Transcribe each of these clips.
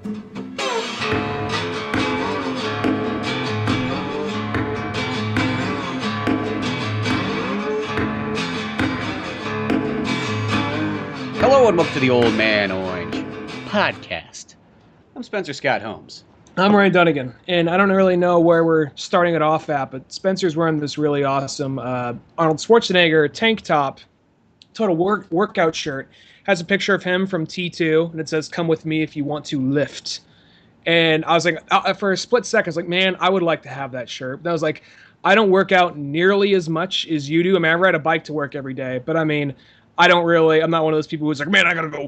Hello and welcome to the Old Man Orange podcast. I'm Spencer Scott Holmes. I'm Ryan Dunigan, and I don't really know where we're starting it off at, but Spencer's wearing this really awesome Arnold Schwarzenegger tank top, total workout shirt. Has a picture of him from T2, and it says, "Come with me if you want to lift." And I was like, for a split second, I was like, man, I would like to have that shirt. But I was like, I don't work out nearly as much as you do. I mean, I ride a bike to work every day, but I mean, I'm not one of those people who's like, man, I gotta go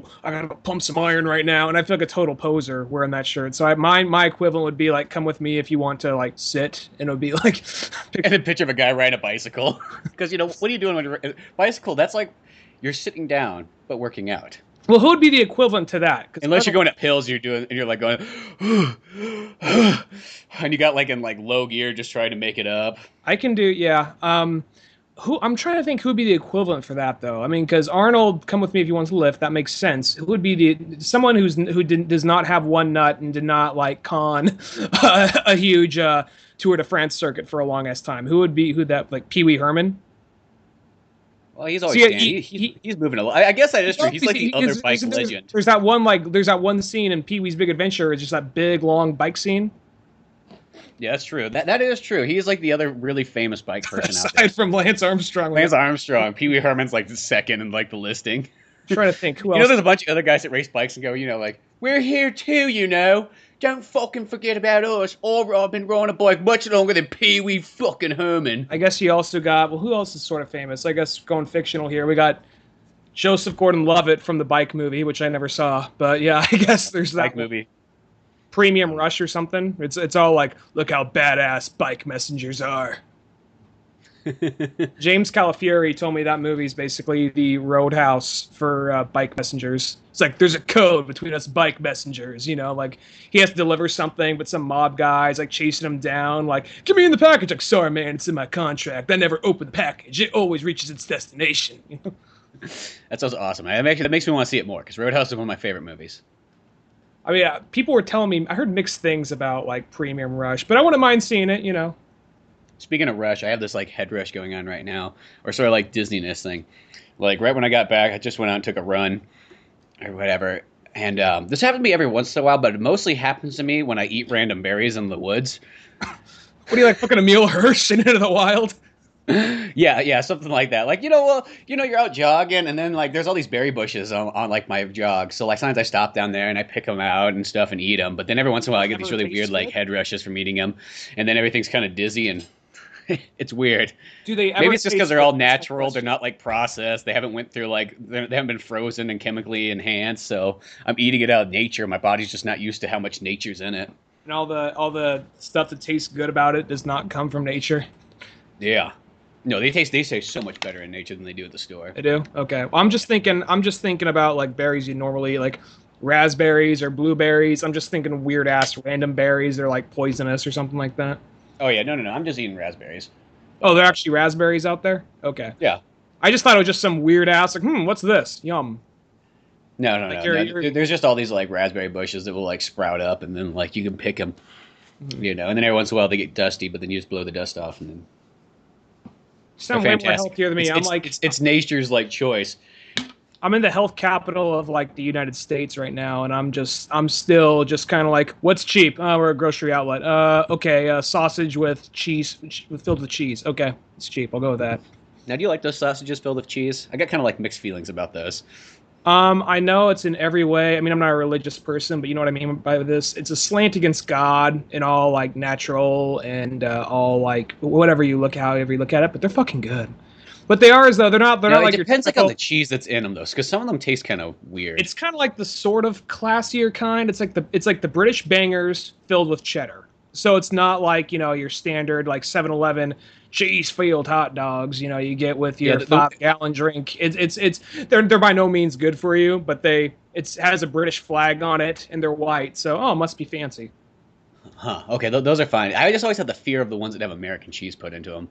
pump some iron right now. And I feel like a total poser wearing that shirt. So my equivalent would be like, come with me if you want to like sit. And it would be like, and a picture of a guy riding a bicycle. Because, you know, what are you doing when you're bicycle? That's like, you're sitting down, but working out. Well, who would be the equivalent to that? Unless you're going at pills, you're like going, and you got like in like low gear, just trying to make it up. I can do, yeah. I'm trying to think who would be the equivalent for that, though. I mean, because Arnold, come with me if you want to lift. That makes sense. Who would be someone who does not have one nut and did not like con a huge Tour de France circuit for a long ass time? Who that like Pee Wee Herman? Well, he's always he's moving a lot. I guess that is true. He's like the other bike legend. There's that one scene in Pee Wee's Big Adventure. It's just that big long bike scene. Yeah, that's true. That is true. He's like the other really famous bike person out there. Aside from Lance Armstrong. Lance Armstrong. Pee Wee Herman's like the second in like the listing. I'm trying to think who else. You know, there's a bunch of other guys that race bikes and go, you know, like, we're here too, you know. Don't fucking forget about us. Or I've been riding a bike much longer than Pee Wee fucking Herman. I guess you also got, well, who else is sort of famous? I guess going fictional here. We got Joseph Gordon-Levitt from the Bike movie, which I never saw. But yeah, I guess there's that Bike movie. Premium Rush or something. It's all like, look how badass bike messengers are. James Calafieri told me that movie is basically the Roadhouse for bike messengers. It's like there's a code between us bike messengers, you know, like he has to deliver something, but some mob guys like chasing him down, like, give me in the package. Like, sorry, man, it's in my contract. I never open the package. It always reaches its destination. You know? That sounds awesome. That makes me want to see it more because Roadhouse is one of my favorite movies. I mean, people were telling me, I heard mixed things about like Premium Rush, but I wouldn't mind seeing it, you know. Speaking of Rush, I have this like head rush going on right now, or sort of like Disneyness thing. Like right when I got back, I just went out and took a run, or whatever. And this happens to me every once in a while, but it mostly happens to me when I eat random berries in the woods. What do you like, fucking Emil Hirsch in Into the Wild? Yeah, something like that. Like, you're out jogging, and then like there's all these berry bushes on like my jog. So like sometimes I stop down there and I pick them out and stuff and eat them. But then every once in a while I get these really weird like head rushes from eating them, and then everything's kind of dizzy and it's weird. Do they ever Maybe it's just because they're all natural. They're not like processed. They haven't went through like they haven't been frozen and chemically enhanced. So I'm eating it out of nature. My body's just not used to how much nature's in it. And all the stuff that tastes good about it does not come from nature. Yeah. No, they taste so much better in nature than they do at the store. They do? Okay. Well, I'm just thinking about like berries you normally like raspberries or blueberries. I'm just thinking weird ass random berries. They're like poisonous or something like that. Oh yeah, no. I'm just eating raspberries. Oh, there are actually raspberries out there? Okay. Yeah. I just thought it was just some weird ass like, what's this? Yum. No. There's just all these like raspberry bushes that will like sprout up, and then like you can pick them, you know, and then every once in a while they get dusty, but then you just blow the dust off, and then. Sound way more healthier than me. It's nature's like choice. I'm in the health capital of like the United States right now, and I'm still just kind of like, what's cheap? We're a grocery outlet. Okay, sausage with cheese, filled with cheese. Okay, it's cheap. I'll go with that. Now, do you like those sausages filled with cheese? I got kind of like mixed feelings about those. I know it's in every way. I mean, I'm not a religious person, but you know what I mean by this. It's a slant against God and all like natural and all like whatever however you look at it. But they're fucking good. But they are as though they're not like. It depends like on the cheese that's in them though, because some of them taste kind of weird. It's kind of like the sort of classier kind. It's like the British bangers filled with cheddar. So it's not like, you know, your standard like 7-Eleven cheese-filled hot dogs, you know, you get with your 5-gallon drink. They're by no means good for you, but it has a British flag on it and they're white. So, it must be fancy. Huh. Okay, those are fine. I just always have the fear of the ones that have American cheese put into them.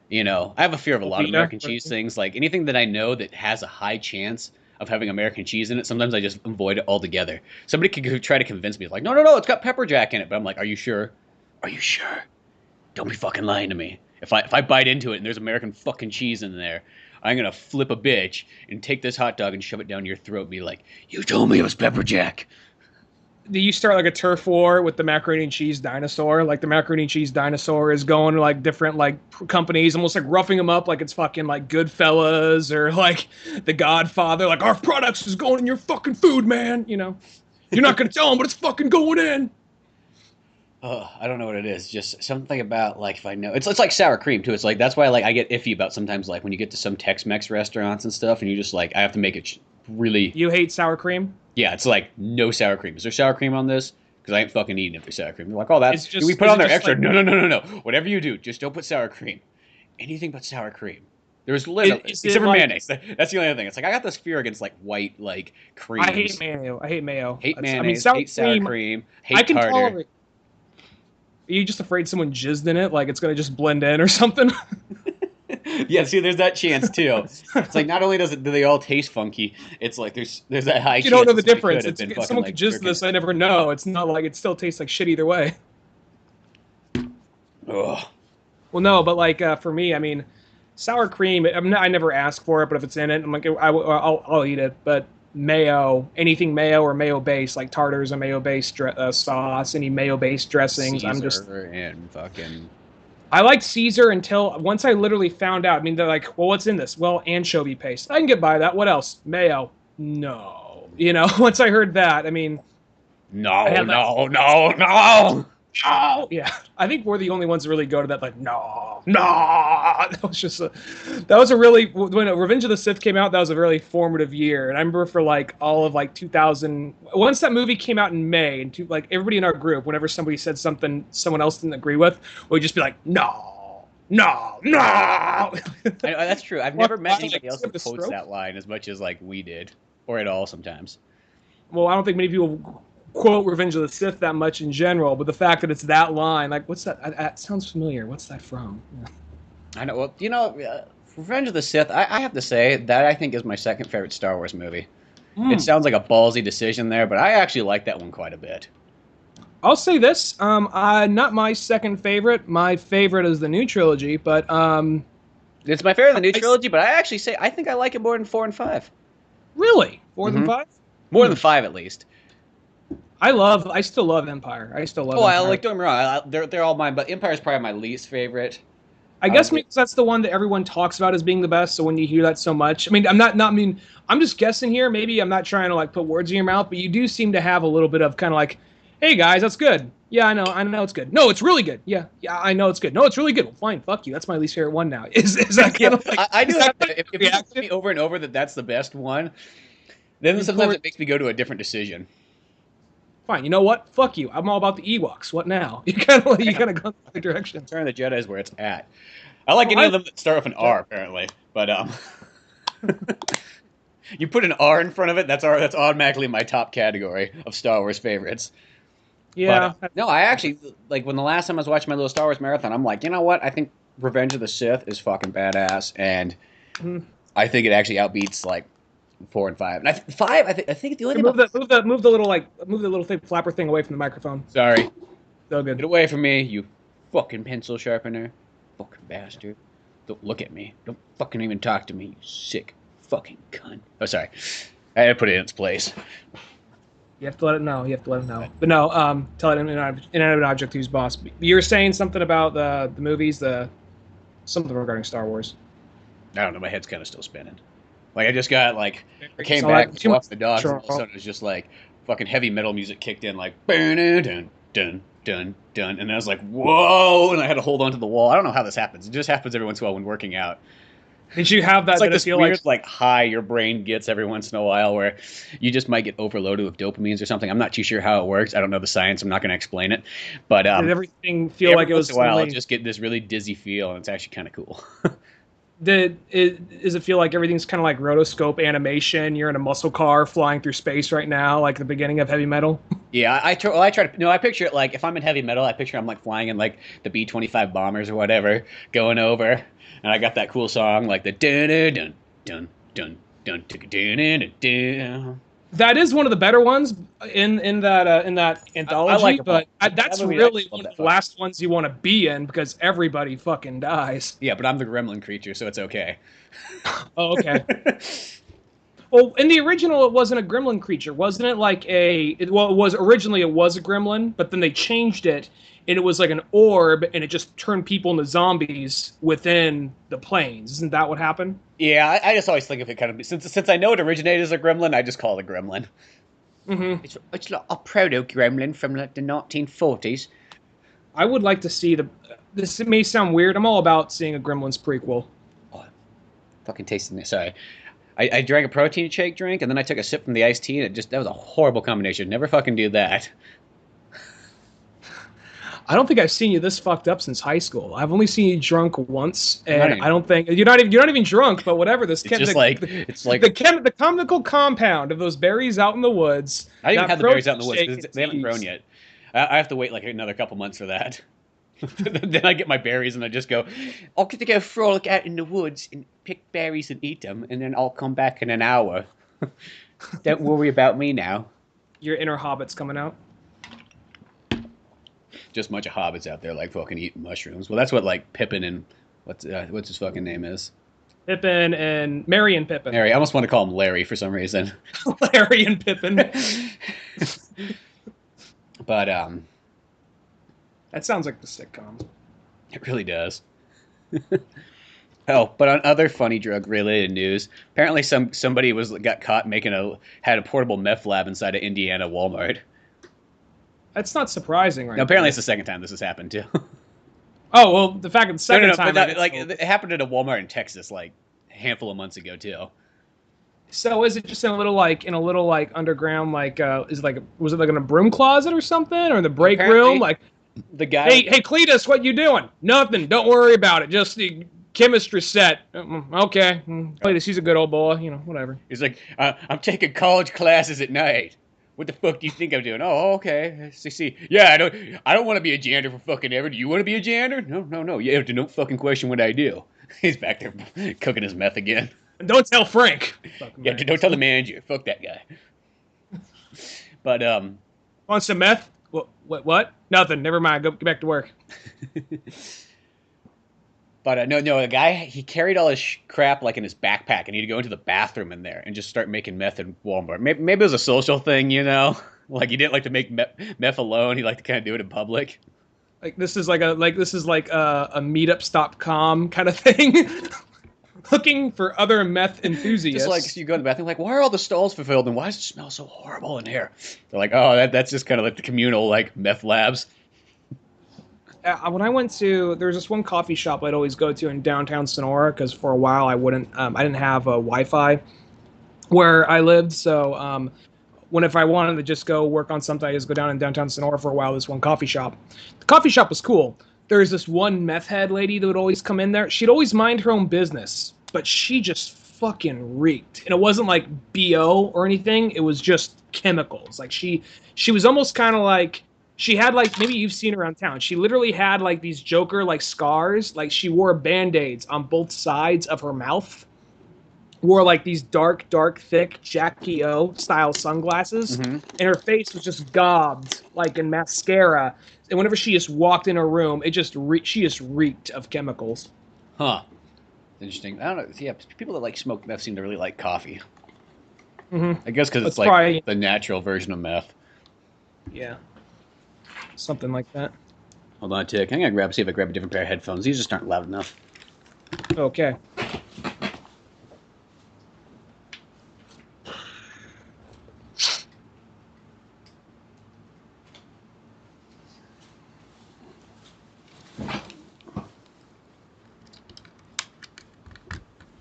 You know, I have a fear of a lot of American cheese things. Like anything that I know that has a high chance of having American cheese in it, sometimes I just avoid it altogether. Somebody could try to convince me, like, no, no, no, it's got pepper jack in it. But I'm like, are you sure? Are you sure? Don't be fucking lying to me. If I bite into it and there's American fucking cheese in there, I'm gonna flip a bitch and take this hot dog and shove it down your throat and be like, you told me it was pepper jack. Do you start like a turf war with the macaroni and cheese dinosaur? Like the macaroni and cheese dinosaur is going to like different like companies, almost like roughing them up like it's fucking like Goodfellas or like The Godfather. Like, our products is going in your fucking food, man. You know, you're not gonna tell them, but it's fucking going in. Oh, I don't know what it is. Just something about like if I know it's like sour cream too. It's like that's why like I get iffy about sometimes like when you get to some Tex-Mex restaurants and stuff, and you just like I have to make it really. You hate sour cream? Yeah, it's like no sour cream. Is there sour cream on this? Because I ain't fucking eating if there's sour cream. They're like, oh, that's It's just- do we put is on it there just extra? like- No, no, no, no, no. Whatever you do, just don't put sour cream. Anything but sour cream. There's literally Is except it for like- mayonnaise. That's the only other thing. It's like I got this fear against like white like creams. I hate mayo. I hate mayo. Hate That's- mayonnaise. I mean, hate sour cream. Hate I can tartar. tolerate. Are you just afraid someone jizzed in it? Like it's gonna just blend in or something? Yeah, see, there's that chance too. It's like not only do they all taste funky, it's like there's that high. You don't know the chance that difference. somebody could have been Someone fucking, could jizz this. I never know. It's not like it still tastes like shit either way. Ugh. Well, no, but like for me, I mean, sour cream. I never ask for it, but if it's in it, I'm like, I'll eat it. But mayo, anything mayo or mayo based, like tartars or mayo based sauce, any mayo based dressings. I'm just Caesar and fucking. I liked Caesar until once I literally found out. I mean, they're like, well, what's in this? Well, anchovy paste. I can get by that. What else? Mayo. No. You know, once I heard that, I mean, No, had no, no, no. no. Yeah. I think we're the only ones that really go to that, like, no, no. That was a really, when Revenge of the Sith came out, that was a really formative year. And I remember for like all of like 2000, once that movie came out in May, and like everybody in our group, whenever somebody said something someone else didn't agree with, we'd just be like, no, no, no. That's true. I've never met Like, anybody else who the quotes stroke? that line as much as like we did, or at all sometimes. Well, I don't think many people quote Revenge of the Sith that much in general, but the fact that it's that line, like, what's that? That sounds familiar. What's that from? Yeah. I know. Well, you know, Revenge of the Sith. I have to say that I think is my second favorite Star Wars movie. It sounds like a ballsy decision there, but I actually like that one quite a bit. I'll say this: not my second favorite. My favorite is the new trilogy, but It's my favorite of the new trilogy, but I actually say I think I like it more than 4 and 5. really, more than 5. More than 5 at least. I still love Empire. I still love. Oh, Empire. I like. Don't get me wrong. They're all mine, but Empire's probably my least favorite. I guess because that's the one that everyone talks about as being the best. So when you hear that so much, I mean, I'm just guessing here. Maybe I'm not trying to like put words in your mouth, but you do seem to have a little bit of kind of like, hey guys, that's good. Yeah, I know it's good. No, it's really good. Yeah, I know it's good. No, it's really good. Well, fine, fuck you. That's my least favorite one now. Is that kind of like? I do is have that to, if you tell me over and over that that's the best one, then sometimes it makes me go to a different decision. Fine. You know what? Fuck you. I'm all about the Ewoks. What now? You kind of go in the direction. Return of the Jedi is where it's at. I like any of them that start with an R, apparently. But you put an R in front of it, that's automatically my top category of Star Wars favorites. Yeah. But, no, I actually like when the last time I was watching my little Star Wars marathon, I'm like, you know what? I think Revenge of the Sith is fucking badass, and I think it actually outbeats like 4 and 5. And 5, I think the only thing Move the little thing flapper thing away from the microphone. Sorry. So good. Get away from me, you fucking pencil sharpener. Fucking bastard. Don't look at me. Don't fucking even talk to me, you sick fucking cunt. Oh, sorry. I had to put it in its place. You have to let it know. But no, tell it inanimate object who's boss. You were saying something about the movies, something regarding Star Wars. I don't know, my head's kind of still spinning. Like, I just got, like, I came So, back, like, walked the dogs, sure. and all of a sudden it was just, like, fucking heavy metal music kicked in, like, dun, dun, dun, dun, and I was like, whoa, and I had to hold onto the wall. I don't know how this happens. It just happens every once in a while when working out. Did you have that? It's like did it this feel weird, like, high your brain gets every once in a while where you just might get overloaded with dopamines or something. I'm not too sure how it works. I don't know the science. I'm not going to explain it. But did everything feel like it was? Every once in a while, I'll just get this really dizzy feel, and it's actually kind of cool. Does it feel like everything's kind of like rotoscope animation? You're in a muscle car flying through space right now, like the beginning of Heavy Metal. Yeah, I try to. No, I picture it like if I'm in heavy metal, I picture I'm like flying in like the B-25 bombers or whatever, going over, and I got that cool song like the dun dun dun dun dun, dun, dun, dun. That is one of the better ones in that anthology, like but that's really love one of that the last ones you want to be in because everybody fucking dies. Yeah, but I'm the gremlin creature, so it's okay. Oh, okay. Well, in the original, it wasn't a gremlin creature, wasn't it? Like it was originally it was a gremlin, but then they changed it, and it was like an orb, and it just turned people into zombies within the planes. Isn't that what happened? Yeah, I just always think of it kind of since I know it originated as a gremlin, I just call it a gremlin. Mm-hmm. It's like a proto gremlin from like the 1940s. I would like to see the. This may sound weird. I'm all about seeing a Gremlins prequel. Oh, fucking tasting it. Sorry. I drank a protein shake drink, and then I took a sip from the iced tea, and that was a horrible combination. Never fucking do that. I don't think I've seen you this fucked up since high school. I've only seen you drunk once, and I don't think you're not even drunk. But whatever, it's like the chemical compound of those berries out in the woods. I didn't even have the berries out in the woods because they haven't grown yet. I have to wait like another couple months for that. Then I get my berries and I just go, I'll get to go frolic out in the woods and pick berries and eat them, and then I'll come back in an hour. Don't worry about me now. Your inner hobbit's coming out. Just a bunch of hobbits out there like fucking eating mushrooms. Well, that's what like Pippin and what's his fucking name is. Pippin and Merry and Pippin. Larry. I almost want to call him Larry for some reason. Larry and Pippin. But that sounds like the sitcom. It really does. Oh, but on other funny drug-related news, apparently somebody got caught had a portable meth lab inside of Indiana Wal Mart. That's not surprising, right? Now, apparently, it's the second time this has happened too. Oh well, the fact that the second time, but it happened at a Walmart in Texas like a handful of months ago too. So is it just in a little underground was it like in a broom closet or something, or in the break room? Like the guy. Hey, Cletus, what you doing? Nothing. Don't worry about it. Just the chemistry set. Okay, Cletus, he's a good old boy. Whatever. He's like, I'm taking college classes at night. What the fuck do you think I'm doing? Oh, okay. See. Yeah, I don't want to be a janitor for fucking ever. Do you want to be a janitor? No. You have to don't fucking question what I do. He's back there cooking his meth again. And don't tell Frank. Yeah, don't tell the manager. Fuck that guy. But want some meth? What? Nothing. Never mind. Go get back to work. But no, the guy, he carried all his crap like in his backpack, and he'd go into the bathroom in there and just start making meth in Walmart. Maybe it was a social thing, like he didn't like to make meth alone. He liked to kind of do it in public. Like this is like a meetups.com kind of thing. Looking for other meth enthusiasts. Just like you go in the bathroom, like, why are all the stalls fulfilled, and why does it smell so horrible in here? They're like, oh, that's just kind of like the communal like meth labs. When I went to, there's this one coffee shop I'd always go to in downtown Sonora because for a while I didn't have Wi-Fi where I lived. So if I wanted to just go work on something, I just go down in downtown Sonora for a while. This one coffee shop. The coffee shop was cool. There's this one meth head lady that would always come in there. She'd always mind her own business, but she just fucking reeked. And it wasn't like BO or anything. It was just chemicals. Like she was almost kind of like, she had like, maybe you've seen her around town. She literally had like these Joker like scars. Like she wore Band-Aids on both sides of her mouth. Wore like these dark, thick Jackie O style sunglasses. Mm-hmm. And her face was just gobbed like in mascara. And whenever she just walked in her room, she just reeked of chemicals. Huh. Interesting. I don't know. Yeah, people that like smoke meth seem to really like coffee. Mm-hmm. I guess because it's like probably the natural version of meth. Yeah. Something like that. Hold on a tick. I'm going to see if I grab a different pair of headphones. These just aren't loud enough. Okay.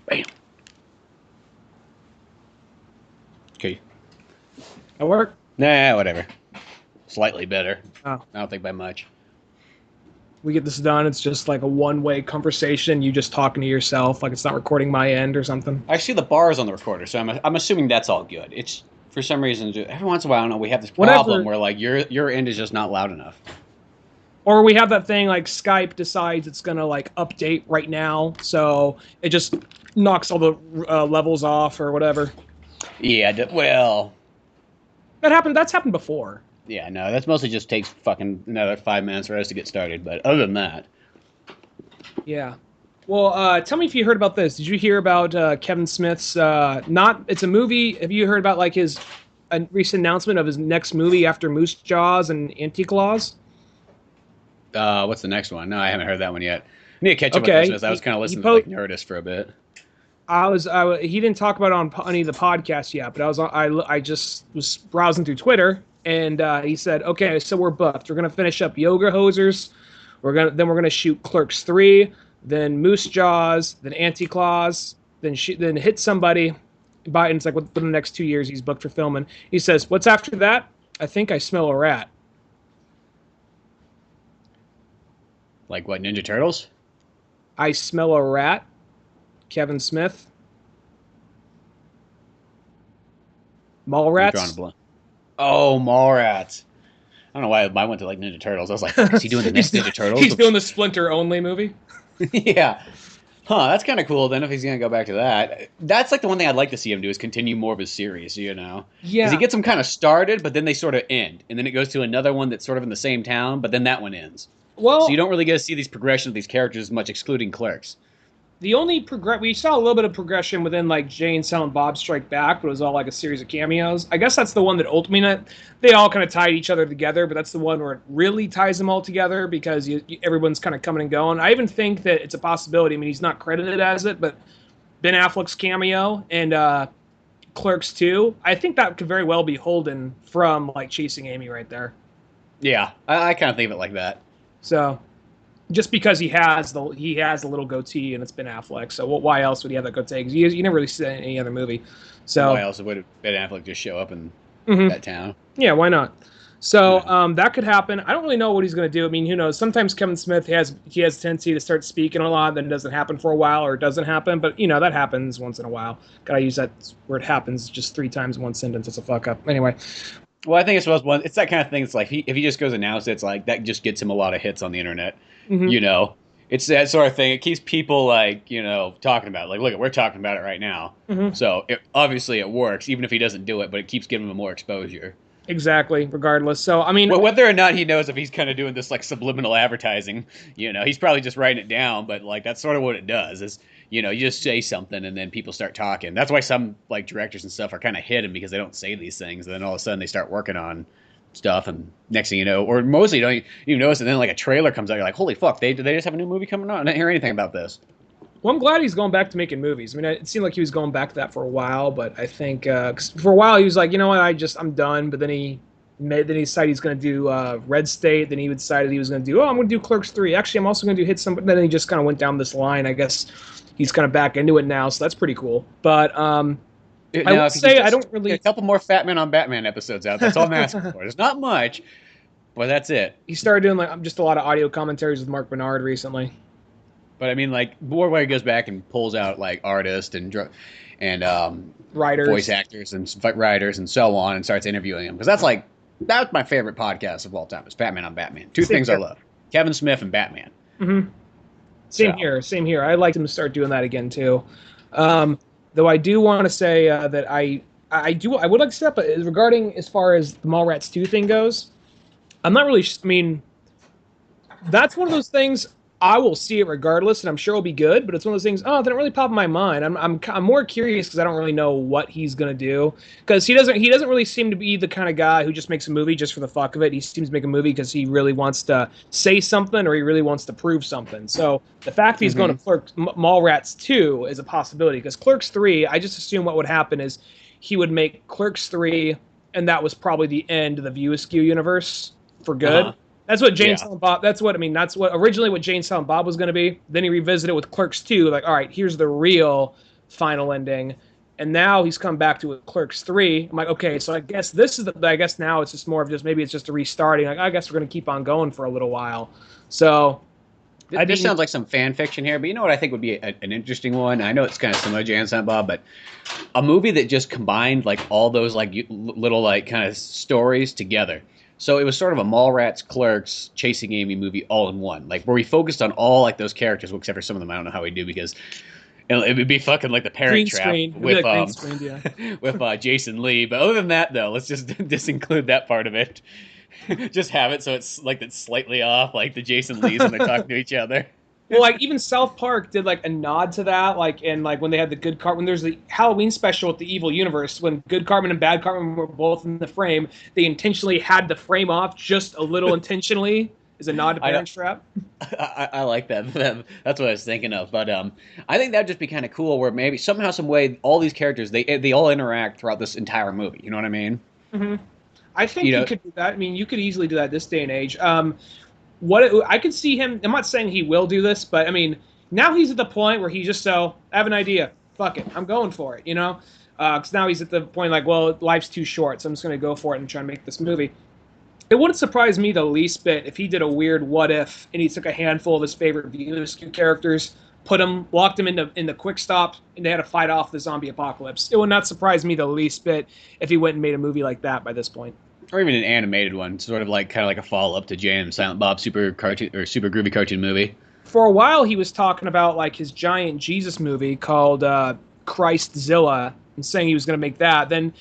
Bam. Okay. That work? Nah, whatever. Slightly better. Oh. I don't think by much. We get this done. It's just like a one-way conversation. You just talking to yourself, like it's not recording my end or something. I see the bars on the recorder, so I'm assuming that's all good. It's for some reason every once in a while, I don't know, we have this problem where like your end is just not loud enough. Or we have that thing like Skype decides it's gonna like update right now, so it just knocks all the levels off or whatever. Yeah, well, That's happened before. yeah, no, that's mostly just takes fucking another 5 minutes for us to get started. But other than that, Yeah. Well, tell me if you heard about this. Did you hear about Kevin Smith's not? It's a movie. Have you heard about like his a recent announcement of his next movie after Moose Jaws and Anti-Claus? what's the next one? No, I haven't heard that one yet. I need to catch up Okay, with this. I was kind of listening to like Nerdist for a bit. He didn't talk about it on any of the podcasts yet, but I just was browsing through Twitter, and he said, "Okay, so we're booked. We're gonna finish up Yoga Hosers. We're gonna shoot Clerks 3, then Moose Jaws, then Anti-Claus, then Hit Somebody." Biden's like, within the next 2 years, he's booked for filming. He says, "What's after that? I think I smell a rat." Like what? Ninja Turtles? I smell a rat. Kevin Smith. Mallrats. Oh, Mallrats. I don't know why I went to like Ninja Turtles. I was like, is he doing the next Ninja Turtles? He's doing the Splinter only movie. Yeah. Huh, that's kind of cool then if he's going to go back to that. That's like the one thing I'd like to see him do is continue more of his series, you know? Yeah. Because he gets them kind of started, but then they sort of end. And then it goes to another one that's sort of in the same town, but then that one ends. Well, so you don't really get to see these progressions of these characters as much, excluding Clerks. the only we saw a little bit of progression within like Jay and Silent Bob Strike Back, but it was all like a series of cameos. I guess that's the one that ultimately they all kind of tied each other together, but that's the one where it really ties them all together because everyone's kind of coming and going. I even think that it's a possibility. I mean, he's not credited as it, but Ben Affleck's cameo and Clerks 2, I think that could very well be Holden from like Chasing Amy right there. Yeah, I kind of think of it like that. So. Just because he has the little goatee and it's Ben Affleck, so why else would he have that goatee? Because you never really see that in any other movie. So why else would Ben Affleck just show up in that town? Yeah, why not? So that could happen. I don't really know what he's going to do. I mean, who knows? Sometimes Kevin Smith has a tendency to start speaking a lot, then it doesn't happen for a while, or it doesn't happen. But you know that happens once in a while. Gotta use that word "happens" just 3 times in one sentence. It's a fuck up. Anyway. Well, I think it's that kind of thing. It's like if he just goes announce it, it's like that just gets him a lot of hits on the internet. Mm-hmm. You know, it's that sort of thing. It keeps people like, you know, talking about it. Like, look, we're talking about it right now. Mm-hmm. So obviously it works, even if he doesn't do it, but it keeps giving him more exposure. Exactly. Regardless. So, I mean, well, whether or not he knows if he's kind of doing this like subliminal advertising, you know, he's probably just writing it down. But like that's sort of what it does is, you know, you just say something and then people start talking. That's why some like directors and stuff are kind of hidden because they don't say these things. And then all of a sudden they start working on stuff, and next thing you know, or mostly you don't even notice, and then like a trailer comes out, you're like, holy fuck, they just have a new movie coming out? I didn't hear anything about this. Well, I'm glad he's going back to making movies. I mean, it seemed like he was going back to that for a while, but I think for a while he was like, you know what, I'm done. But then he decided he's going to do Red State. Then he decided he was going to do, I'm going to do Clerks 3. Actually, I'm also going to do Hit Some. Then he just kind of went down this line. I guess he's kind of back into it now, so that's pretty cool. But I would say I don't really... A couple more Fat Man on Batman episodes out. That's all I'm asking for. There's not much, but that's it. He started doing like just a lot of audio commentaries with Mark Bernard recently. But I mean, like, more where he goes back and pulls out like artists and writers, voice actors, and writers, and so on, and starts interviewing them. Because that's my favorite podcast of all time. Is Fat Man on Batman. Two things I love: Kevin Smith and Batman. Mm-hmm. Same here. I'd like him to start doing that again too. Though I do want to say that I would like to step regarding as far as the Mallrats 2 thing goes. I'm not really. I mean, that's one of those things. I will see it regardless, and I'm sure it'll be good. But it's one of those things. Oh, that didn't really pop in my mind. I'm more curious because I don't really know what he's gonna do. Because he doesn't really seem to be the kind of guy who just makes a movie just for the fuck of it. He seems to make a movie because he really wants to say something or he really wants to prove something. So the fact that he's going to Mallrats 2 is a possibility. Because Clerks 3, I just assume what would happen is he would make Clerks 3, and that was probably the end of the View Askew universe for good. Uh-huh. That's what Jay and Silent Bob. That's what originally what Jay and Silent Bob was going to be. Then he revisited it with Clerks 2. Like, all right, here's the real final ending. And now he's come back to Clerks 3. I'm like, okay, so I guess now it's just more of maybe it's just a restarting. Like, I guess we're going to keep on going for a little while. So this sounds like some fan fiction here, but you know what I think would be an interesting one? I know it's kind of similar to Jay and Silent Bob, but a movie that just combined like all those like little like kind of stories together. So it was sort of a Mallrats, Clerks, Chasing Amy movie all in one, like where we focused on all like those characters, well, except for some of them. I don't know how we do because it would be fucking like the Parent Green Trap screen. It'd be with like green screen, yeah. with Jason Lee. But other than that, though, let's just disinclude that part of it. Just have it so it's like it's slightly off, like the Jason Lees when they're talking to each other. Well, like even South Park did like a nod to that, like and like when they had the good Cartman, when there's the Halloween special with the Evil Universe, when Good Cartman and Bad Cartman were both in the frame, they intentionally had the frame off just a little intentionally as a nod to Parent Trap. I like that. That's what I was thinking of. But I think that'd just be kind of cool, where maybe somehow, some way, all these characters they all interact throughout this entire movie. You know what I mean? Mm-hmm. I think you could do that. I mean, you could easily do that this day and age. I could see him. I'm not saying he will do this, but I mean, now he's at the point where he just I have an idea. Fuck it, I'm going for it. You know, because now he's at the point like, well, life's too short, so I'm just going to go for it and try and make this movie. It wouldn't surprise me the least bit if he did a weird what if and he took a handful of his favorite View Askew characters, locked them in the quick stop, and they had to fight off the zombie apocalypse. It would not surprise me the least bit if he went and made a movie like that by this point. Or even an animated one, sort of like kind of like a follow up to Jay and Silent Bob super groovy cartoon movie. For a while, he was talking about like his giant Jesus movie called Christzilla, and saying he was going to make that. Then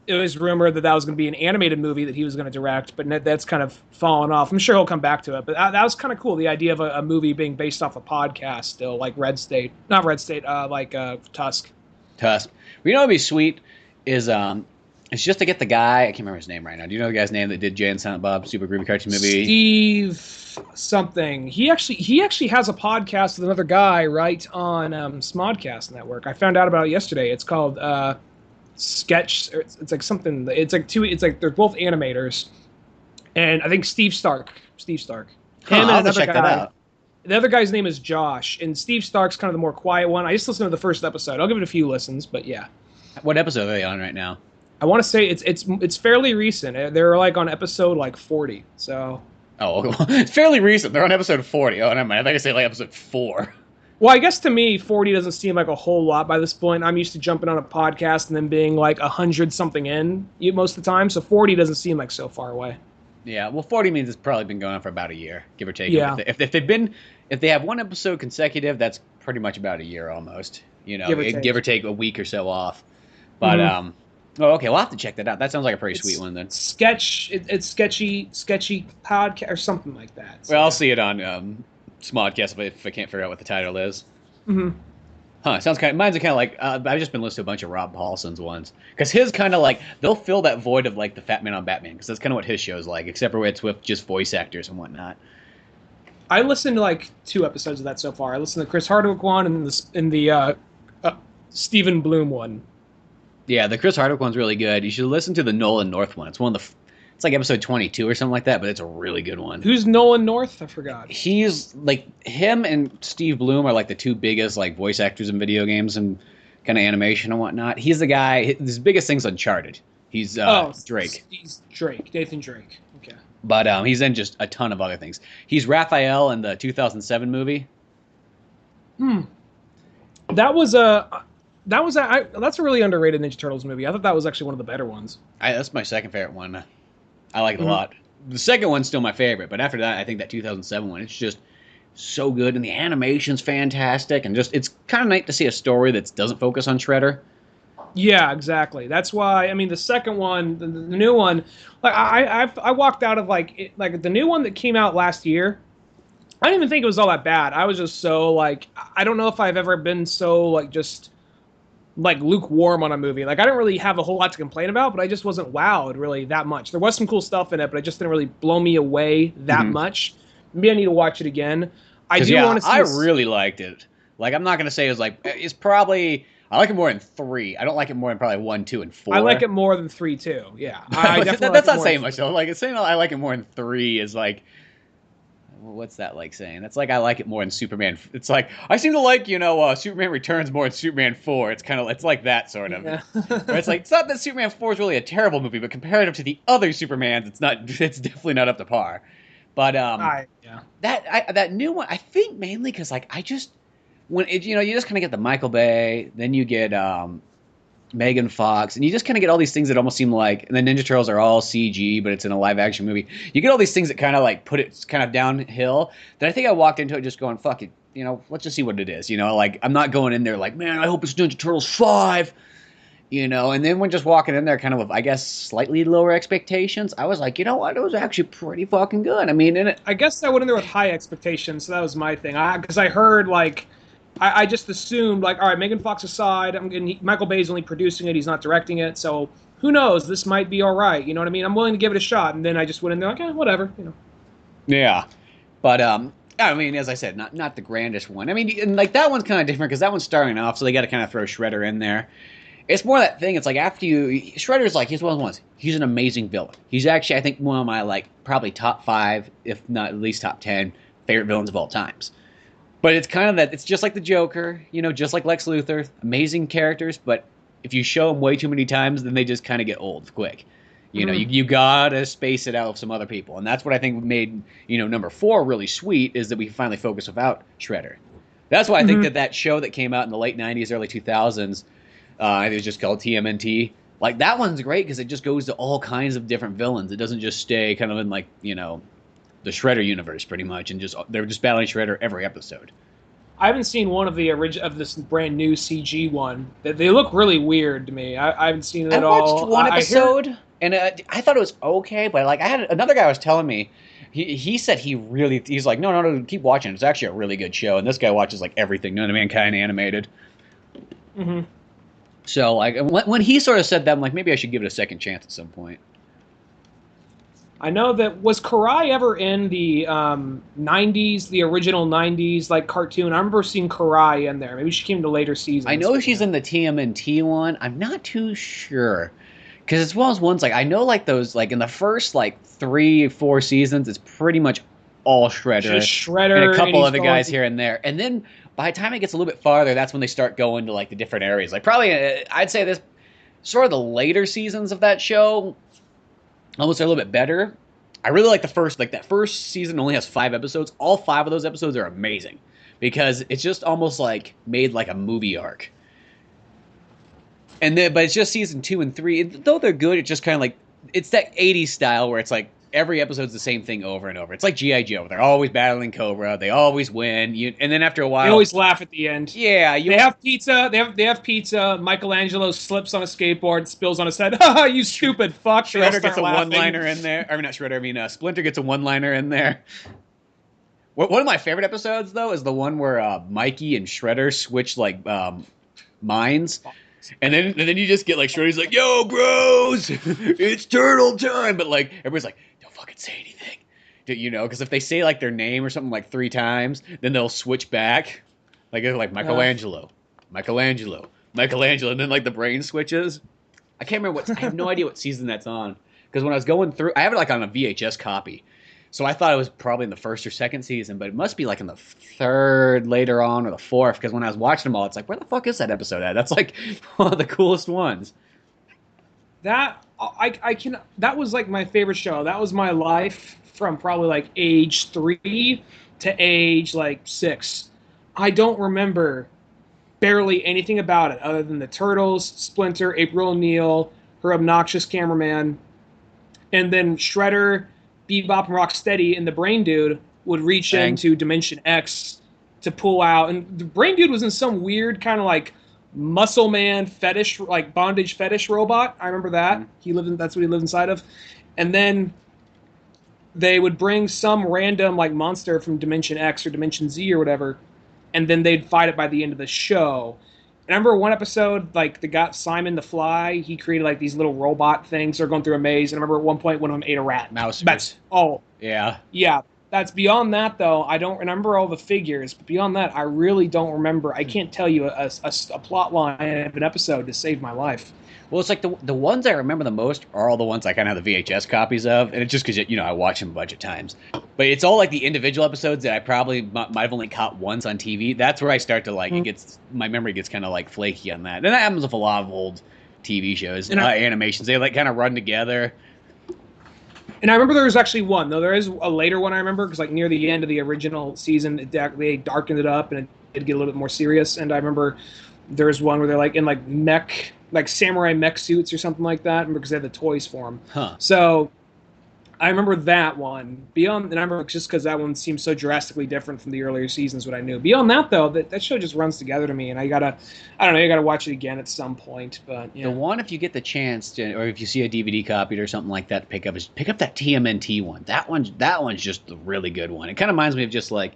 it was rumored that was going to be an animated movie that he was going to direct, but that's kind of fallen off. I'm sure he'll come back to it, but that was kind of cool. The idea of a movie being based off a podcast, still like not Red State, like Tusk. Tusk. You know what'd be sweet is it's just to get the guy, I can't remember his name right now. Do you know the guy's name that did Jay and Silent Bob super groovy cartoon movie? Steve something. He actually has a podcast with another guy right on Smodcast Network. I found out about it yesterday. It's called Sketch. It's like something. It's like they're both animators, and I think Steve Stark. Him and I'll another check guy. that out. The other guy's name is Josh, and Steve Stark's kind of the more quiet one. I just listened to the first episode. I'll give it a few listens, but yeah. What episode are they on right now? I want to say it's fairly recent. They're like on episode like 40. So. Oh, well, it's fairly recent. They're on episode 40. Oh, never mind. I thought you said like episode 4. Well, I guess to me, 40 doesn't seem like a whole lot by this point. I'm used to jumping on a podcast and then being like 100 something in most of the time. So 40 doesn't seem like so far away. Yeah, well, 40 means it's probably been going on for about a year, give or take. Yeah. If they have one episode consecutive, that's pretty much about a year almost. You know, give or take a week or so off. But oh, okay, we'll have to check that out. That sounds like a pretty sweet one then. It's sketchy podcast or something like that. So. Well, I'll see it on Smodcast if I can't figure out what the title is. Mm-hmm. Huh, mine's kind of like, I've just been listening to a bunch of Rob Paulson's ones. Because his kind of like, they'll fill that void of like the Fat Man on Batman, because that's kind of what his show's like, except for it's with just voice actors and whatnot. I listened to like 2 episodes of that so far. I listened to Chris Hardwick one and the Stephen Bloom one. Yeah, the Chris Hardwick one's really good. You should listen to the Nolan North one. It's it's like episode 22 or something like that, but it's a really good one. Who's Nolan North? I forgot. He's like, him and Steve Bloom are like the 2 biggest like voice actors in video games and kind of animation and whatnot. He's the guy. His biggest thing's Uncharted. He's Drake. He's Drake. Nathan Drake. Okay. But he's in just a ton of other things. He's Raphael in the 2007 movie. That's a really underrated Ninja Turtles movie. I thought that was actually one of the better ones. That's my second favorite one. I like it a lot. The second one's still my favorite, but after that, I think that 2007 one, it's just so good, and the animation's fantastic, and just it's kind of nice to see a story that doesn't focus on Shredder. Yeah, exactly. That's why. I mean, the second one, the new one, like I walked out of like the new one that came out last year. I didn't even think it was all that bad. I was just so like, I don't know if I've ever been so like just like lukewarm on a movie. Like I didn't really have a whole lot to complain about, but I just wasn't wowed really that much. There was some cool stuff in it, but it just didn't really blow me away that much. Maybe I need to watch it again. I really liked it. Like I'm not gonna say it's probably, I like it more than 3. I don't like it more than probably 1, 2, and 4. I like it more than 3 too. Yeah, I definitely. That's not saying much though. Like saying I like it more than 3 is like, what's that like saying? That's like I like it more than Superman. It's like I seem to like Superman Returns more than Superman 4. It's like that sort of. Yeah. Where it's like it's not that Superman 4 is really a terrible movie, but comparative to the other Supermans, it's not. It's definitely not up to par. But that new one, I think mainly because like I just you just kind of get the Michael Bay, then you get Megan Fox, and you just kind of get all these things that almost seem like, and the Ninja Turtles are all CG, but it's in a live action movie. You get all these things that kind of like put it kind of downhill. That I think I walked into it just going, fuck it, let's just see what it is. Like I'm not going in there like, man, I hope it's Ninja Turtles 5. And then when just walking in there kind of with, I guess, slightly lower expectations, I was like, you know what, it was actually pretty fucking good. I mean, I guess I went in there with high expectations, so that was my thing. Because I heard, like, I just assumed, like, all right, Megan Fox aside, Michael Bay's only producing it, he's not directing it, so who knows, this might be all right, you know what I mean? I'm willing to give it a shot, and then I just went in there like, whatever, Yeah, but, I mean, as I said, not the grandest one. I mean, and, like, that one's kind of different, because that one's starting off, so they got to kind of throw Shredder in there. It's more that thing. It's like Shredder's like, he's one of the ones. He's an amazing villain. He's actually, I think, one of my, like, probably top 5, if not at least top 10 favorite villains of all times. But it's kind of that, it's just like the Joker, just like Lex Luthor. Amazing characters, but if you show them way too many times, then they just kind of get old quick. You gotta space it out with some other people. And that's what I think made, number 4 really sweet, is that we finally focus without Shredder. That's why I think that show that came out in the late 90s, early 2000s, it was just called TMNT. Like, that one's great because it just goes to all kinds of different villains. It doesn't just stay kind of in, like, the Shredder universe, pretty much, and they're just battling Shredder every episode. I haven't seen one of of this brand new CG one. They look really weird to me. I haven't seen it at all. I watched one episode, and I thought it was okay, but, like, I had another guy was telling me, he said he's like, no, keep watching. It's actually a really good show, and this guy watches, like, everything known to mankind animated. Mm-hmm. So, like, when he sort of said that, I'm like, maybe I should give it a second chance at some point. I know that, was Karai ever in the 90s, the original 90s, like, cartoon? I remember seeing Karai in there. Maybe she came to later seasons. I know she's in the TMNT one. I'm not too sure. Because as well as ones, like, I know, like, those, like, in the first, like, 3 or 4 seasons, it's pretty much all Shredder. Just Shredder. And a couple other guys here and there. And then, by the time it gets a little bit farther, that's when they start going to, like, the different areas. Like, probably, I'd say this, sort of the later seasons of that show, almost a little bit better. I really like that first season only has 5 episodes. All 5 of those episodes are amazing. Because it's just almost, like, made like a movie arc. But it's just season 2 and 3. Though they're good, it's just kind of like, it's that 80s style where it's like, every episode's the same thing over and over. It's like G.I. Joe. They're always battling Cobra. They always win. And then after a while, they always laugh at the end. Yeah, they have pizza. They have pizza. Michelangelo slips on a skateboard, spills on his head. Ha! You stupid fuck! Shredder gets a one-liner in there. I mean, not Shredder. I mean, Splinter gets a one-liner in there. One of my favorite episodes, though, is the one where Mikey and Shredder switch like minds. And then you just get like Shredder's like, "Yo, bros, it's turtle time," but like everybody's like, "Don't fucking say anything," because if they say like their name or something like 3 times, then they'll switch back, like Michelangelo, and then like the brain switches. I can't remember I have no idea what season that's on, because when I was going through, I have it like on a VHS copy. So I thought it was probably in the 1st or 2nd season, but it must be like in the 3rd later on, or the 4th, because when I was watching them all, it's like, where the fuck is that episode at? That's like one of the coolest ones. That was like my favorite show. That was my life from probably like age 3 to age like 6. I don't remember barely anything about it other than the Turtles, Splinter, April O'Neil, her obnoxious cameraman, and then Shredder, Bebop and Rocksteady, and the Brain Dude would reach into Dimension X to pull out. And the Brain Dude was in some weird kind of like muscle man fetish, like bondage fetish robot. I remember that. Mm-hmm. That's what he lived inside of. And then they would bring some random like monster from Dimension X or Dimension Z or whatever, and then they'd fight it by the end of the show. And I remember one episode, like the guy Simon the Fly, he created like these little robot things that are going through a maze. And I remember at one point one of them ate a rat. Mouse. Yeah. That's beyond that though. I don't remember all the figures, but beyond that, I really don't remember. I can't tell you a plot line of an episode to save my life. Well, it's like the ones I remember the most are all the ones I kind of have the VHS copies of, and it's just because I watch them a bunch of times. But it's all like the individual episodes that I probably might have only caught once on TV. That's where I start to like my memory gets kind of like flaky on that. And that happens with a lot of old TV shows and animations. They like kind of run together. And I remember there was actually one, though there is a later one I remember, because like near the end of the original season, they darkened it up and it did get a little bit more serious. And I remember there was one where they're like in like mech like samurai mech suits or something like that, because they had the toys for them. Huh. So I remember that one. Beyond, and I remember just because that one seems so drastically different from the earlier seasons, what I knew. Beyond that, though, that show just runs together to me, and I don't know, you gotta watch it again at some point. But yeah. The one, if you get the chance to, or if you see a DVD copy or something like that to pick up, is pick up that TMNT one. That one's just a really good one. It kind of reminds me of just like,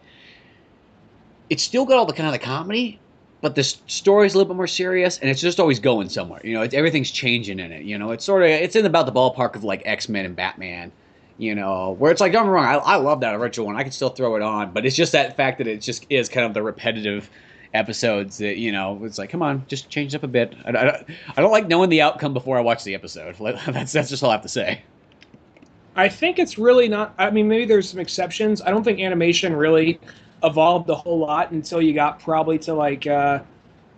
it's still got all the kind of the comedy, but the story's a little bit more serious, and it's just always going somewhere. You know, everything's changing in it. You know, it's in about the ballpark of like X-Men and Batman. You know, where it's like, don't get me wrong, I love that original one. I can still throw it on, but it's just that fact that it just is kind of the repetitive episodes that, you know, it's like, come on, just change it up a bit. I don't like knowing the outcome before I watch the episode. That's just all I have to say. I think it's really not. I mean, maybe there's some exceptions. I don't think animation really evolved a whole lot until you got probably to like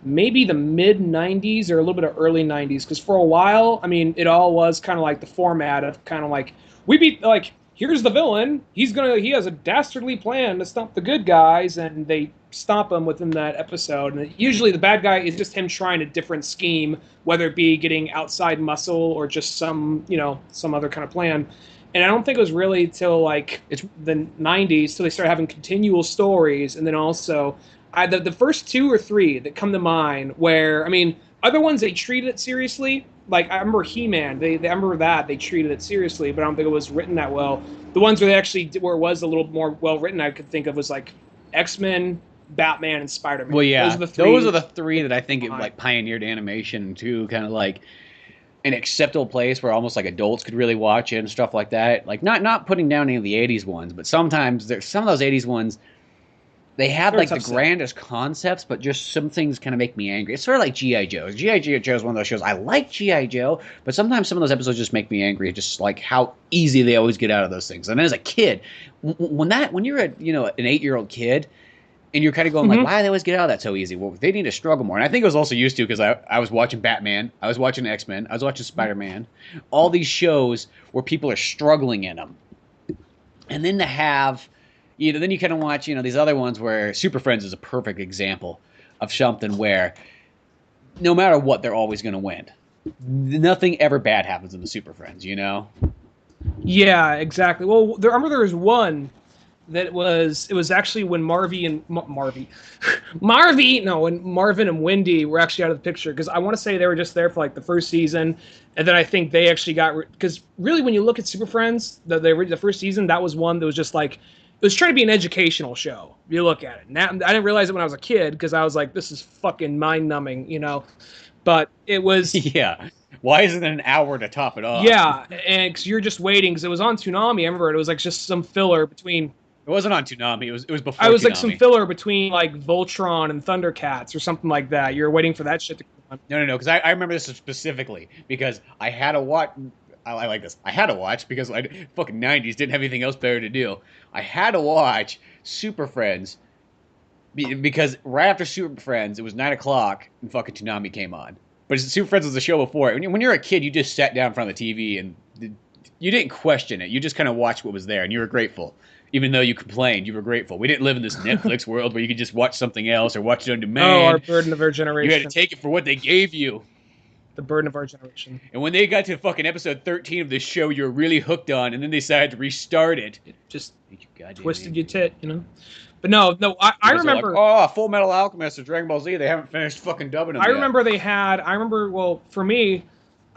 maybe the mid 90s or a little bit of early 90s. Because for a while, I mean, it all was kind of like the format of kind of like, we beat, like, here's the villain. He has a dastardly plan to stop the good guys, and they stop him within that episode. And usually the bad guy is just him trying a different scheme, whether it be getting outside muscle or just some other kind of plan. And I don't think it was really till like the 90s till they started having continual stories. And then also the first 2 or 3 that come to mind where, I mean, other ones they treated it seriously. Like, I remember He-Man. I remember that they treated it seriously, but I don't think it was written that well. The ones where where it was a little more well written, I could think of was like X-Men, Batman, and Spider-Man. Well, yeah, those are the 3 that I think it like pioneered animation too, kind of like an acceptable place where almost like adults could really watch it and stuff like that. Like not putting down any of the '80s ones, but sometimes there's some of those '80s ones. They had like the grandest concepts, but just some things kind of make me angry. It's sort of like G.I. Joe. G.I. Joe is one of those shows. I like G.I. Joe, but sometimes some of those episodes just make me angry. Just like how easy they always get out of those things. And as a kid, when you're an 8-year-old kid, and you're kind of going like, why do they always get out of that so easy? Well, they need to struggle more. And I think I was also used to because I was watching Batman, I was watching X-Men, I was watching Spider-Man, all these shows where people are struggling in them, and then to have. Then you kind of watch, these other ones where Superfriends is a perfect example of something where no matter what, they're always going to win. Nothing ever bad happens in the Superfriends, you know? Yeah, exactly. Well, I remember there was one that it was actually when when Marvin and Wendy were actually out of the picture, because I want to say they were just there for like the first season, and then I think they actually because really when you look at Superfriends, the first season, that was one that was just like, it was trying to be an educational show. If you look at it. Now, I didn't realize it when I was a kid because I was like, this is fucking mind-numbing, But it was... Yeah. Why isn't it an hour to top it off? Yeah, and because you're just waiting, because it was on Toonami. I remember it was like just some filler between... It wasn't on Toonami. It was before I was Toonami. Like some filler between like Voltron and Thundercats or something like that. You're waiting for that shit to come on. No, because I remember this specifically because I had to watch... I like this. I had to watch because fucking 90s didn't have anything else better to do. I had to watch Superfriends because right after Superfriends, it was 9 o'clock and fucking Toonami came on. But Superfriends was the show before it. When you're a kid, you just sat down in front of the TV and you didn't question it. You just kind of watched what was there and you were grateful. Even though you complained, you were grateful. We didn't live in this Netflix world where you could just watch something else or watch it on demand. Oh, our burden of our generation. You had to take it for what they gave you. The burden of our generation. And when they got to fucking episode 13 of this show you were really hooked on, and then they decided to restart it. It just twisted your tit, But no, I remember... Like, Full Metal Alchemist or Dragon Ball Z, they haven't finished fucking dubbing them yet. For me,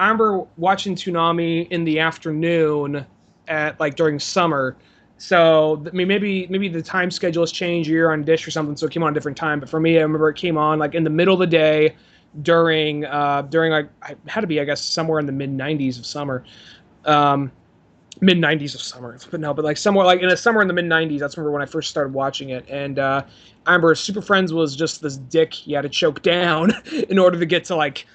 I remember watching Toonami in the afternoon at, like, during summer. So, I mean, maybe the time schedule has changed, you're on Dish or something, so it came on a different time. But for me, I remember it came on, like, in the middle of the day, during like, I had to be, I guess, somewhere in the mid-90s of summer. Mid-90s of summer. But like somewhere like in a summer in the mid-90s, that's when I first started watching it. And I remember Superfriends was just this dick you had to choke down in order to get to like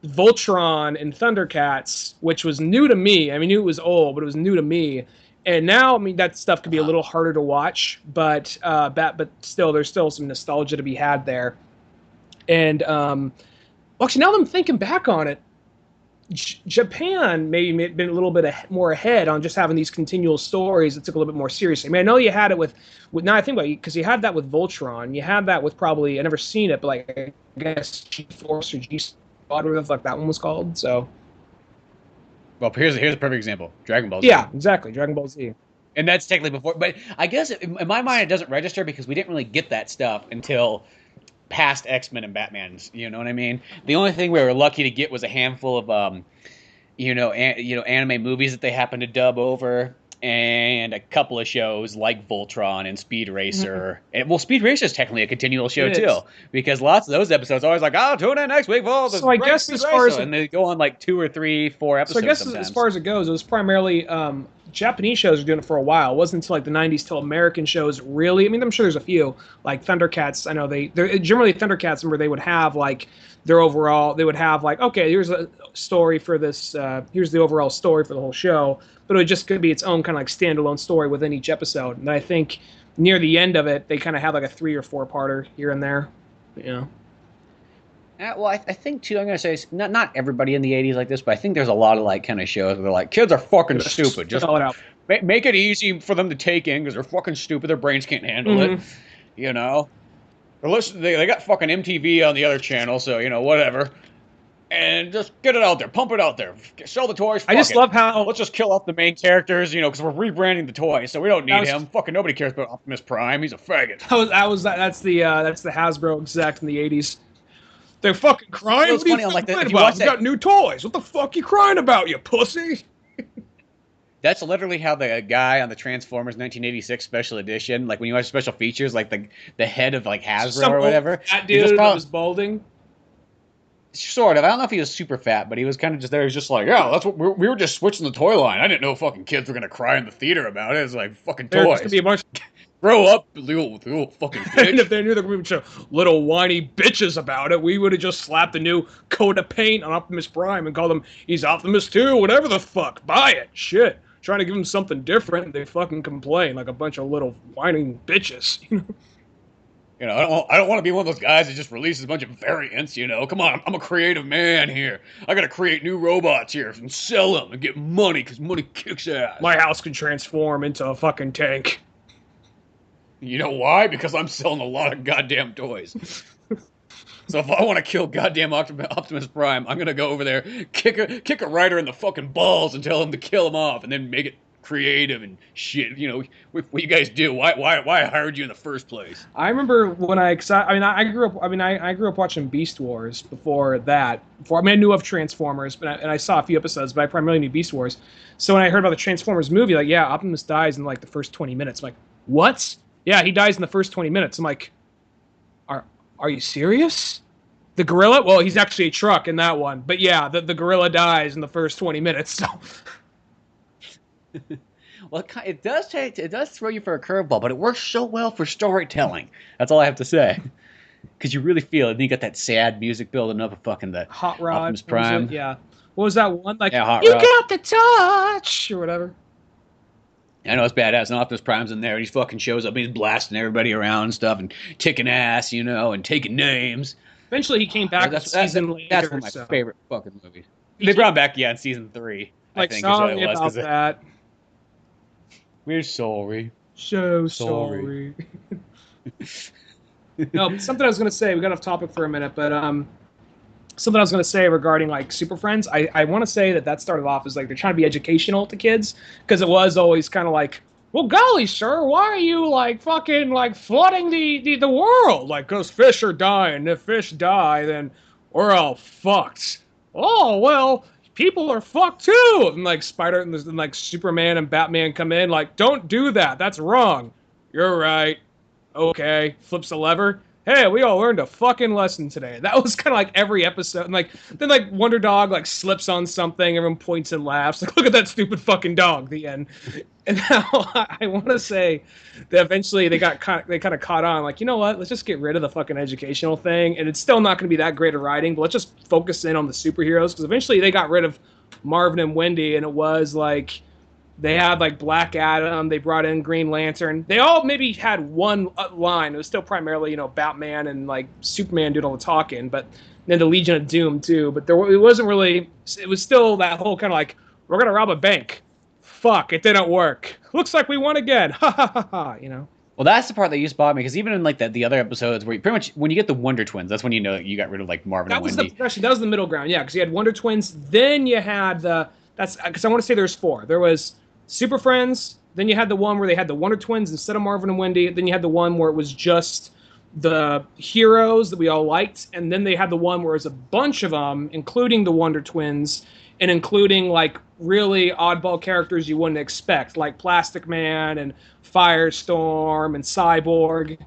Voltron and Thundercats, which was new to me. I mean, I knew it was old, but it was new to me. And now, I mean, that stuff could be a little harder to watch, but still, there's still some nostalgia to be had there. And actually, now that I'm thinking back on it, Japan maybe been a little bit more ahead on just having these continual stories that took a little bit more seriously. I mean, I know you had it with now I think about it, because you had that with Voltron. You had that with probably, I never seen it, but like, I guess G-Force or G whatever the fuck that one was called. So, Well, here's a perfect example: Dragon Ball Z. yeah, exactly, Dragon Ball Z. And that's technically before, but I guess in my mind it doesn't register because we didn't really get that stuff until past X-Men and Batman's. You know what I mean? The only thing we were lucky to get was a handful of anime movies that they happened to dub over, and a couple of shows like Voltron and Speed Racer. And Speed Racer is technically a continual show too, because lots of those episodes are always like, "Oh, tune in next week for the So I guess Speed as far Racer," as and they go on like 2 or 3, 4 episodes. So I guess sometimes. as far as it goes, it was primarily Japanese shows were doing it for a while. It wasn't until like the 90s till American shows really. I mean, I'm sure there's a few like Thundercats. I know they're generally Thundercats, where they would have like their overall. They would have like, okay, here's a story for this. Here's the overall story for the whole show, but it would just could be its own kind of like standalone story within each episode. And I think near the end of it, they kind of have like a 3 or 4 parter here and there. You know. Well, I think too. I'm gonna say not everybody in the '80s like this, but I think there's a lot of like kind of shows where they're like, kids are fucking stupid. Just make it easy for them to take in because they're fucking stupid. Their brains can't handle it. You know, they got fucking MTV on the other channel, so whatever. And just get it out there, pump it out there, sell the toys. I just love how let's just kill off the main characters, because we're rebranding the toys, so we don't need him. Fucking nobody cares about Optimus Prime. He's a faggot. That's the Hasbro exec in the '80s. They're fucking crying. What are you complaining about? We got new toys. What the fuck you crying about, you pussy? That's literally how the guy on the Transformers 1986 special edition, like when you watch special features, like the head of like Hasbro or whatever. That dude was balding. Sort of. I don't know if he was super fat, but he was kind of just there. He's just like, yeah, that's what we were just switching the toy line. I didn't know fucking kids were gonna cry in the theater about it. It's like fucking toys. There's gonna be a bunch. Grow up, little fucking bitch. And if they knew there were a little whiny bitches about it, we would have just slapped a new coat of paint on Optimus Prime and called him, he's Optimus 2, whatever the fuck. Buy it. Shit. Trying to give him something different, they fucking complain like a bunch of little whining bitches. I don't want to be one of those guys that just releases a bunch of variants, Come on, I'm a creative man here. I gotta create new robots here and sell them and get money, because money kicks ass. My house can transform into a fucking tank. You know why? Because I'm selling a lot of goddamn toys. So if I want to kill goddamn Optimus Prime, I'm gonna go over there, kick a writer in the fucking balls and tell him to kill him off, and then make it creative and shit. What you guys do? Why I hired you in the first place? I remember when I grew up watching Beast Wars before that. I knew of Transformers, and I saw a few episodes, but I primarily knew Beast Wars. So when I heard about the Transformers movie, like, yeah, Optimus dies in like the first 20 minutes. I'm like, what? Yeah, he dies in the first 20 minutes. I'm like, are you serious? The gorilla? Well, he's actually a truck in that one. But yeah, the gorilla dies in the first 20 minutes. So. Well, it does throw you for a curveball, but it works so well for storytelling. That's all I have to say. Because you really feel it. And you got that sad music building up of fucking the Hot Rod, Optimus Prime. Yeah. What was that one? Like, yeah, you got the touch, or whatever. I know it's badass, and Optimus Prime's in there, and he fucking shows up, and he's blasting everybody around and stuff, and kicking ass, and taking names. Eventually, he came back a season later. That's one of my favorite fucking movies. They brought him back, in season 3. Like, I think sorry about that. We're sorry. So sorry. No, something I was going to say, we got off topic for a minute, but something I was going to say regarding like Superfriends, I want to say that started off as like they're trying to be educational to kids, because it was always kind of like, well, golly, sir, why are you like fucking like flooding the world? Like, because fish are dying. If fish die, then we're all fucked. Oh, well, people are fucked too. And like Spider and like Superman and Batman come in like, don't do that. That's wrong. You're right. Okay. Flips the lever. Hey, we all learned a fucking lesson today. That was kind of like every episode. And like then like Wonder Dog like slips on something, everyone points and laughs. Like, look at that stupid fucking dog. The end. And now I want to say that eventually they kind of caught on. Like, you know what? Let's just get rid of the fucking educational thing. And it's still not going to be that great of writing, but let's just focus in on the superheroes, because eventually they got rid of Marvin and Wendy, and it was like they had like Black Adam, they brought in Green Lantern. They all maybe had one line. It was still primarily, Batman and like Superman doing all the talking, but then the Legion of Doom too. But it wasn't really, it was still that whole kind of like, we're going to rob a bank. Fuck, it didn't work. Looks like we won again. Ha ha ha ha, Well, that's the part that used to bother me because even in like the other episodes where you pretty much when you get the Wonder Twins, that's when you know you got rid of like Marvin and Wendy. That was the middle ground, yeah, because you had Wonder Twins, then you had that's because I want to say there's four. There was Super Friends, then you had the one where they had the Wonder Twins instead of Marvin and Wendy, then you had the one where it was just the heroes that we all liked, and then they had the one where it was a bunch of them, including the Wonder Twins, and including like really oddball characters you wouldn't expect, like Plastic Man and Firestorm and Cyborg.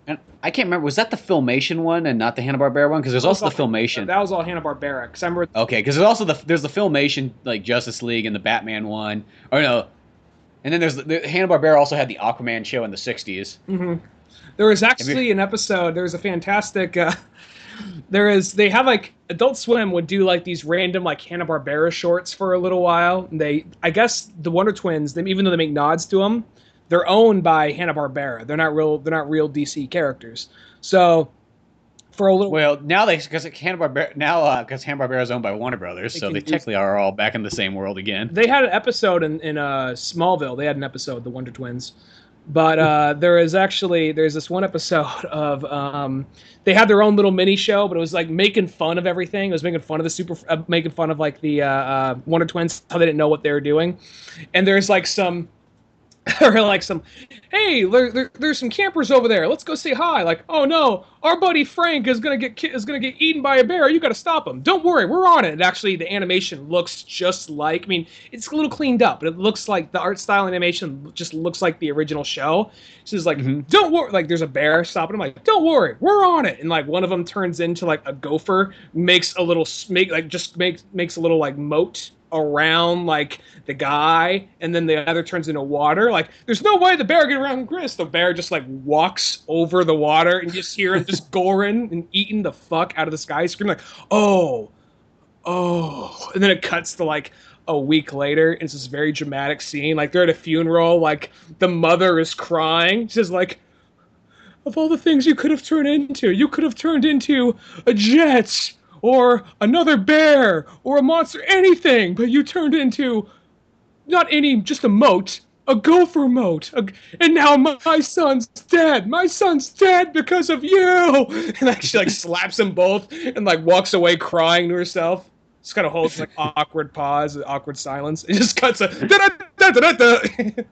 And I can't remember, was that the Filmation one and not the Hanna-Barbera one? Because there's also the Filmation. That was all Hanna-Barbera. Because I remember. Okay, because there's also there's the Filmation like Justice League and the Batman one, or no, and then there's the Hanna-Barbera also had the Aquaman show in the '60s. Mm-hmm. There was actually an episode. There's a fantastic. They have like Adult Swim would do like these random like Hanna-Barbera shorts for a little while. And I guess the Wonder Twins, even though they make nods to them, they're owned by Hanna-Barbera. They're not real DC characters. So for a little because Hanna-Barbera is owned by Warner Brothers, so they technically are all back in the same world again. They had an episode in Smallville. They had an episode, the Wonder Twins. But there's this one episode of they had their own little mini show, but it was like making fun of everything. It was making fun of making fun of like the Wonder Twins, how they didn't know what they were doing. And there's like some hey, there's some campers over there. Let's go say hi. Like, oh no, our buddy Frank is gonna get eaten by a bear. You got to stop him. Don't worry, we're on it. And actually, the animation looks just like. I mean, it's a little cleaned up, but it looks like the art style animation just looks like the original show. So it's like, don't worry. Like, there's a bear stopping him. Like, don't worry, we're on it. And like one of them turns into like a gopher, makes a little like moat around like the guy, and then the other turns into water. Like, there's no way the bear get around Chris. The bear just like walks over the water, and you just hear him just goring and eating the fuck out of the sky, screaming like, oh, and then it cuts to like a week later, and it's this very dramatic scene. Like, they're at a funeral, like the mother is crying. She's like, of all the things you could have turned into a jet or another bear or a monster, anything, but you turned into just a moat, a gopher moat, and now my son's dead. My son's dead because of you. And like she like slaps them both and like walks away crying to herself. Just kind of holds like awkward pause, awkward silence. It just cuts a da-da-da-da-da-da.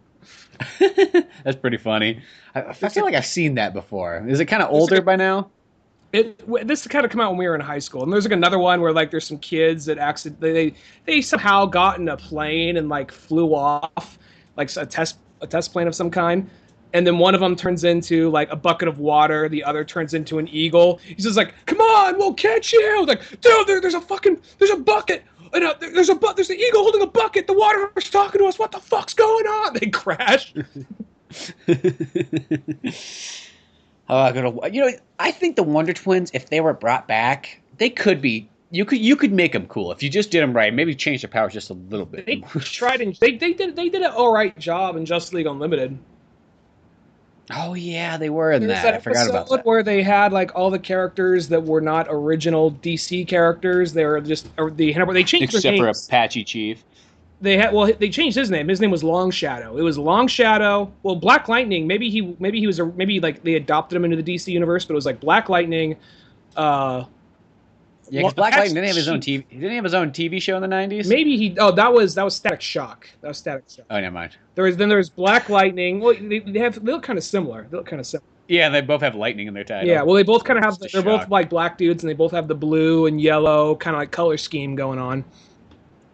That's pretty funny. I feel like I've seen that before. Is it kind of older by now? This kind of come out when we were in high school, and there's like another one where like there's some kids that they somehow got in a plane and like flew off, like a test plane of some kind, and then one of them turns into like a bucket of water, the other turns into an eagle. He's just like, "Come on, we'll catch you!" Like, dude, there's a bucket. And there's an eagle holding a bucket. The water's talking to us. What the fuck's going on? They crash. I think the Wonder Twins, if they were brought back, they could be. You could make them cool if you just did them right. Maybe change their powers just a little bit. They tried and they did an all right job in Justice League Unlimited. Oh yeah, they were in that. I forgot about that. Where they had like all the characters that were not original DC characters. They were just they changed their names. Except for Apache Chief. They changed his name. His name was Long Shadow. It was Long Shadow. Well, Black Lightning. Maybe they adopted him into the DC universe, but it was like Black Lightning. Yeah, because Black Lightning didn't have his own TV. He didn't have his own TV show in the 90s. Maybe he. Oh, that was Static Shock. That was Static Shock. Oh, never mind. There was Black Lightning. Well, they look kind of similar. Yeah, they both have lightning in their title. Yeah, well, they both kind of have. They're both like black dudes, and they both have the blue and yellow kind of like color scheme going on.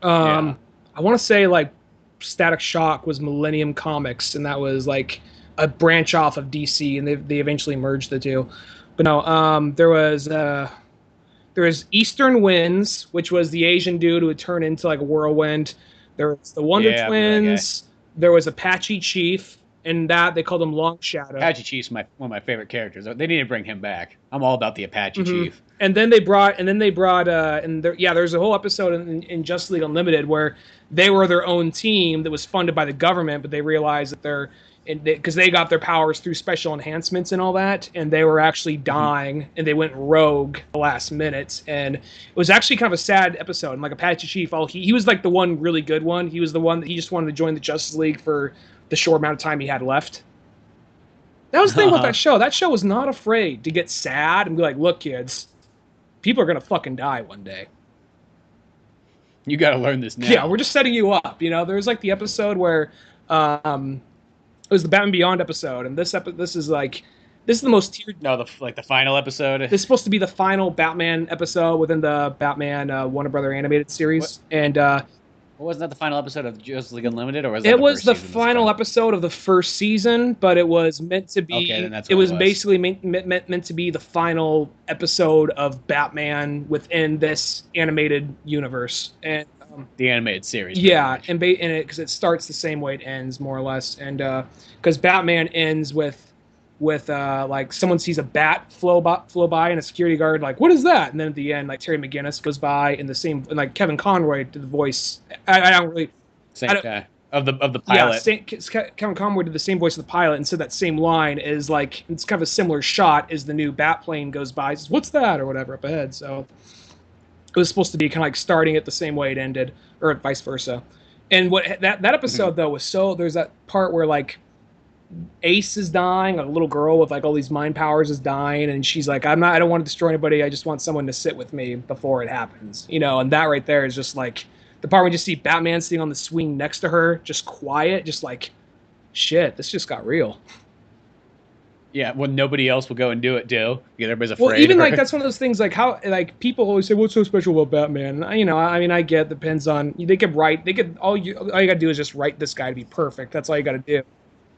Yeah. I want to say like Static Shock was Millennium Comics, and that was like a branch off of DC, and they eventually merged the two. But no, there was Eastern Winds, which was the Asian dude who would turn into like a whirlwind. There was the Wonder Twins. There was Apache Chief, and that they called him Long Shadow. Apache Chief's one of my favorite characters. They need to bring him back. I'm all about the Apache Chief. And then they brought, there's a whole episode in Justice League Unlimited where they were their own team that was funded by the government, but they realized that because they got their powers through special enhancements and all that, and they were actually dying, and they went rogue the last minute, and it was actually kind of a sad episode. And like Apache Chief, he was like the one really good one. He was the one that he just wanted to join the Justice League for the short amount of time he had left. That was the thing about that show. That show was not afraid to get sad and be like, look, kids, people are going to fucking die one day. You got to learn this now. Yeah, we're just setting you up. There's like the episode where it was the Batman Beyond episode, and this is the most tiered. No, the final episode. This is supposed to be the final Batman episode within the Batman Warner Brother animated series, and wasn't that the final episode of Justice League Unlimited, or was that it was the final episode of the first season? But it was meant to be. Okay, then that's it what was basically meant to be the final episode of Batman within this animated universe, and the animated series. Yeah, and because it starts the same way it ends, more or less, and because Batman ends with like someone sees a bat flow by and a security guard like, what is that? And then at the end, like Terry McGinnis goes by and like Kevin Conroy did the voice. I don't really same guy of the pilot. Yeah, Kevin Conroy did the same voice of the pilot and said that same line is like, it's kind of a similar shot as the new bat plane goes by. Says, what's that or whatever up ahead. So it was supposed to be kind of like starting it the same way it ended, or vice versa. And what that episode though was there's that part where like Ace is dying, a little girl with like all these mind powers is dying, and she's like, I don't want to destroy anybody, I just want someone to sit with me before it happens, and that right there is just like the part where we just see Batman sitting on the swing next to her, just quiet, just like, shit, this just got real. Yeah, when nobody else will go and do it too. Yeah, everybody's afraid. Well, even like that's one of those things like how like people always say, what's so special about Batman? I mean, I get, depends on, all you gotta do is just write this guy to be perfect. That's all you gotta do.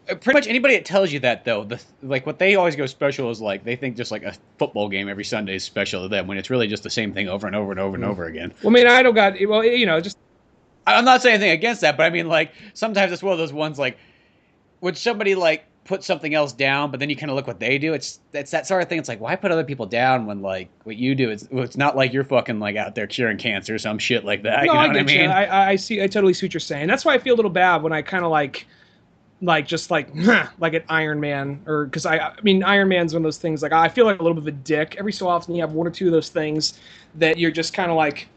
Pretty much anybody that tells you that, though, like what they always go special is like they think just like a football game every Sunday is special to them, when it's really just the same thing over and over and over and over again. Well, I mean, I don't got just. I'm not saying anything against that, but I mean, like sometimes it's one of those ones like when somebody like put something else down, but then you kind of look what they do. It's that sort of thing. It's like, why put other people down when like what you do? It's not like you're fucking like out there curing cancer or some shit like that. No, you know I what get I mean? I totally see what you're saying. That's why I feel a little bad when I kind of like just like at Iron Man, or because I mean Iron Man's one of those things like I feel like a little bit of a dick every so often. You have one or two of those things that you're just kind of like.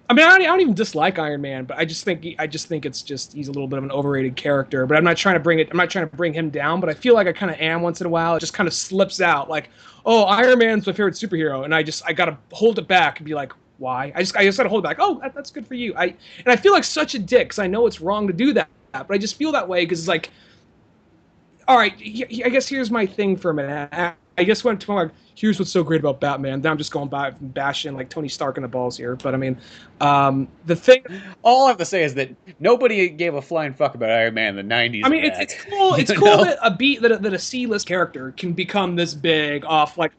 I mean, I don't even dislike Iron Man, but I just think it's just he's a little bit of an overrated character. But I'm not trying to bring him down, but I feel like I kind of am once in a while. It just kind of slips out like, oh, Iron Man's my favorite superhero, and I gotta hold it back and be like, why? I just gotta hold it back. Oh, that's good for you. I feel like such a dick because I know it's wrong to do that. But I just feel that way because it's like, all right, I guess here's my thing for a minute. I guess when like, here's what's so great about Batman. Then I'm just going by bashing like Tony Stark in the balls here. But I mean, the thing. All I have to say is that nobody gave a flying fuck about Iron Man in the '90s. I mean, it's cool. It's cool that a C-list character can become this big off like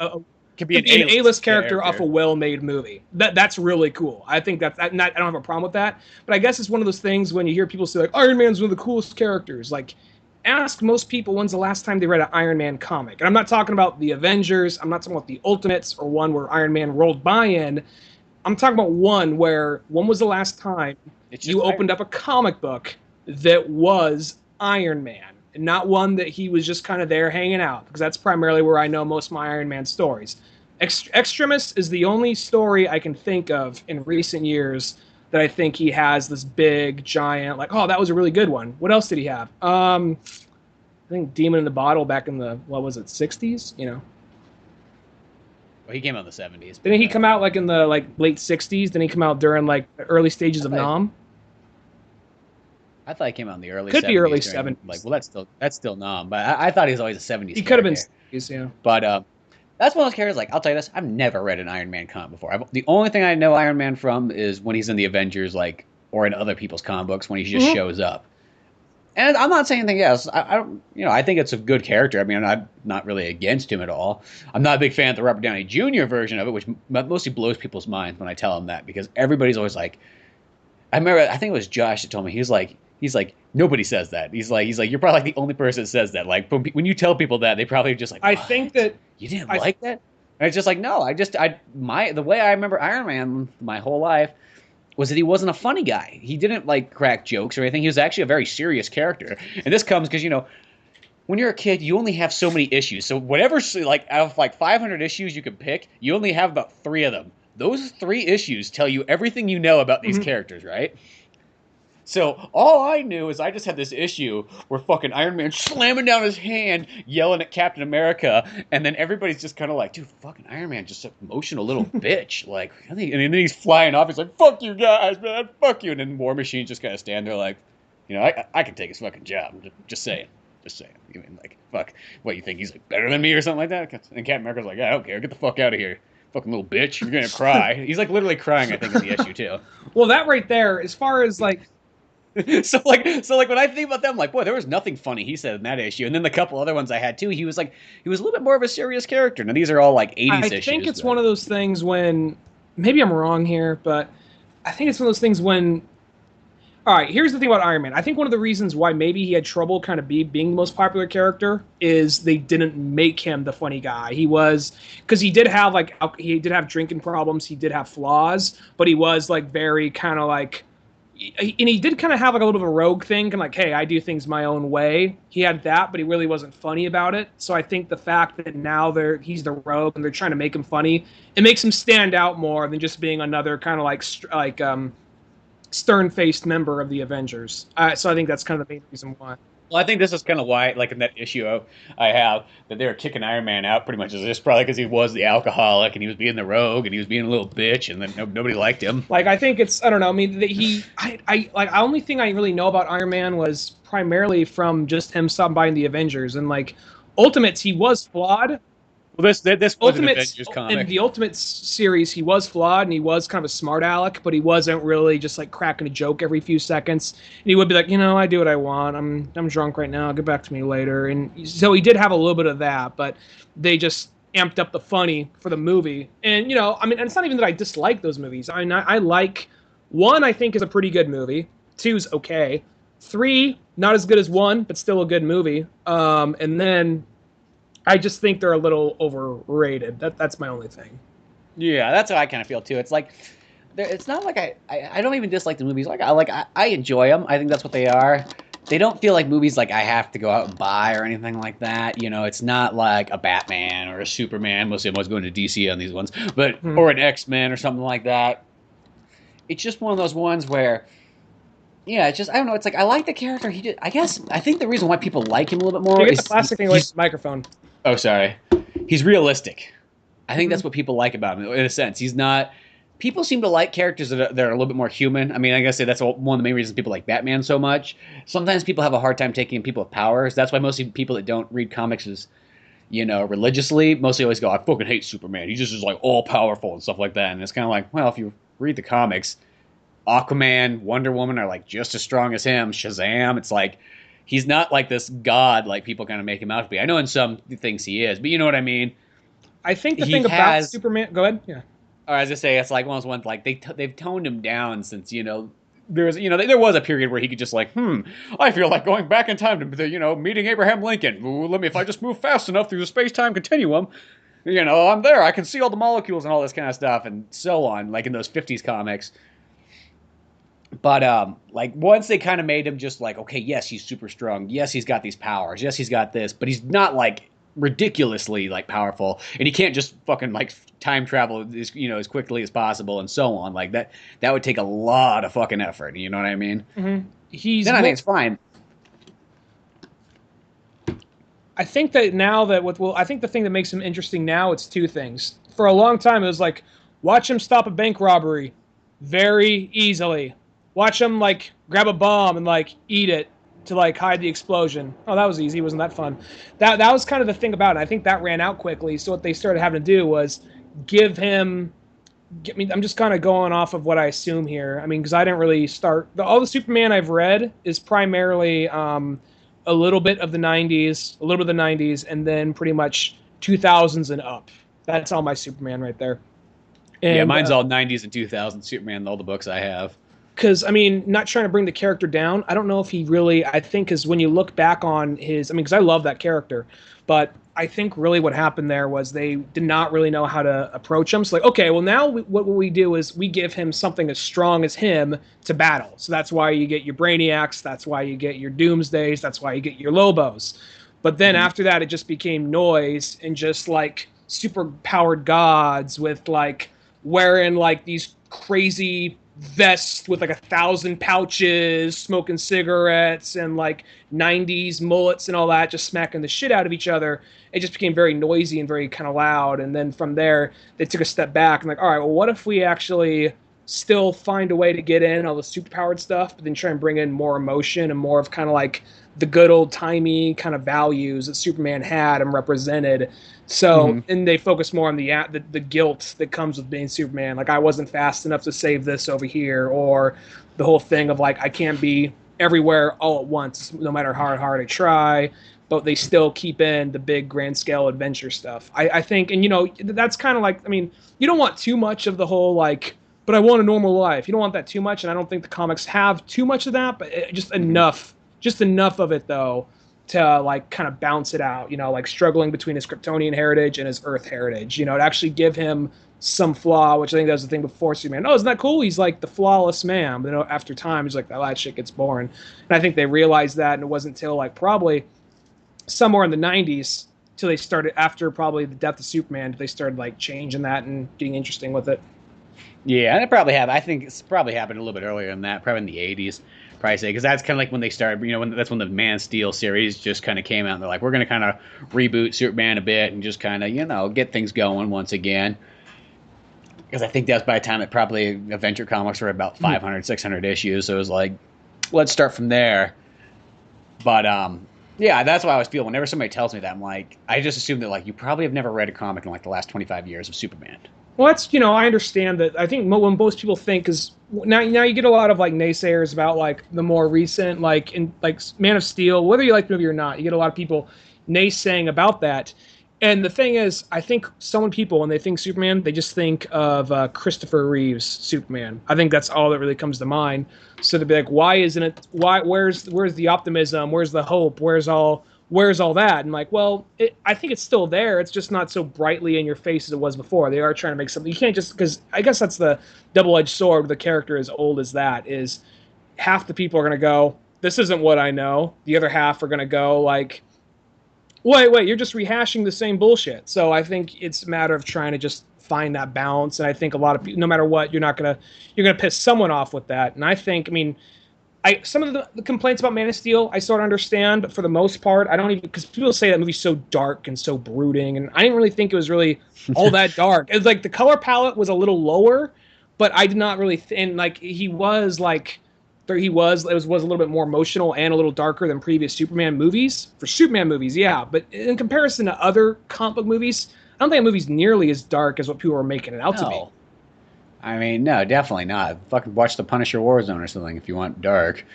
can be an A-list character off a well-made movie. That's really cool. I think I don't have a problem with that. But I guess it's one of those things when you hear people say like Iron Man's one of the coolest characters. Like, ask most people when's the last time they read an Iron Man comic. And I'm not talking about the Avengers. I'm not talking about the Ultimates or one where Iron Man rolled by in. I'm talking about when was the last time you opened up a comic book that was Iron Man? And not one that he was just kind of there hanging out, because that's primarily where I know most of my Iron Man stories. Extremis is the only story I can think of in recent years that I think he has this big, giant, like, oh, that was a really good one. What else did he have? I think Demon in the Bottle back in the, 60s, Well, he came out in the 70s. Didn't he come out like in the late 60s? Didn't he come out during like the early stages of Nam? I thought he came out in the early 70s. Could be early 70s. Like, well, that's still Nam, but I thought he was always a 70s. He could have been 70s, yeah. But that's one of those characters, like, I'll tell you this, I've never read an Iron Man comic before. The only thing I know Iron Man from is when he's in the Avengers, like, or in other people's comic books when he just shows up. And I'm not saying anything else. I don't, I think it's a good character. I mean, I'm not really against him at all. I'm not a big fan of the Robert Downey Jr. version of it, which mostly blows people's minds when I tell them that, because everybody's always like, I think it was Josh that told me, he's like, nobody says that. He's like, you're probably like the only person that says that. Like, when you tell people that, they probably just like, I think that you didn't like that. And it's just like, no, the way I remember Iron Man my whole life was that he wasn't a funny guy. He didn't like crack jokes or anything. He was actually a very serious character. And this comes because, when you're a kid, you only have so many issues. So whatever, like, out of like 500 issues you can pick, you only have about 3 of them. Those 3 issues tell you everything you know about these characters, right? So all I knew is I just had this issue where fucking Iron Man slamming down his hand, yelling at Captain America, and then everybody's just kind of like, dude, fucking Iron Man, just an emotional little bitch. Like, and then he's flying off. He's like, fuck you guys, man, fuck you. And then War Machine's just kind of stand there like, I can take his fucking job. Just saying. Just saying. I mean, like, fuck. What, you think he's like better than me or something like that? And Captain America's like, I don't care. Get the fuck out of here. Fucking little bitch. You're gonna cry. He's like literally crying, I think, in the issue too. Well, that right there, as far as like. So when I think about them, like, boy, there was nothing funny he said in that issue, and then the couple other ones I had too. He was a little bit more of a serious character. Now these are all like 80s issues. I think it's one of those things when maybe I'm wrong here, but I think it's one of those things when. All right, here's the thing about Iron Man. I think one of the reasons why maybe he had trouble kind of being the most popular character is they didn't make him the funny guy. He was because he did have drinking problems, he did have flaws, but he was like very kind of like. And he did kind of have like a little bit of a rogue thing, kind of like, hey, I do things my own way. He had that, but he really wasn't funny about it. So I think the fact that now he's the rogue and they're trying to make him funny, it makes him stand out more than just being another kind of like stern-faced member of the Avengers. So I think that's kind of the main reason why. Well, I think this is kind of why, like in that issue I have, that they were kicking Iron Man out pretty much is just probably because he was the alcoholic and he was being the rogue and he was being a little bitch and then nobody liked him. Like, I think I don't know. I mean, the only thing I really know about Iron Man was primarily from just him stopping by in the Avengers and like Ultimates. He was flawed. Well, this was an Avengers comic. In the Ultimate series, he was flawed and he was kind of a smart aleck, but he wasn't really just like cracking a joke every few seconds. And he would be like, I do what I want. I'm drunk right now. Get back to me later. And so he did have a little bit of that, but they just amped up the funny for the movie. And and it's not even that I dislike those movies. I mean, I like 1. I think is a pretty good movie. 2's okay. 3 not as good as 1, but still a good movie. And then. I just think they're a little overrated. That's my only thing. Yeah, that's how I kind of feel too. It's like, it's not like I don't even dislike the movies. I enjoy them. I think that's what they are. They don't feel like movies like I have to go out and buy or anything like that. It's not like a Batman or a Superman. Mostly I'm always going to DC on these ones, but or an X-Men or something like that. It's just one of those ones where. Yeah, it's just, I don't know, it's like, I like the character, I think the reason why people like him a little bit more is... the plastic thing away from the microphone. Oh, sorry. He's realistic. I think that's what people like about him, in a sense. He's not... People seem to like characters that are a little bit more human. I mean, I guess that's one of the main reasons people like Batman so much. Sometimes people have a hard time taking people with powers. That's why mostly people that don't read comics religiously, mostly always go, I fucking hate Superman. He just is, like, all-powerful and stuff like that. And it's kind of like, well, if you read the comics... Aquaman, Wonder Woman are like just as strong as him. Shazam, it's like he's not like this god like people kind of make him out to be. I know in some things he is, but you know what I mean. I think the thing about Superman. Go ahead. Yeah. Or as I say, it's like one of those ones like they've toned him down since there was a period where he could just like I feel like going back in time to meeting Abraham Lincoln. Ooh, if I just move fast enough through the space-time continuum. I'm there. I can see all the molecules and all this kind of stuff and so on. Like in those 50s comics. But like once they kind of made him just like, okay, yes, he's super strong. Yes, he's got these powers. Yes, he's got this, but he's not like ridiculously like powerful, and he can't just fucking like time travel as quickly as possible and so on. Like that would take a lot of fucking effort. You know what I mean? Mm-hmm. I think it's fine. I think that now that I think the thing that makes him interesting now, it's 2 things. For a long time, it was like, watch him stop a bank robbery very easily. Watch him, like, grab a bomb and, like, eat it to, like, hide the explosion. Oh, that was easy. Wasn't that fun? That was kind of the thing about it. I think that ran out quickly. So what they started having to do was give him... I'm just kind of going off of what I assume here. I mean, because I didn't really start... all the Superman I've read is primarily a little bit of the 90s, and then pretty much 2000s and up. That's all my Superman right there. And, yeah, mine's all 90s and 2000s Superman, all the books I have. Because, I mean, not trying to bring the character down, I don't know if he really, I think, is when you look back on his, I mean, because I love that character, but I think really what happened there was they did not really know how to approach him. So, like, okay, well, now what we do is we give him something as strong as him to battle. So that's why you get your Brainiacs, that's why you get your Doomsdays, that's why you get your Lobos. But then after that, it just became noise and just, like, super-powered gods with, like, wearing, like, these crazy vests with like 1,000 pouches, smoking cigarettes, and like 90s mullets and all that, just smacking the shit out of each other. It just became very noisy and very kind of loud. And then from there, they took a step back and like, all right, well, what if we actually still find a way to get in all the superpowered stuff, but then try and bring in more emotion and more of kind of like the good old timey kind of values that Superman had and represented. So, and they focus more on the guilt that comes with being Superman. Like, I wasn't fast enough to save this over here, or the whole thing of like, I can't be everywhere all at once, no matter how hard I try. But they still keep in the big grand scale adventure stuff. I think, and you know, that's kind of like, I mean, you don't want too much of the whole like, but I want a normal life. You don't want that too much, and I don't think the comics have too much of that, but just enough of it though to like kind of bounce it out. You know, like struggling between his Kryptonian heritage and his Earth heritage. You know, to actually give him some flaw, which I think that was the thing before Superman. Oh, isn't that cool? He's like the flawless man. But then after time, he's like, oh, that shit gets boring. And I think they realized that, and it wasn't until like probably somewhere in the 90s till they started, after probably the death of Superman, they started like changing that and getting interesting with it. Yeah, and it probably happened. I think it's probably happened a little bit earlier than that, probably in the 80s, probably say, because that's kind of like when they started, you know, that's when the Man of Steel series just kind of came out, and they're like, we're going to kind of reboot Superman a bit and just kind of, you know, get things going once again. Because I think that was by the time that probably Adventure Comics were about 500, 600 issues, so it was like, let's start from there. But, yeah, that's what I always feel. Whenever somebody tells me that, I'm like, I just assume that, like, you probably have never read a comic in, like, the last 25 years of Superman. Well, that's, you know, I understand that. I think when most people think is now you get a lot of like naysayers about like the more recent, like in like Man of Steel, whether you like the movie or not, you get a lot of people naysaying about that. And the thing is, I think so many people, when they think Superman, they just think of Christopher Reeve's Superman. I think that's all that really comes to mind. So to be like, why isn't it? Why? Where's the optimism? Where's the hope? Where's all that? And like, well, I think it's still there. It's just not so brightly in your face as it was before. They are trying to make something. You can't just, because I guess that's the double-edged sword with a character as old as that, is half the people are going to go, this isn't what I know. The other half are going to go like, wait, you're just rehashing the same bullshit. So I think it's a matter of trying to just find that balance. And I think a lot of people, no matter what, you're going to piss someone off with that. And I think, I mean, some of the complaints about Man of Steel I sort of understand, but for the most part, I don't even, because people say that movie's so dark and so brooding, and I didn't really think it was really all that dark. It's like the color palette was a little lower, but I did not really, and like it was a little bit more emotional and a little darker than previous Superman movies. For Superman movies, yeah, but in comparison to other comic book movies, I don't think the movie's nearly as dark as what people are making it out to be. I mean, no, definitely not. Fucking watch the Punisher Warzone or something if you want dark.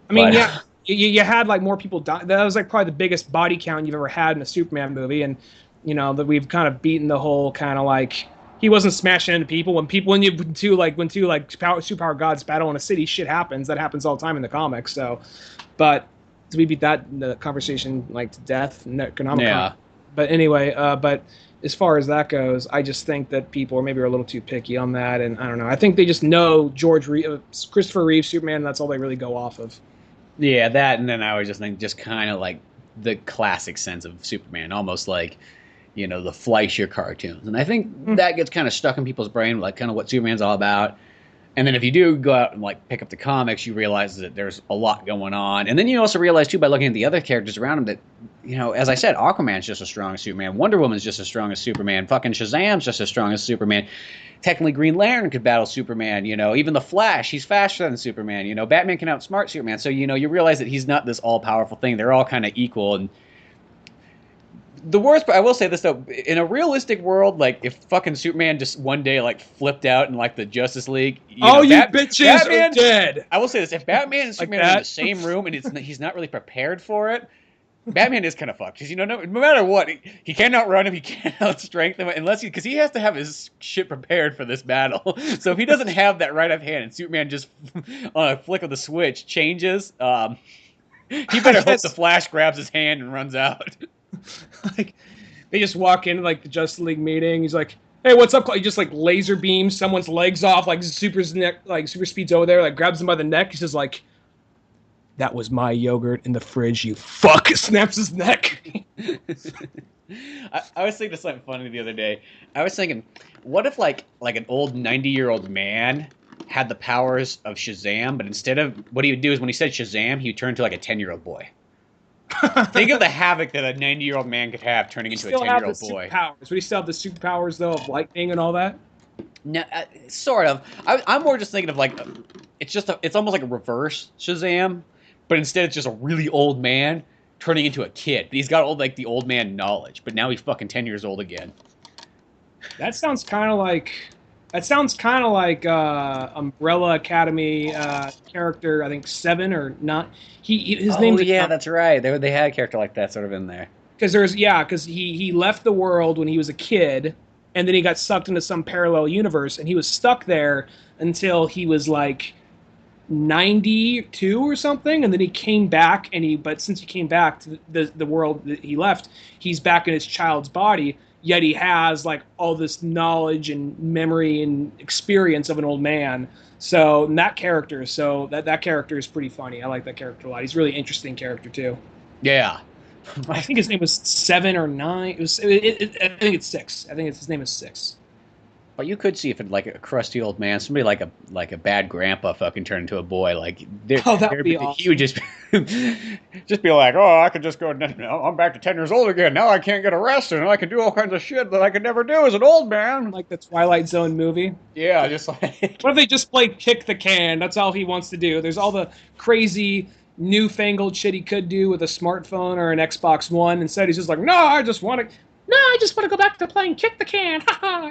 I mean, yeah, you had like more people die. That was like probably the biggest body count you've ever had in a Superman movie, and you know that we've kind of beaten the whole kind of like he wasn't smashing into people. When two superpower gods battle in a city, shit happens. That happens all the time in the comics. So, but we beat that in the conversation like to death in Economicon. Yeah. But anyway, but as far as that goes, I just think that people are a little too picky on that, and I don't know. I think they just know Christopher Reeve Superman, and that's all they really go off of. Yeah, that, and then I would just think just kind of like the classic sense of Superman, almost like, you know, the Fleischer cartoons. And I think that gets kind of stuck in people's brain, like kind of what Superman's all about. And then if you do go out and like pick up the comics, you realize that there's a lot going on. And then you also realize too, by looking at the other characters around him, that, you know, as I said, Aquaman's just as strong as Superman. Wonder Woman's just as strong as Superman. Fucking Shazam's just as strong as Superman. Technically, Green Lantern could battle Superman. You know, even the Flash, he's faster than Superman. You know, Batman can outsmart Superman. So, you know, you realize that he's not this all-powerful thing. They're all kind of equal. And the worst, I will say this though, in a realistic world, like if fucking Superman just one day like flipped out in like the Justice League, bitches Batman, are dead. I will say this: if Batman and Superman are in the same room and he's not really prepared for it, Batman is kind of fucked. Because, you know, no matter what, he can't outrun him, he can't outstrength him because he has to have his shit prepared for this battle. So if he doesn't have that right of hand and Superman just on a flick of the switch changes, he better hope the Flash grabs his hand and runs out. Like they just walk into like the Justice League meeting. He's like, "Hey, what's up?" He just like laser beams someone's legs off, like super speeds over there, like grabs him by the neck. He says like, "That was my yogurt in the fridge, you fuck." Snaps his neck. I was thinking of something funny the other day. I was thinking, what if like an old 90-year-old man had the powers of Shazam, but instead of what he would do is when he said Shazam, he would turn into like a 10-year-old boy. Think of the havoc that a 90-year-old man could have turning into a 10-year-old boy. Would he still have the superpowers though of lightning and all that? No, sort of. I'm more just thinking of like it's almost like a reverse Shazam, but instead it's just a really old man turning into a kid. He's got the old man knowledge, but now he's fucking 10 years old again. That sounds kind of like Umbrella Academy character. I think 7 or not. His name. Yeah, that's right. They had a character like that sort of in there. Because he left the world when he was a kid, and then he got sucked into some parallel universe, and he was stuck there until he was like 92 or something, and then he came back, but since he came back to the world that he left, he's back in his child's body. Yet he has like all this knowledge and memory and experience of an old man. So that character is pretty funny. I like that character a lot. He's a really interesting character too. Yeah. I think his name was 7 or 9. I think it's 6. I think his name is 6. But you could see if it like a crusty old man, somebody like a bad grandpa fucking turn into a boy. Like, that would be awesome. He would just be like, oh, I could just go. No, I'm back to 10 years old again. Now I can't get arrested, and I can do all kinds of shit that I could never do as an old man. Like the Twilight Zone movie. Yeah, just like. What if they just play kick the can? That's all he wants to do. There's all the crazy newfangled shit he could do with a smartphone or an Xbox One. Instead, he's just like, no, I just want to go back to playing kick the can.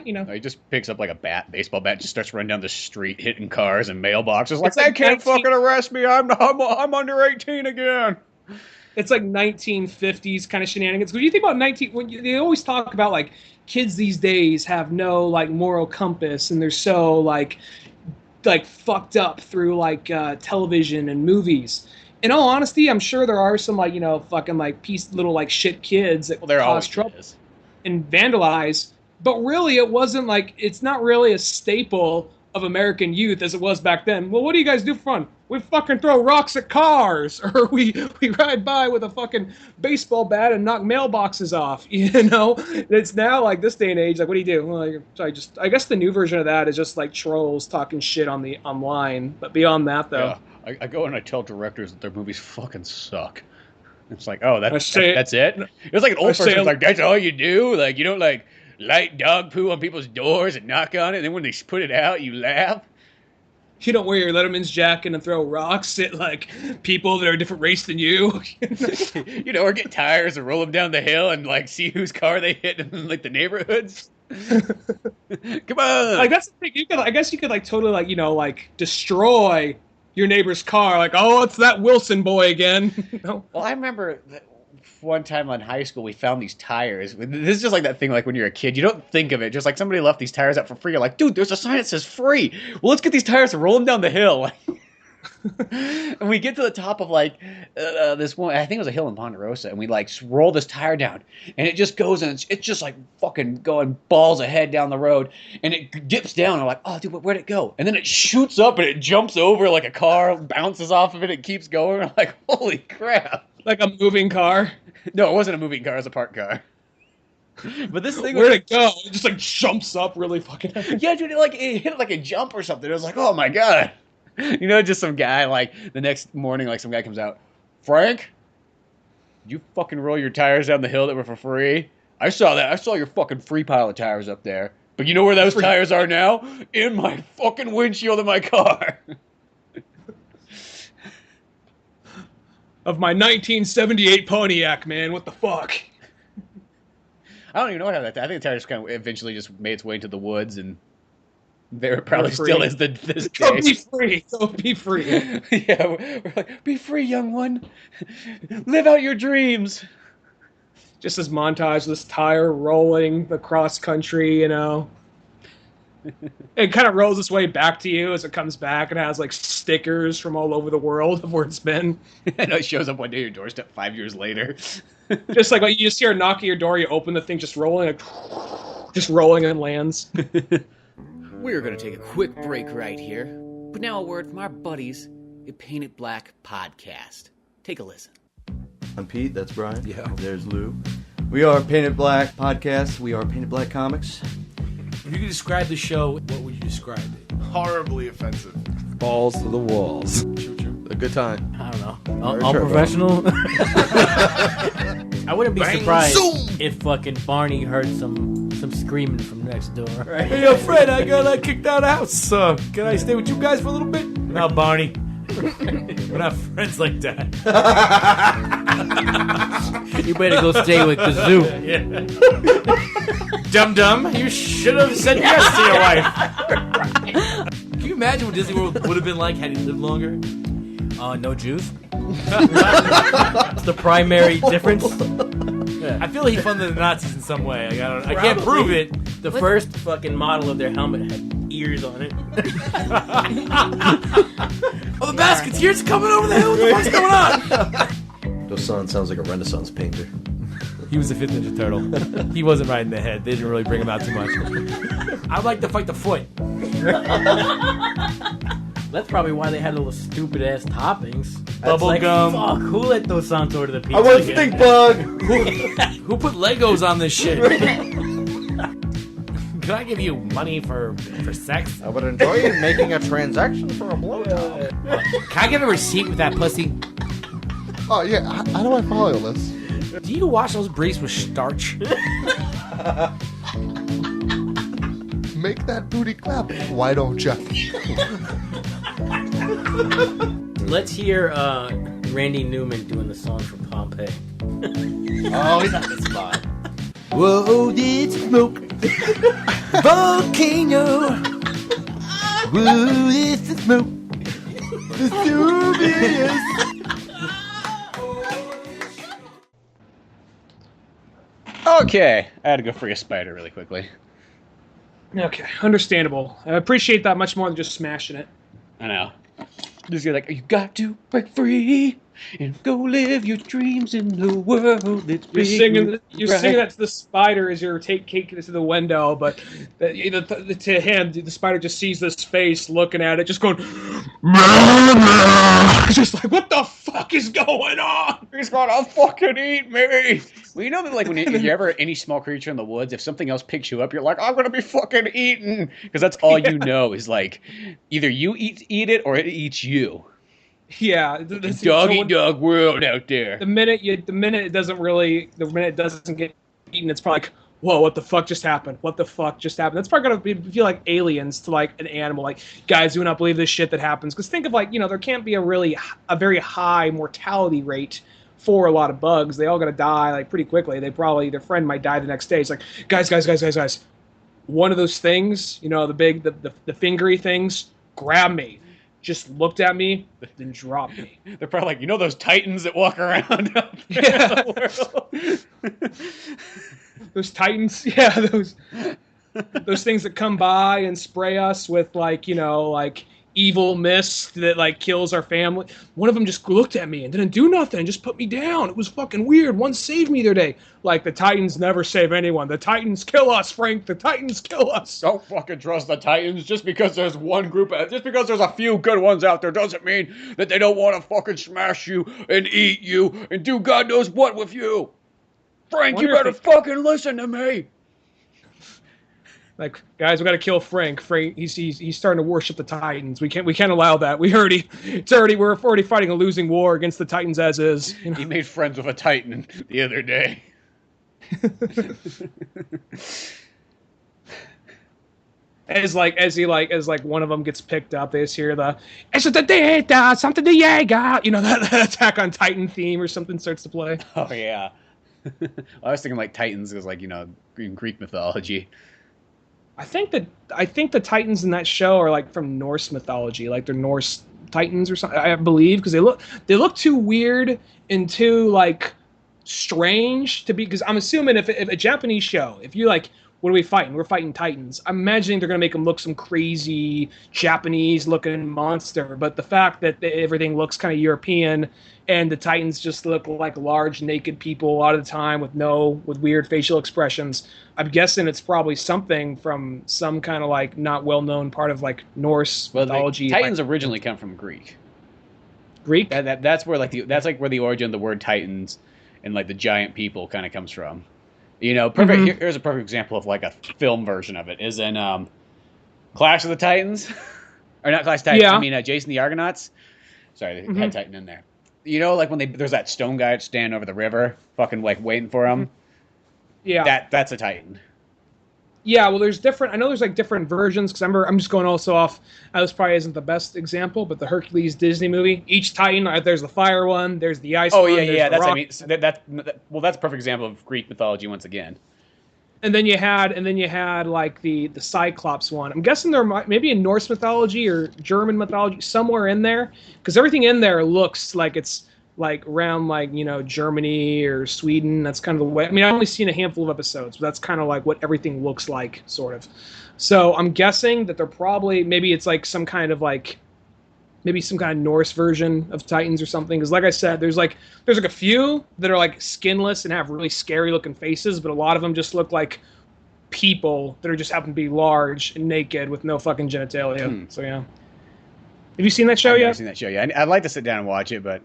He just picks up like a baseball bat, just starts running down the street, hitting cars and mailboxes. Like, they can't fucking arrest me. I'm under 18 again. It's like 1950s kind of shenanigans. When you think about they always talk about like kids these days have no like moral compass, and they're so like fucked up through like television and movies. In all honesty, I'm sure there are some like fucking like little like shit kids that cause trouble and vandalize. But really, it's not really a staple of American youth as it was back then. Well, what do you guys do for fun? We fucking throw rocks at cars, or we ride by with a fucking baseball bat and knock mailboxes off. It's now like this day and age. Like, what do you do? Well, I guess the new version of that is just like trolls talking shit online. But beyond that, though. Yeah. I go and I tell directors that their movies fucking suck. It's like, oh, that's it? It's like an old person's like, that's all you do? Like, you don't, like, light dog poo on people's doors and knock on it, and then when they put it out, you laugh? You don't wear your Letterman's jacket and throw rocks at, like, people that are a different race than you? Or get tires and roll them down the hill and, like, see whose car they hit in, like, the neighborhoods? Come on! Like, that's the thing. I guess you could, like, totally, like, destroy your neighbor's car, like, oh, it's that Wilson boy again. Well, I remember that one time in high school we found these tires. This is just like that thing, like when you're a kid, you don't think of it. Just like somebody left these tires out for free. You're like, dude, there's a sign that says free. Well, let's get these tires and roll them down the hill. And we get to the top of like this one, I think it was a hill in Ponderosa, and we like roll this tire down, and it just goes, and it's just like fucking going balls ahead down the road, and it dips down. And I'm like, oh dude, where'd it go? And then it shoots up and it jumps over like a car, bounces off of it, it keeps going. I'm like, holy crap! Like a moving car? No, it wasn't a moving car. It was a parked car. But this thing, where'd it go? It just like jumps up really fucking. Yeah, dude, it hit like a jump or something. It was like, oh my god. Just some guy, like, the next morning, like, some guy comes out, Frank, did you fucking roll your tires down the hill that were for free? I saw that. I saw your fucking free pile of tires up there. But you know where those tires are now? In my fucking windshield of my car. Of my 1978 Pontiac, man. What the fuck? I don't even know what happened. I think the tire just kind of eventually just made its way into the woods, and there probably still is this Go be free. Go be free. Yeah, we're like, be free, young one. Live out your dreams. Just this montage, this tire rolling across country, It kind of rolls its way back to you as it comes back, and has like stickers from all over the world of where it's been. I know, it shows up one day at your doorstep 5 years later. Just like you just hear a knock at your door, you open the thing, just rolling and lands. We're going to take a quick break right here, but now a word from our buddies at Painted Black Podcast. Take a listen. I'm Pete, that's Brian. Yeah. There's Lou. We are Painted Black Podcast. We are Painted Black Comics. If you could describe the show, what would you describe it? horribly offensive. Balls to the walls. A good time. I don't know. All professional. I wouldn't be surprised if fucking Barney heard some screaming from next door. Right? Hey, yo, Fred, I got kicked out of the house. Can I stay with you guys for a little bit? No, Barney. We're not friends like that. You better go stay with the zoo. Dum Dum, you should have said yes to your wife. Can you imagine what Disney World would have been like had he lived longer? No Jews. That's the primary difference. I feel like he funded the Nazis in some way. I can't prove it. The first fucking model of their helmet had ears on it. Oh, the Basketeers coming over the hill. What the fuck's going on? Dosan sounds like a Renaissance painter. He was the fifth Ninja Turtle. He wasn't right in the head. They didn't really bring him out too much. I'd like to fight the foot. That's probably why they had all the stupid ass toppings. Bubble gum. Fuck, who let those sounds order the pizza? I want a again? stink bug! Who put Legos on this shit? Can I give you money for sex? I would enjoy making a transaction for a blowjob. Can I get a receipt with that pussy? Oh, yeah. How do I follow this? Do you wash those briefs with starch? Make that booty clap. Why don't you? Let's hear Randy Newman doing the song for Pompeii. Oh, he's on the spot. Whoa, it's smoke. Volcano. Whoa, it's the smoke. Vesuvius. Okay, I had to go free a spider really quickly. Okay, understandable. I appreciate that much more than just smashing it. I know. Just get like, you got to break free and go live your dreams in the world that's You're big singing, and you're bright. singing that to the spider as you're taking it to the window, but to him, the spider just sees this face looking at it, just going, just like, what the fuck is going on? He's gonna fucking eat me. Well, you know that like when you're ever any small creature in the woods, if something else picks you up, you're like, I'm gonna be fucking eaten, because that's all you know is like, either you eat it or it eats you. Yeah, Dog eat dog world out there. The minute it doesn't get eaten, it's probably like, whoa, what the fuck just happened? What the fuck just happened? That's probably gonna feel like aliens to like an animal. Like, guys do not believe this shit that happens. Because think of like, there can't be a very high mortality rate for a lot of bugs. They all gonna die like pretty quickly. Their friend might die the next day. It's like, guys. One of those things, the big, the fingery things, grabbed me. Just looked at me, then dropped me. They're probably like, those titans that walk around out there Yeah. in the world. Those titans, yeah, those things that come by and spray us with like evil mist that like kills our family. One of them just looked at me and didn't do nothing, just put me down. It was fucking weird. One saved me the other day. Like, the Titans never save anyone. The Titans kill us, Frank. The Titans kill us. Don't fucking trust the Titans. Just because there's just because there's a few good ones out there doesn't mean that they don't want to fucking smash you and eat you and do God knows what with you. Frank, you better fucking listen to me. Like, guys, we got to kill Frank. Frank, he's starting to worship the Titans. We can't allow that. We're already fighting a losing war against the Titans as is. He made friends with a Titan the other day. As one of them gets picked up, they just hear something the Jaeger, that Attack on Titan theme or something starts to play. Oh yeah. I was thinking like Titans is like in Greek mythology. I think the Titans in that show are like from Norse mythology, like they're Norse Titans or something. I believe, because they look too weird and too like strange to be. Because I'm assuming if a Japanese show, if you like, what are we fighting? We're fighting Titans. I'm imagining they're gonna make them look some crazy Japanese-looking monster. But the fact that everything looks kind of European and the Titans just look like large naked people a lot of the time with weird facial expressions, I'm guessing it's probably something from some kind of like not well-known part of like Norse mythology. Titans originally come from Greek. Greek? That's where where the origin of the word Titans and like the giant people kind of comes from. Perfect. Mm-hmm. Here's a perfect example of like a film version of it. Is in Clash of the Titans. Or not Class Titan. Yeah. I mean, Jason the Argonauts. Sorry, they had Titan in there. You know, like when there's that stone guy standing over the river, fucking like waiting for him. Yeah. That's a Titan. Yeah, well, there's different. I know there's like different versions because I'm just going also off. This probably isn't the best example, but the Hercules Disney movie. Each Titan, there's the fire one, there's the ice. Oh one, yeah. there's That's the I mean, that's a perfect example of Greek mythology once again. And then you had like the Cyclops one. I'm guessing there might maybe in Norse mythology or German mythology somewhere in there because everything in there looks like it's like around like Germany or Sweden. That's kind of the way. I mean, I've only seen a handful of episodes, but that's kind of like what everything looks like, sort of. So I'm guessing that they're probably maybe it's like some kind of Norse version of Titans or something. Because like I said, there's like a few that are like skinless and have really scary looking faces, but a lot of them just look like people that are just happen to be large and naked with no fucking genitalia. So yeah. Have you seen that show yet? I've seen that show. Yeah, I'd like to sit down and watch it, but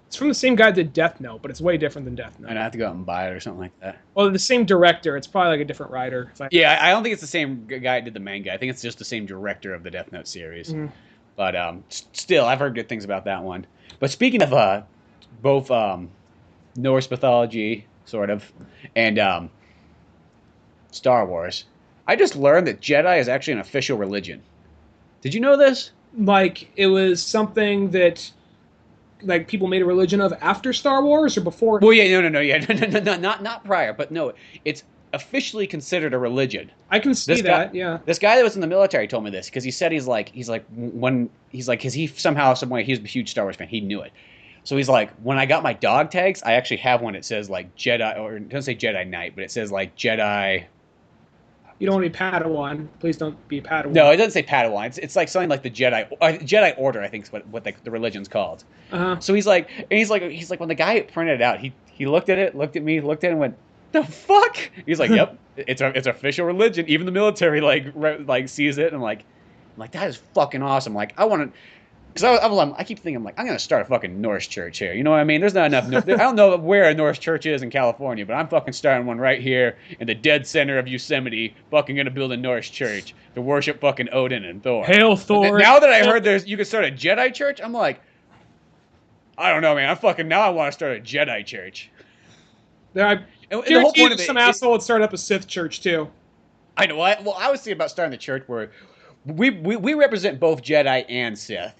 it's from the same guy that did Death Note, but it's way different than Death Note. I'd have to go out and buy it or something like that. Well, the same director. It's probably like a different writer. Yeah, I don't think it's the same guy that did the manga. I think it's just the same director of the Death Note series. Mm-hmm. But still, I've heard good things about that one. But speaking of both Norse mythology, sort of, and Star Wars, I just learned that Jedi is actually an official religion. Did you know this? Like, it was something that like people made a religion of after Star Wars or before? Well, yeah, no, not prior, but no, it's officially considered a religion. I can see that. Yeah. This guy that was in the military told me this because he said because he somehow, some way, he's a huge Star Wars fan. He knew it. So he's like, when I got my dog tags, I actually have one that says like Jedi, or it doesn't say Jedi Knight, but it says like Jedi. You don't want to be Padawan. Please don't be Padawan. No, it doesn't say Padawan. It's like something like the Jedi Order, I think is what the religion's called. Uh-huh. So he's like when the guy printed it out, he looked at it, looked at me, looked at it, and went, "The fuck?" He's like, "Yep, it's official religion. Even the military like sees it." And I'm like, that is fucking awesome. Like, I want to. Because I keep thinking, I'm going to start a fucking Norse church here. You know what I mean? There's not enough. I don't know where a Norse church is in California, but I'm fucking starting one right here in the dead center of Yosemite. Fucking going to build a Norse church to worship fucking Odin and Thor. Hail Thor. Now that I heard you could start a Jedi church, I'm like, I don't know, man. I want to start a Jedi church. The whole point of some asshole would start up a Sith church too. I know. I was thinking about starting the church where we represent both Jedi and Sith.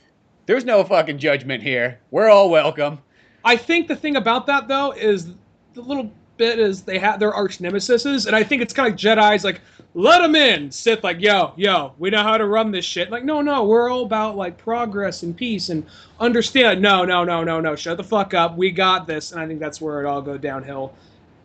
There's no fucking judgment here. We're all welcome. I think the thing about that, though, is the little bit is they have their arch nemesises, and I think it's kind of like Jedi's like, let them in. Sith like, yo, we know how to run this shit. Like, no, we're all about like progress and peace and understand. No, shut the fuck up. We got this, and I think that's where it all go downhill.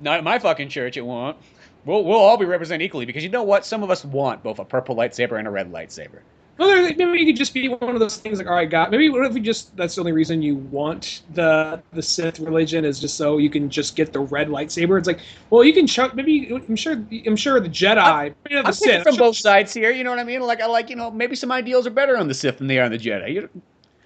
Not at my fucking church, it won't. We'll all be represented equally because you know what? Some of us want both a purple lightsaber and a red lightsaber. Well, maybe it could just be one of those things like, all right, maybe what if we that's the only reason you want the Sith religion is just so you can just get the red lightsaber. It's like, well, you can chuck, maybe, I'm sure the Jedi, I'm Sith from both sides here, you know what I mean? Like, maybe some ideals are better on the Sith than they are on the Jedi.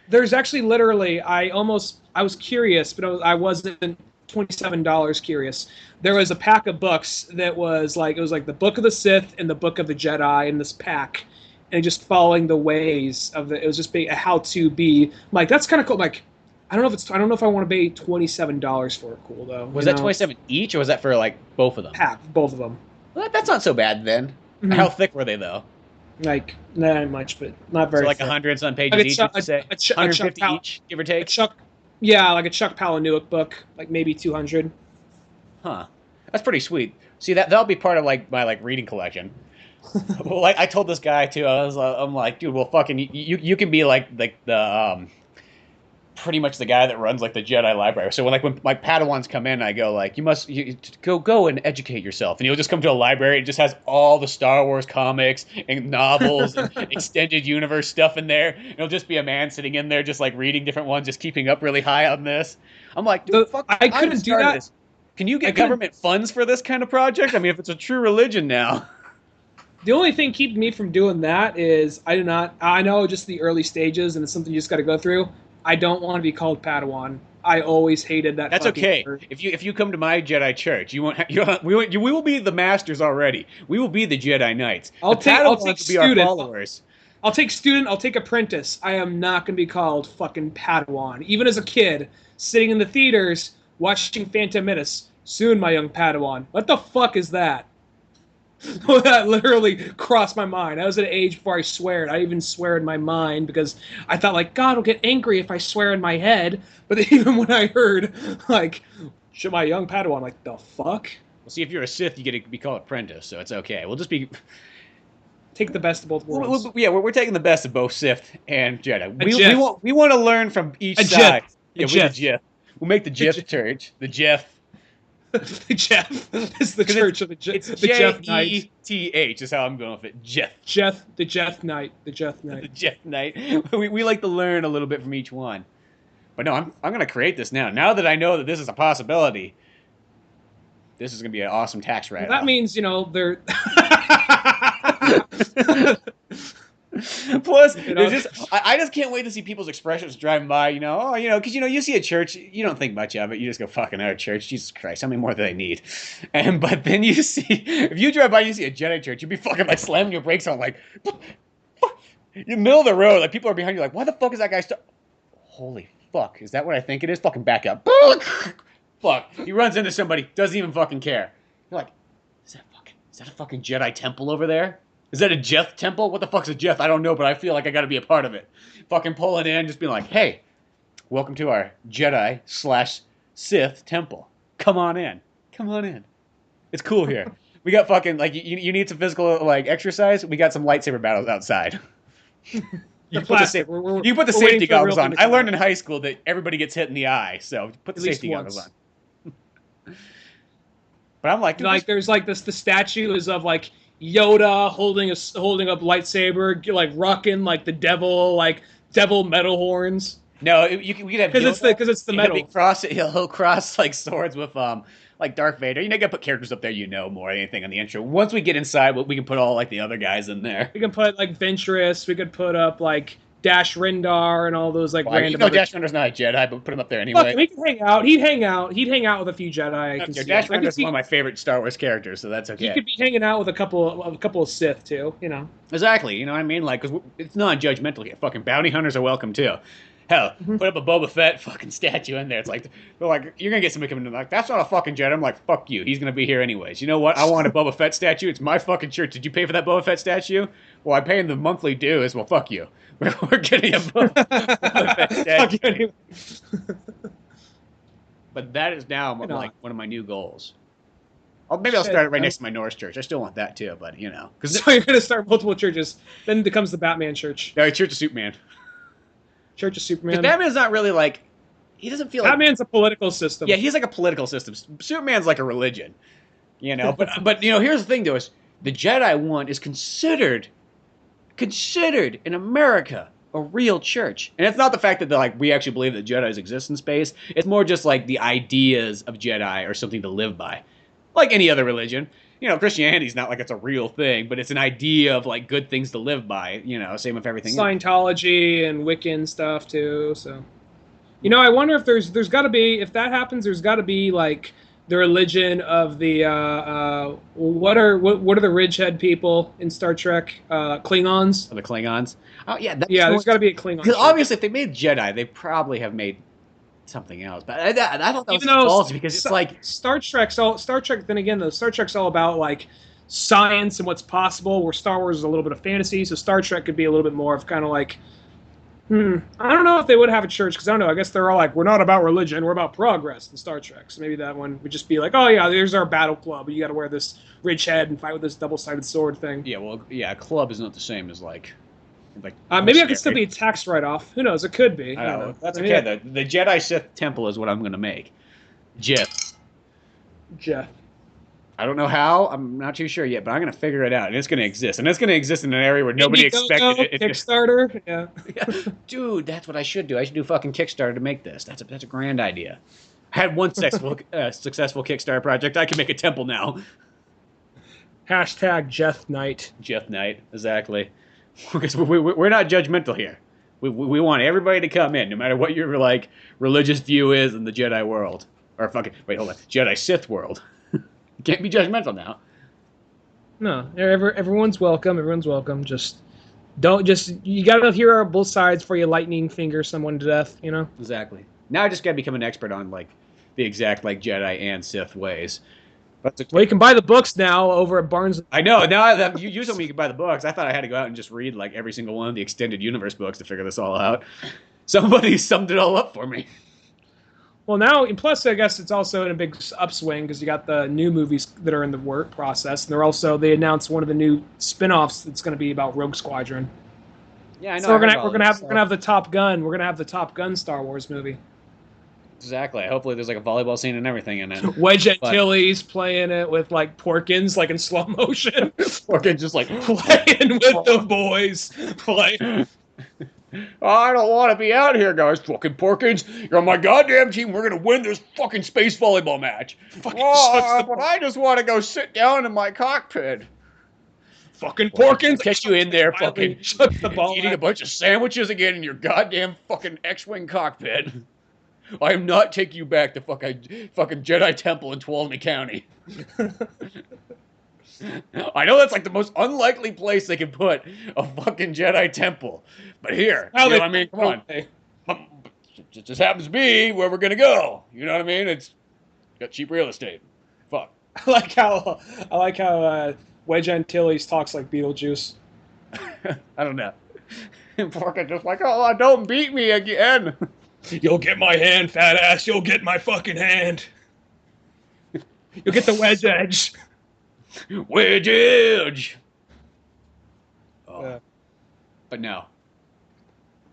There's actually literally, I was curious, but I wasn't $27 curious. There was a pack of books that was like, it was like the Book of the Sith and the Book of the Jedi in this pack. And just following the ways of it was just a how to be. I'm like, that's kind of cool. Like, I don't know if I want to pay $27 for it. Cool though. Was that $27 each, or was that for like both of them? Half, both of them. Well, that's not so bad then. Mm-hmm. How thick were they though? Like not much, but not very. So like thick. 100-some pages each. Would you say 150 each, give or take. Like a Chuck Palahniuk book, like maybe 200. Huh. That's pretty sweet. See, that'll be part of like my like reading collection. Well, I told this guy too. I'm like, dude, well, fucking, you can be like the pretty much the guy that runs like the Jedi library. So when my Padawans come in, I go like, you go and educate yourself, and he'll just come to a library. It just has all the Star Wars comics and novels and extended universe stuff in there. And it'll just be a man sitting in there, just like reading different ones, just keeping up really high on this. I'm like, dude, I couldn't do that. This. Can you get government funds for this kind of project? I mean, if it's a true religion now. The only thing keeping me from doing that is I know just the early stages and it's something you just got to go through. I don't want to be called Padawan. I always hated that. That's okay. Word. If you come to my Jedi church, we will be the masters already. We will be the Jedi Knights. I'll take be our followers. I'll take student, I'll take apprentice. I am not going to be called fucking Padawan. Even as a kid, sitting in the theaters, watching Phantom Menace. Soon, my young Padawan. What the fuck is that? That literally crossed my mind. I was at an age before I swear it. I even swear in my mind because I thought, like, God will get angry if I swear in my head. But even when I heard, like, should my young Padawan, like, the fuck? Well, see, if you're a Sith, you get to be called apprentice, so it's okay. We'll just be... Take the best of both worlds. We're taking the best of both Sith and Jedi. We want to learn from each side. Yeah, we're the Jeth. We'll make the Jeth church. The Jeth. The Jeff is the church of the Jeff. It's the Jeff Knight. Jeth is how I'm going with it. Jeth. The Jeff Knight. The Jeff Knight. The Jeff Knight. We like to learn a little bit from each one. But no, I'm going to create this now. Now that I know that this is a possibility, this is going to be an awesome tax write-off. That means, they're... Plus, I just can't wait to see people's expressions driving by, because, you see a church, you don't think much of it. You just go, fucking our church, Jesus Christ, how many more do they need? But then you see, if you drive by and you see a Jedi church, you'd be fucking, like, slamming your brakes on, like, in the middle of the road, like, people are behind you, like, why the fuck is that guy holy fuck, is that what I think it is? Fucking back up. Fuck. He runs into somebody, doesn't even fucking care. You're like, is that a fucking Jedi temple over there? Is that a Jeth temple? What the fuck's a Jeth? I don't know, but I feel like I gotta be a part of it. Fucking pulling in, just being like, hey, welcome to our Jedi/Sith temple. Come on in. Come on in. It's cool here. We got fucking, like, you need some physical, like, exercise? We got some lightsaber battles outside. You put the safety goggles on. I learned in high school that everybody gets hit in the eye, so put the safety goggles on. But I'm like, there's like the statues of, like, Yoda holding up lightsaber, like rocking like the devil metal horns. No, we could have because it's the metal. He'll cross like swords with like Darth Vader. You gotta put characters up there more than anything on the intro. Once we get inside, we can put all like the other guys in there. We can put like Ventress. We could put up like Dash Rendar and all those like random. Dash Rendar's not a Jedi, but put him up there anyway. Look, we can hang out. He'd hang out with a few Jedi. Dash Rendar's one of my favorite Star Wars characters, so that's okay. He could be hanging out with a couple of Sith too. Exactly. You know what I mean? Like, because it's non-judgmental here. Fucking bounty hunters are welcome too. Hell, put up a Boba Fett fucking statue in there. It's like, they're like, you're gonna get somebody coming in like, that's not a fucking Jedi. I'm like, fuck you. He's gonna be here anyways. You know what? I want a Boba Fett statue. It's my fucking church. Did you pay for that Boba Fett statue? Well, I'm paying the monthly dues. Well, fuck you. We're getting a Boba Fett statue. But that is now like one of my new goals. Maybe I'll start it right next to my Norse church. I still want that too, but So you're gonna start multiple churches. Then it becomes the Batman church. No, Church of Superman. Church of Superman. Because Batman's not really like, he doesn't feel like... Batman's a political system. Yeah, he's like a political system. Superman's like a religion. But here's the thing though, is the Jedi one is considered in America a real church. And it's not the fact that we actually believe that Jedis exist in space. It's more just like the ideas of Jedi are something to live by. Like any other religion. Christianity's not like it's a real thing, but it's an idea of like good things to live by, same with everything Scientology and Wiccan stuff too, so. I wonder if there's got to be, if that happens, there's got to be like the religion of the what are the Ridgehead people in Star Trek? Klingons. Oh, the Klingons. Oh yeah, there's got to be a Klingon. Because obviously, if they made Jedi, they probably have made something else. But I thought that was false because it's like Star Trek. Then again, though, Star Trek's all about like science and what's possible. Where Star Wars is a little bit of fantasy, so Star Trek could be a little bit more of kind of like. I don't know if they would have a church, because I don't know. I guess they're all like, we're not about religion, we're about progress in Star Trek. So maybe that one would just be like, oh yeah, there's our battle club. You got to wear this ridge head and fight with this double-sided sword thing. Yeah, well, yeah, club is not the same as like maybe I could still be a tax write-off. Who knows? It could be. I don't know. That's okay. Yeah. The Jedi Sith temple is what I'm going to make. Jeff. I don't know how. I'm not too sure yet, but I'm going to figure it out. And it's going to exist. And it's going to exist in an area where nobody expected it. Kickstarter? Yeah. Dude, that's what I should do. I should do fucking Kickstarter to make this. That's a grand idea. I had one successful Kickstarter project. I can make a temple now. Hashtag Jeth Knight. Jeth Knight, exactly. Because we're not judgmental here. We want everybody to come in, no matter what your like religious view is in the Jedi world. Or fucking, wait, hold on. Jedi Sith world. Can't be judgmental now. No, everyone's welcome. Everyone's welcome. Just Don't just, you gotta hear both sides before you lightning finger someone to death, you know? Exactly. Now I just gotta become an expert on like the exact like Jedi and Sith ways. That's Well, you can buy the books now over at Barnes. I know. Now you told me you could buy the books. I thought I had to go out and just read like every single one of the extended universe books to figure this all out. Somebody summed it all up for me. Well, now, and plus, I guess it's also in a big upswing because you got the new movies that are in the work process, and they announced one of the new spin-offs that's going to be about Rogue Squadron. Yeah, I know. So we're gonna have the Top Gun. We're gonna have the Top Gun Star Wars movie. Exactly. Hopefully, there's like a volleyball scene and everything in it. Wedge Antilles playing it with like Porkins, like in slow motion. Porkins just like playing with the boys. I don't want to be out here, guys. Fucking Porkins, you're on my goddamn team. We're gonna win this fucking space volleyball match. But I just want to go sit down in my cockpit. Fucking Porkins, catch you in there, fucking shut the ball eating a bunch of sandwiches again in your goddamn fucking X-wing cockpit. I am not taking you back to fucking Jedi Temple in Tuolumne County. I know that's like the most unlikely place they can put a fucking Jedi Temple, but here, you know what I mean? Come on, it just happens to be where we're gonna go. You know what I mean? It's got cheap real estate. Fuck. I like how Wedge Antilles talks like Beetlejuice. I don't know. Fucking just like, oh, don't beat me again. You'll get my hand, fat ass. You'll get my fucking hand. You'll get the wedge edge. Wedge edge. Oh. But no.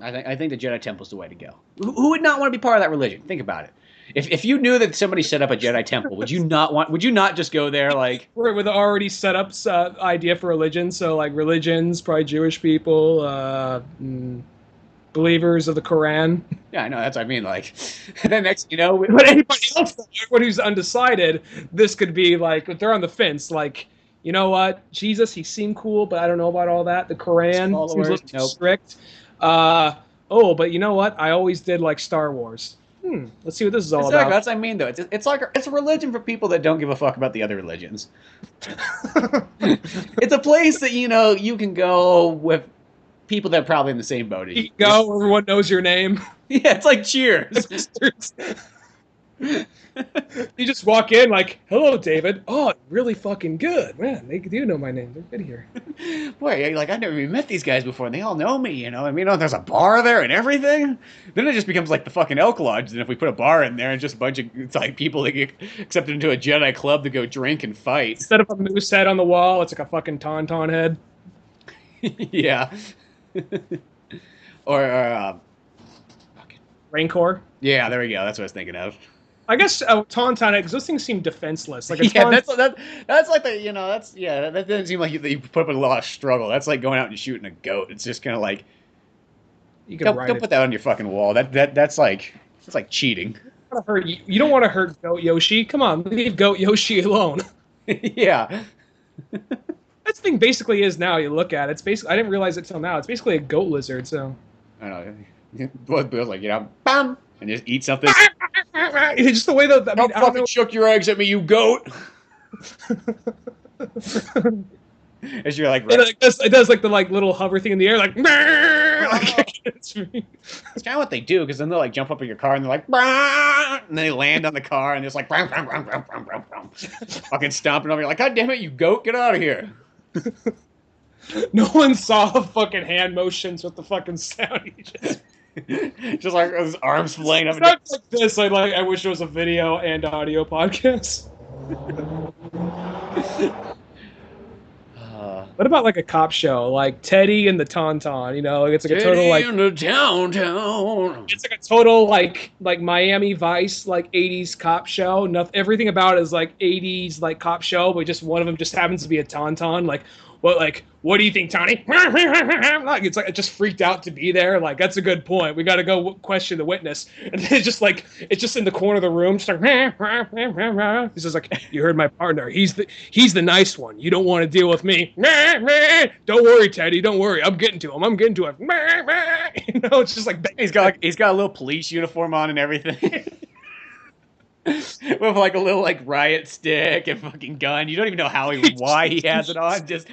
I think the Jedi Temple's the way to go. Who would not want to be part of that religion? Think about it. If you knew that somebody set up a Jedi Temple, would you not just go there like with the already set up idea for religion? So like religions, probably Jewish people, believers of the Quran. Yeah, I know. That's what I mean. Like, and then next, you know, but anybody else, everyone who's undecided, this could be like if they're on the fence. Like, you know what, Jesus, he seemed cool, but I don't know about all that. The Quran seems a little strict. But you know what? I always did like Star Wars. Let's see what this is all about. That's what I mean, though. It's like it's a religion for people that don't give a fuck about the other religions. It's a place that you can go with people that are probably in the same boat as you. Go, everyone knows your name. Yeah, it's like Cheers. You just walk in like, hello, David. Oh, really fucking good. Man, they do know my name. They're good here. Boy, like, I've never even met these guys before, and they all know me, you know? I mean, there's a bar there and everything. Then it just becomes like the fucking Elk Lodge, and if we put a bar in there and just a bunch of, it's like people that get accepted into a Jedi club to go drink and fight. Instead of a moose head on the wall, it's like a fucking tauntaun head. Yeah. or Rancor. Yeah, there we go. That's what I was thinking of. I guess tauntaun head, because those things seem defenseless. Like that's like the that doesn't seem like you put up a lot of struggle. That's like going out and shooting a goat. It's just kind of like don't put that on your fucking wall. That's like cheating. You don't want to hurt Goat Yoshi. Come on, leave Goat Yoshi alone. Yeah. That thing basically is now. You look at it. It's basically, I didn't realize it till now. It's basically a goat lizard. So I don't know. Bill's like, bam, and just eat something. It's just the way that don't fucking shook your eggs at me, you goat. As you're like, it does like the little hover thing in the air, like. It's kind of what they do, because then they'll like jump up in your car and they're like, and then they land on the car and it's like, fucking stomping over. You're like, God damn it, you goat, get out of here. No one saw the fucking hand motions with the fucking sound. Just like his arms flaying up. Not like this. I wish it was a video and audio podcast. What about like a cop show, like Teddy and the Tauntaun? You know, it's like a total like in the downtown. It's like a total like Miami Vice, like 80s cop show. Everything about it is like 80s like cop show, but just one of them just happens to be a Tauntaun. What do you think, Tony? Like it's like it just freaked out to be there. Like that's a good point. We got to go question the witness. And it's just in the corner of the room, just like he's just like, you heard my partner. He's the nice one. You don't want to deal with me. Don't worry, Teddy. Don't worry. I'm getting to him. You know, it's just like he's got a little police uniform on and everything. With like a little like riot stick and fucking gun. You don't even know why he has it on. Just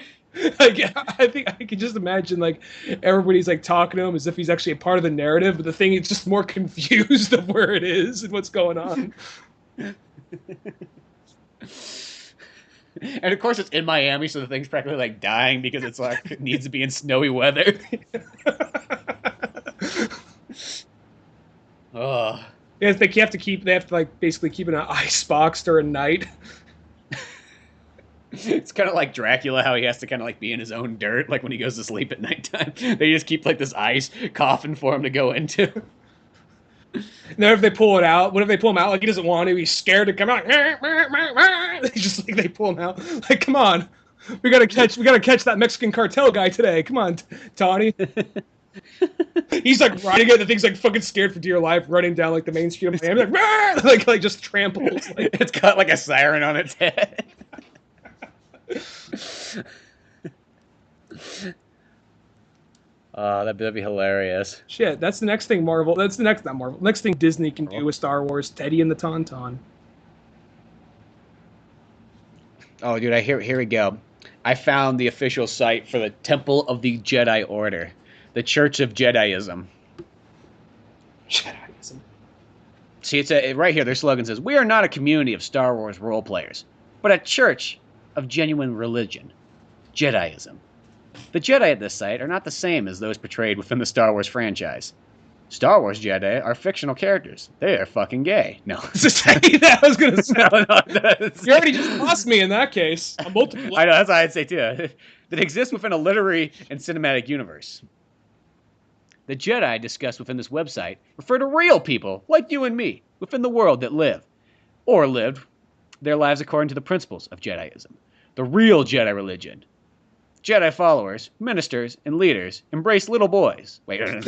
Like, I think I can just imagine like everybody's like talking to him as if he's actually a part of the narrative, but the thing is just more confused of where it is and what's going on. And of course, it's in Miami, so the thing's practically like dying because it's like it needs to be in snowy weather. Oh. Yeah, they have to like basically keep it in an ice box during night. It's kind of like Dracula, how he has to kind of like be in his own dirt, like when he goes to sleep at nighttime. They just keep like this ice coffin for him to go into. Now, if they pull it out, what if they pull him out like he doesn't want to? He's scared to come out. Just like they pull him out. Like, come on, we gotta catch that Mexican cartel guy today. Come on, Tawny. He's like running it. The thing's like fucking scared for dear life, running down like the main street of Miami, like just tramples. Like. It's got like a siren on its head. That'd be hilarious. Shit, that's the next thing Marvel. That's the next, not Marvel. Next thing Disney can do with Star Wars: Teddy and the Tauntaun. Oh, dude, here we go. I found the official site for the Temple of the Jedi Order, the Church of Jediism. Jediism. See, it's right here. Their slogan says, "We are not a community of Star Wars role players, but a church of genuine religion, Jediism. The Jedi at this site are not the same as those portrayed within the Star Wars franchise. Star Wars Jedi are fictional characters. They are fucking gay." No. That I was gonna say. No, you already just lost me in that case. A multiple. I know, that's what I'd say too. That exists within a literary and cinematic universe. The Jedi discussed within this website refer to real people like you and me within the world that live, or lived, their lives according to the principles of Jediism. The real Jedi religion. Jedi followers, ministers, and leaders embrace little boys. Wait, no.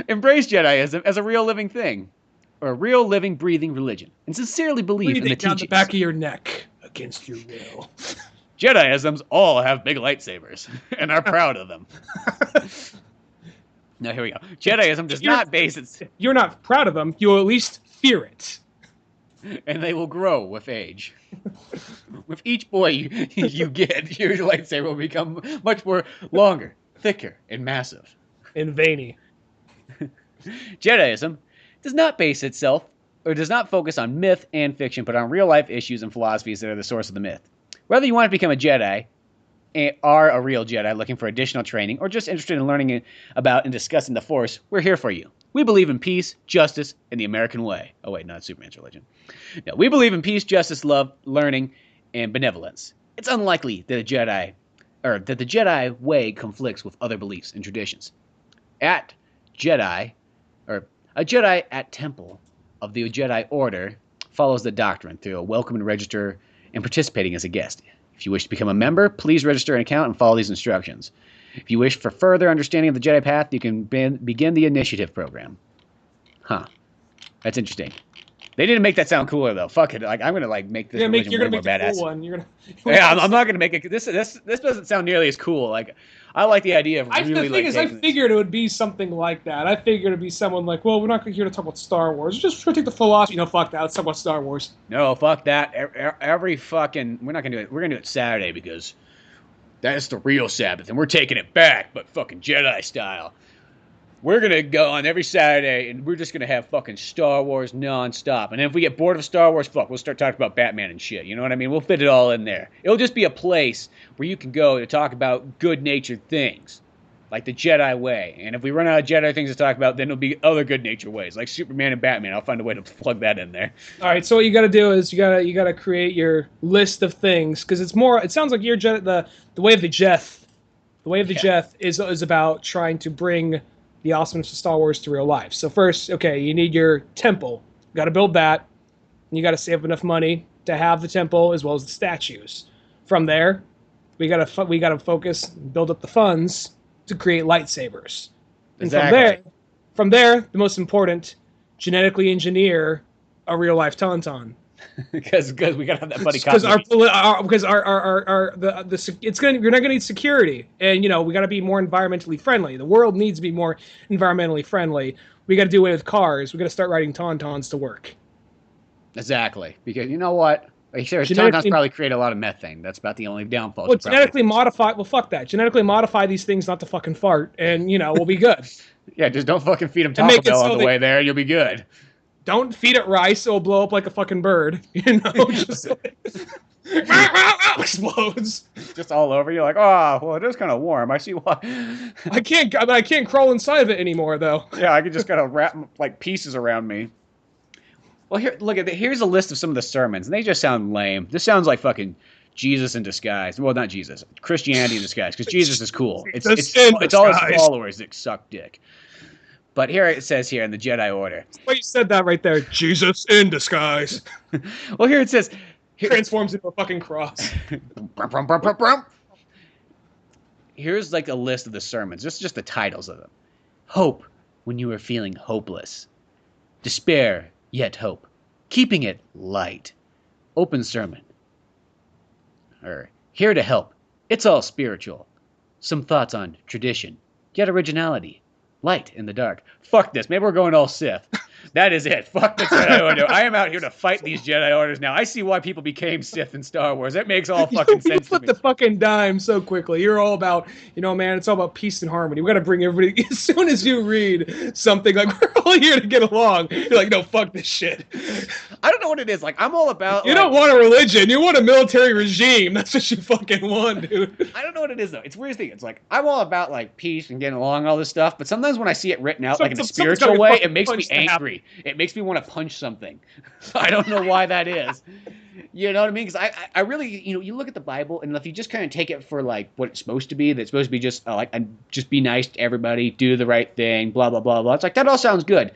Embrace Jediism as a real living thing, or a real living, breathing religion, and sincerely believe in the down teachings. the back of your neck against your will. Jediisms all have big lightsabers and are proud of them. Now here we go. Jediism does not base its... You're not proud of them. You'll at least fear it. And they will grow with age. With each boy you get, your lightsaber will become much more longer, thicker, and massive. And veiny. Jediism does not base itself, or does not focus on myth and fiction, but on real-life issues and philosophies that are the source of the myth. Whether you want to become a Jedi, are a real Jedi looking for additional training, or just interested in learning about and discussing the Force, we're here for you. We believe in peace, justice, and the American way. Oh wait, not Superman's religion. No, we believe in peace, justice, love, learning, and benevolence. It's unlikely that the Jedi way conflicts with other beliefs and traditions. A Jedi at Temple of the Jedi Order follows the doctrine through a welcome and register and participating as a guest. If you wish to become a member, please register an account and follow these instructions. If you wish for further understanding of the Jedi path, you can begin the initiative program. Huh. That's interesting. They didn't make that sound cooler though. Fuck it. Like I'm gonna make this religion way more badass. Cool one. You're gonna. Yeah, I'm not gonna make it. This doesn't sound nearly as cool. Like I like the idea of really the thing is, I figured it would be something like that. I figured it'd be someone like, well, we're not here to talk about Star Wars. We're just trying to take the philosophy. No, fuck that. Let's talk about Star Wars. No, fuck that. Every fucking. We're not gonna do it. We're gonna do it Saturday because that's the real Sabbath, and we're taking it back, but fucking Jedi style. We're going to go on every Saturday, and we're just going to have fucking Star Wars nonstop. And if we get bored of Star Wars, we'll start talking about Batman and shit. You know what I mean? We'll fit it all in there. It'll just be a place where you can go to talk about good-natured things, like the Jedi way. And if we run out of Jedi things to talk about, then it'll be other good-natured ways, like Superman and Batman. I'll find a way to plug that in there. All right, so what you got to do is you got to create your list of things, because it's more. It sounds like your the way of the Jeth. The way of the Jeth is about trying to bring the awesomeness of Star Wars to real life. So first, okay, you need your temple. You got to build that. And you got to save enough money to have the temple as well as the statues. From there, we got to focus, build up the funds to create lightsabers. And exactly. From there, the most important, genetically engineer a real life Tauntaun. Because we gotta have that buddy cop. Because you're not gonna need security, and we gotta be more environmentally friendly. The world needs to be more environmentally friendly. We gotta do away with cars. We gotta start riding Tauntauns to work. Exactly, because you know what? Like, sure, Tauntauns probably create a lot of methane. That's about the only downfall. Well, genetically modify. Well, fuck that. Genetically modify these things not to fucking fart, and we'll be good. Yeah, just don't fucking feed them Taco Bell on the way there, and you'll be good. Don't feed it rice; it'll blow up like a fucking bird. Just explodes. Just all over. You're like, oh, well, it is kind of warm. I see why. I can't crawl inside of it anymore, though. Yeah, I can just kind of wrap like pieces around me. Well, here, look at here's a list of some of the sermons, and they just sound lame. This sounds like fucking Jesus in disguise. Well, not Jesus, Christianity in disguise, because Jesus is cool. It's all his followers that suck dick. But here it says here in the Jedi Order. Well, you said that right there. Jesus in disguise. Well, here it says. Transforms into a fucking cross. Here's like a list of the sermons. Just the titles of them. Hope when you are feeling hopeless. Despair, yet hope. Keeping it light. Open sermon. Or here to help. It's all spiritual. Some thoughts on tradition, yet originality. Light in the dark. Fuck this. Maybe we're going all Sith. That is it. Fuck the Jedi Order. I am out here to fight these Jedi Orders now. I see why people became Sith in Star Wars. That makes all fucking sense to me. You flip the fucking dime so quickly. You're all about, man, it's all about peace and harmony. We got to bring everybody. As soon as you read something like, we're all here to get along, you're like, no, fuck this shit. I don't know what it is. Like, I'm all about. You don't want a religion. You want a military regime. That's what you fucking want, dude. I don't know what it is, though. It's weird thing. It's like, I'm all about, like, peace and getting along and all this stuff. But sometimes when I see it written out, like, in a spiritual way, it makes me angry. It makes me want to punch something. I don't know why that is. You know what I mean? Because I really, you look at the Bible, and if you just kind of take it for, like, what it's supposed to be, that's supposed to be just, just be nice to everybody, do the right thing, blah, blah, blah, blah. It's like, that all sounds good.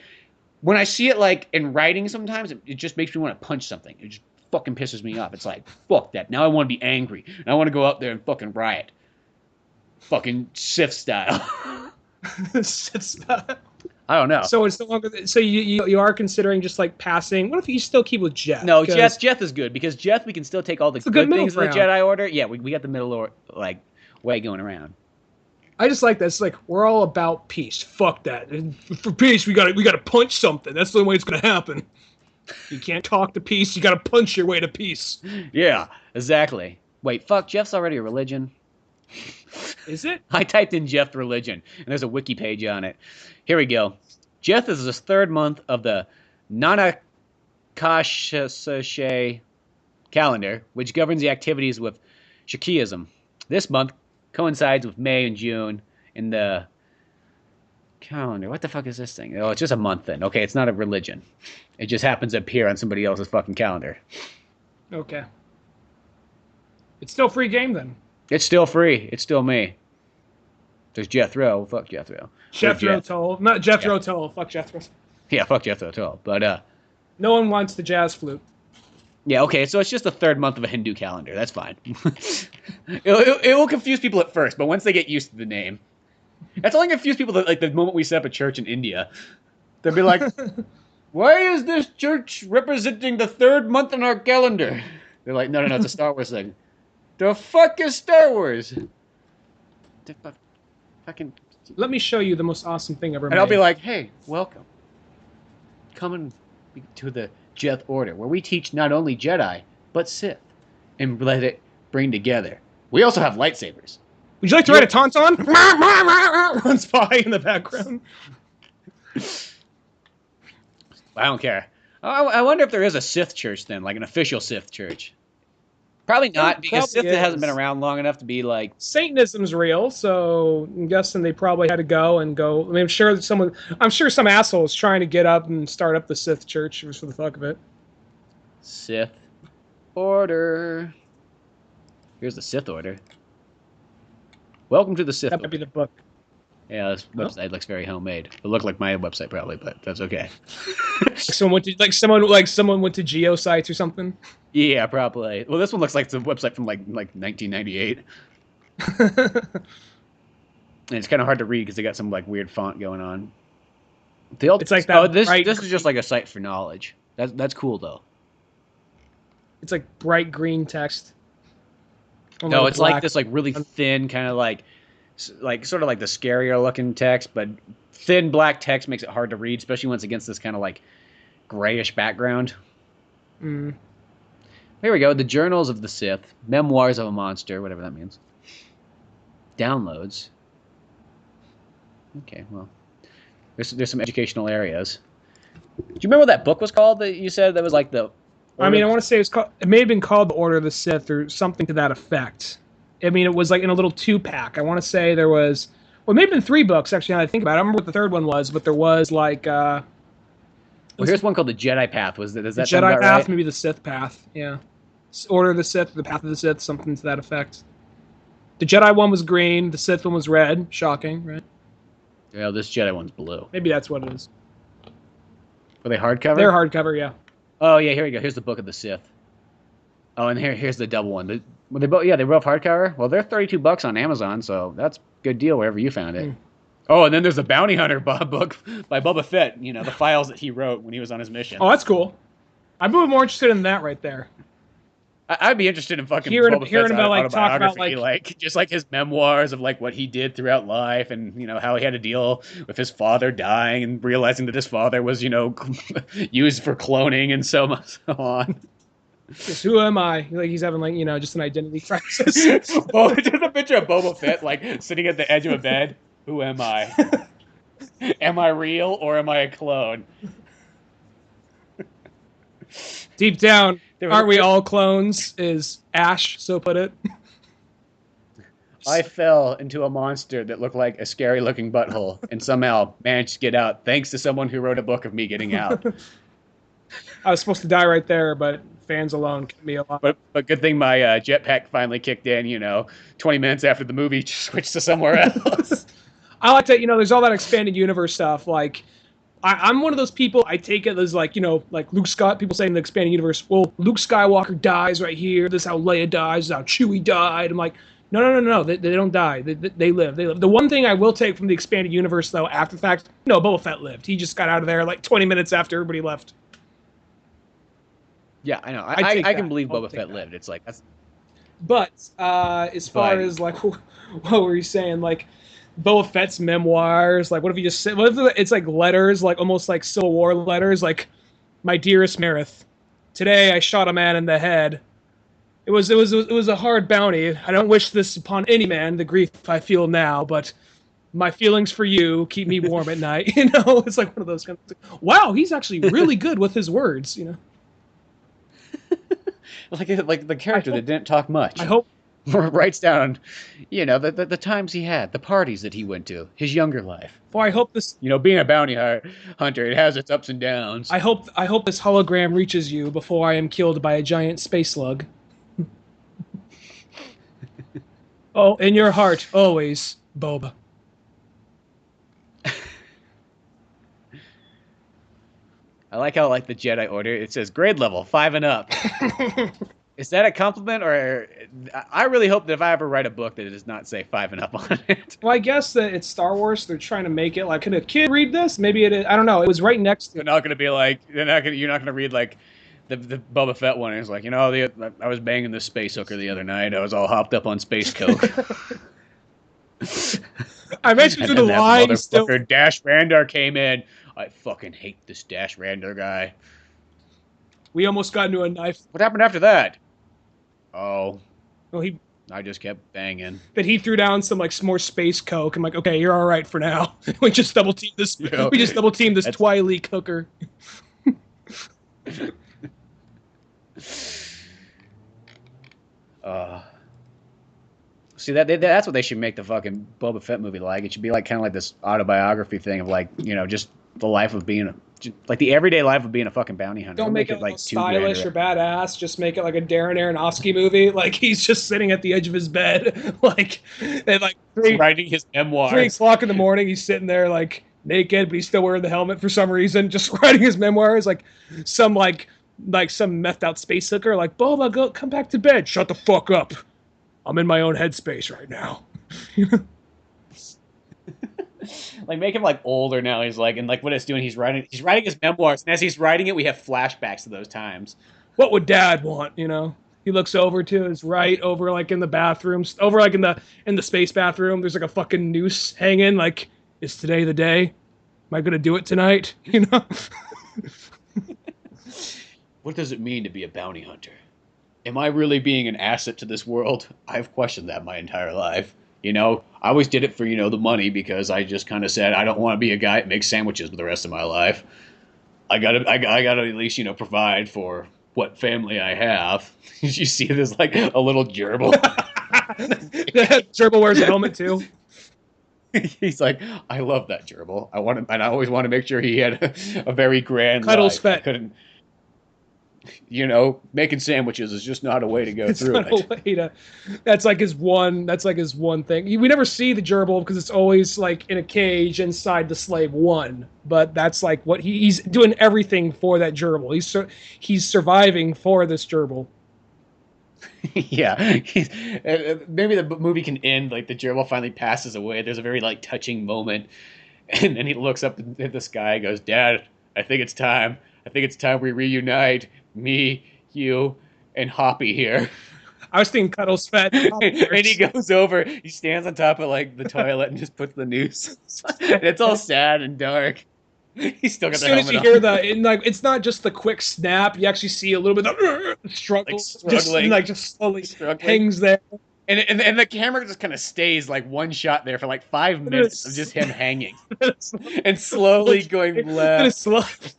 When I see it, like, in writing sometimes, it just makes me want to punch something. It just fucking pisses me off. It's like, fuck that. Now I want to be angry. And I want to go out there and fucking riot. Fucking Sith style. Sith style. I don't know. So it's no longer. So you are considering just like passing. What if you still keep with Jeth? No, Jeth is good because Jeth we can still take all the good things of the Jedi Order. Yeah, we got the middle way going around. I just like that. It's like we're all about peace. Fuck that. And for peace, we gotta punch something. That's the only way it's gonna happen. You can't talk to peace. You gotta punch your way to peace. Yeah, exactly. Wait, fuck. Jeth's already a religion. Is it? I typed in Jeth religion, and there's a wiki page on it. Here we go. Jeth is the third month of the Nanakashashe calendar, which governs the activities with Shakism. This month coincides with May and June in the calendar. What the fuck is this thing? Oh, it's just a month then. Okay, it's not a religion. It just happens to appear on somebody else's fucking calendar. Okay. It's still free game then. It's still free. It's still me. There's Jethro. Fuck Jethro. Jethro Tull. Not Jethro Tull. Fuck Jethro. Yeah, fuck Jethro Tull. But, no one wants the jazz flute. Yeah, okay, so it's just the third month of a Hindu calendar. That's fine. it will confuse people at first, but once they get used to the name. That's only confuse people that, like, the moment we set up a church in India. They'll be like, why is this church representing the third month in our calendar? They're like, no, it's a Star Wars thing. The fuck is Star Wars? Fucking. Let me show you the most awesome thing ever made. And I'll be like, hey, welcome. Come to the Jeth Order, where we teach not only Jedi, but Sith, and let it bring together. We also have lightsabers. Would you like to write a tauntaun? Runs by in the background. I don't care. I wonder if there is a Sith church then, like an official Sith church. Probably not, because Sith hasn't been around long enough to be like... Satanism's real, so I'm guessing they probably had to go. I mean, I'm sure some asshole is trying to get up and start up the Sith church just for the fuck of it. Sith Order. Here's the Sith Order. Welcome to the Sith Order. That might be the book. Yeah, this website looks very homemade. It looked like my website probably, but that's okay. Someone went to GeoSites or something. Yeah, probably. Well, this one looks like it's a website from like 1998. And it's kind of hard to read because they got some like weird font going on. It's like that. This is just like a site for knowledge. That's cool though. It's like bright green text. No, it's like this like really thin kind of like sort of like the scarier looking text, but thin black text makes it hard to read, especially when it's against this kind of like grayish background. Mm. Here we go. The Journals of the Sith, Memoirs of a Monster, whatever that means. Downloads. Okay, well, there's some educational areas. Do you remember what that book was called that you said that was like the? I mean, I want to say it may have been called The Order of the Sith or something to that effect. I mean, it was like in a little 2-pack. I want to say there was, well, maybe been 3 books actually. Now that I think about it, I don't remember what the third one was, but there was like. Well, here's one called the Jedi Path. Does that Jedi sound about Path, right? maybe the Sith Path. Yeah, Order of the Sith, the Path of the Sith, something to that effect. The Jedi one was green. The Sith one was red. Shocking, right? Yeah, this Jedi one's blue. Maybe that's what it is. Were they hardcover? They're hardcover, yeah. Oh yeah, here we go. Here's the Book of the Sith. Oh, and here's the double one. They both hardcover. Well, they're $32 on Amazon, so that's a good deal wherever you found it. Oh, and then there's the Bounty Hunter book by Boba Fett. You know, the files that he wrote when he was on his mission. Oh, that's cool. I'd be more interested in that right there. I'd be interested in fucking hearing Boba Fett's about like talk about like just like his memoirs of like what he did throughout life, and you know how he had to deal with his father dying and realizing that his father was used for cloning and so on. Just, who am I? Like he's having like just an identity crisis. Just a picture of Boba Fett like sitting at the edge of a bed. Who am I? Am I real or am I a clone? Deep down, aren't we all clones? Is Ash so put it? I fell into a monster that looked like a scary-looking butthole, and somehow managed to get out thanks to someone who wrote a book of me getting out. I was supposed to die right there, but fans alone kept me alive. But good thing my jetpack finally kicked in. 20 minutes after the movie switched to somewhere else. I like that. There's all that expanded universe stuff. Like, I'm one of those people. I take it as like like Luke Scott. People say in the expanded universe, well, Luke Skywalker dies right here. This is how Leia dies. This is how Chewie died. I'm like, no. They don't die. They live. They live. The one thing I will take from the expanded universe, though, after the fact, no, Boba Fett lived. He just got out of there like 20 minutes after everybody left. Yeah, I know. I can believe Boba Fett lived. It's like that's. But as far as like, what were you saying? Like, Boba Fett's memoirs. Like, what if you just what if it's like letters, like almost like Civil War letters? Like, my dearest Marith, today I shot a man in the head. It was a hard bounty. I don't wish this upon any man, the grief I feel now, but my feelings for you keep me warm at night. It's like one of those kind of things. Wow, he's actually really good with his words. like the character that didn't talk much. I hope. Writes down, the times he had, the parties that he went to, his younger life. Well, I hope this. Being a bounty hunter, it has its ups and downs. I hope this hologram reaches you before I am killed by a giant space slug. Oh, in your heart, always, Boba. I like how the Jedi Order, it says grade level 5 and up. Is that a compliment, or I really hope that if I ever write a book that it does not say 5 and up on it? Well, I guess that it's Star Wars. They're trying to make it like, can a kid read this? Maybe it is. I don't know. It was right next to. They're not going to be like you're not going to read like the Boba Fett one. It's like I was banging this space hooker the other night. I was all hopped up on space coke. I mentioned through the lines. Still... Dash Randar came in. I fucking hate this Dash Randar guy. We almost got into a knife. What happened after that? Oh. Well, I just kept banging. But he threw down some more space coke. I'm like, okay, you're all right for now. We just double teamed this. We just double teamed this Twi'lek hooker. See that's what they should make the fucking Boba Fett movie like. It should be like kind of like this autobiography thing of just the life of being the everyday life of being a fucking bounty hunter. Don't make it like stylish or badass. Just make it like a Darren Aronofsky movie. Like he's just sitting at the edge of his bed, writing his memoirs. 3 o'clock in the morning, he's sitting there naked, but he's still wearing the helmet for some reason, just writing his memoirs. Some methed out space hooker. Like, Boba, come back to bed. Shut the fuck up. I'm in my own headspace right now. Make him older now. He's and what it's doing, he's writing his memoirs, and as he's writing it, we have flashbacks to those times. What would Dad want? He looks over to his right, over in the bathrooms, over in the space bathroom. There's a fucking noose hanging. Is today the day? Am I gonna do it tonight? What does it mean to be a bounty hunter? am I really being an asset to this world? I've questioned that my entire life. You know, I always did it for, you know, the money because I just kind of said I don't want to be a guy that makes sandwiches for the rest of my life. I gotta at least, you know, provide for what family I have. You see this like a little gerbil. Gerbil wears a helmet too. He's like, I love that gerbil. And I always want to make sure he had a very grand Cuddles life. Fett. I couldn't, you know, making sandwiches is just not a way to go It's through not it. a way to. That's like his one thing. We never see the gerbil because it's always like in a cage inside the slave one. But that's like what he's doing everything for that gerbil. He's surviving for this gerbil. Yeah, maybe the movie can end like the gerbil finally passes away. There's a very like touching moment, and then he looks up at the sky and goes, "Dad, I think it's time. I think it's time we reunite. Me, you, and Hoppy here." I was thinking Cuddles Fett. And he goes over. He stands on top of like the toilet and just puts the noose. And it's all sad and dark. He's still got As the soon as helmet you on. hear it's not just the quick snap. You actually see a little bit of struggle, Like struggling. just slowly Struggling. hangs there. And the camera just kind of stays like one shot there for like 5 minutes of just him hanging and slowly going And left.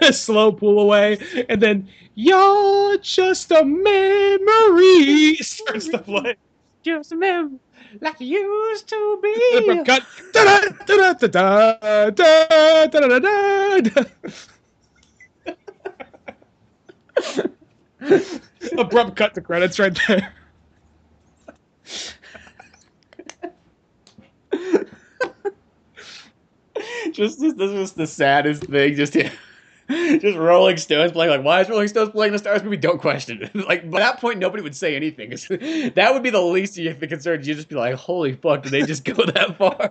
a slow pull away, and then "You're just a memory" starts to play. Just a memory like you used to be. Cut. Da-da-da-da-da-da-da-da-da-da. Abrupt cut to credits right there. This is the saddest thing. Just Rolling Stones playing. Like, why is Rolling Stones playing the Stars movie? Don't question it. Like, by that point, nobody would say anything. That would be the least of the concerns. You'd just be like, holy fuck, did they just go that far?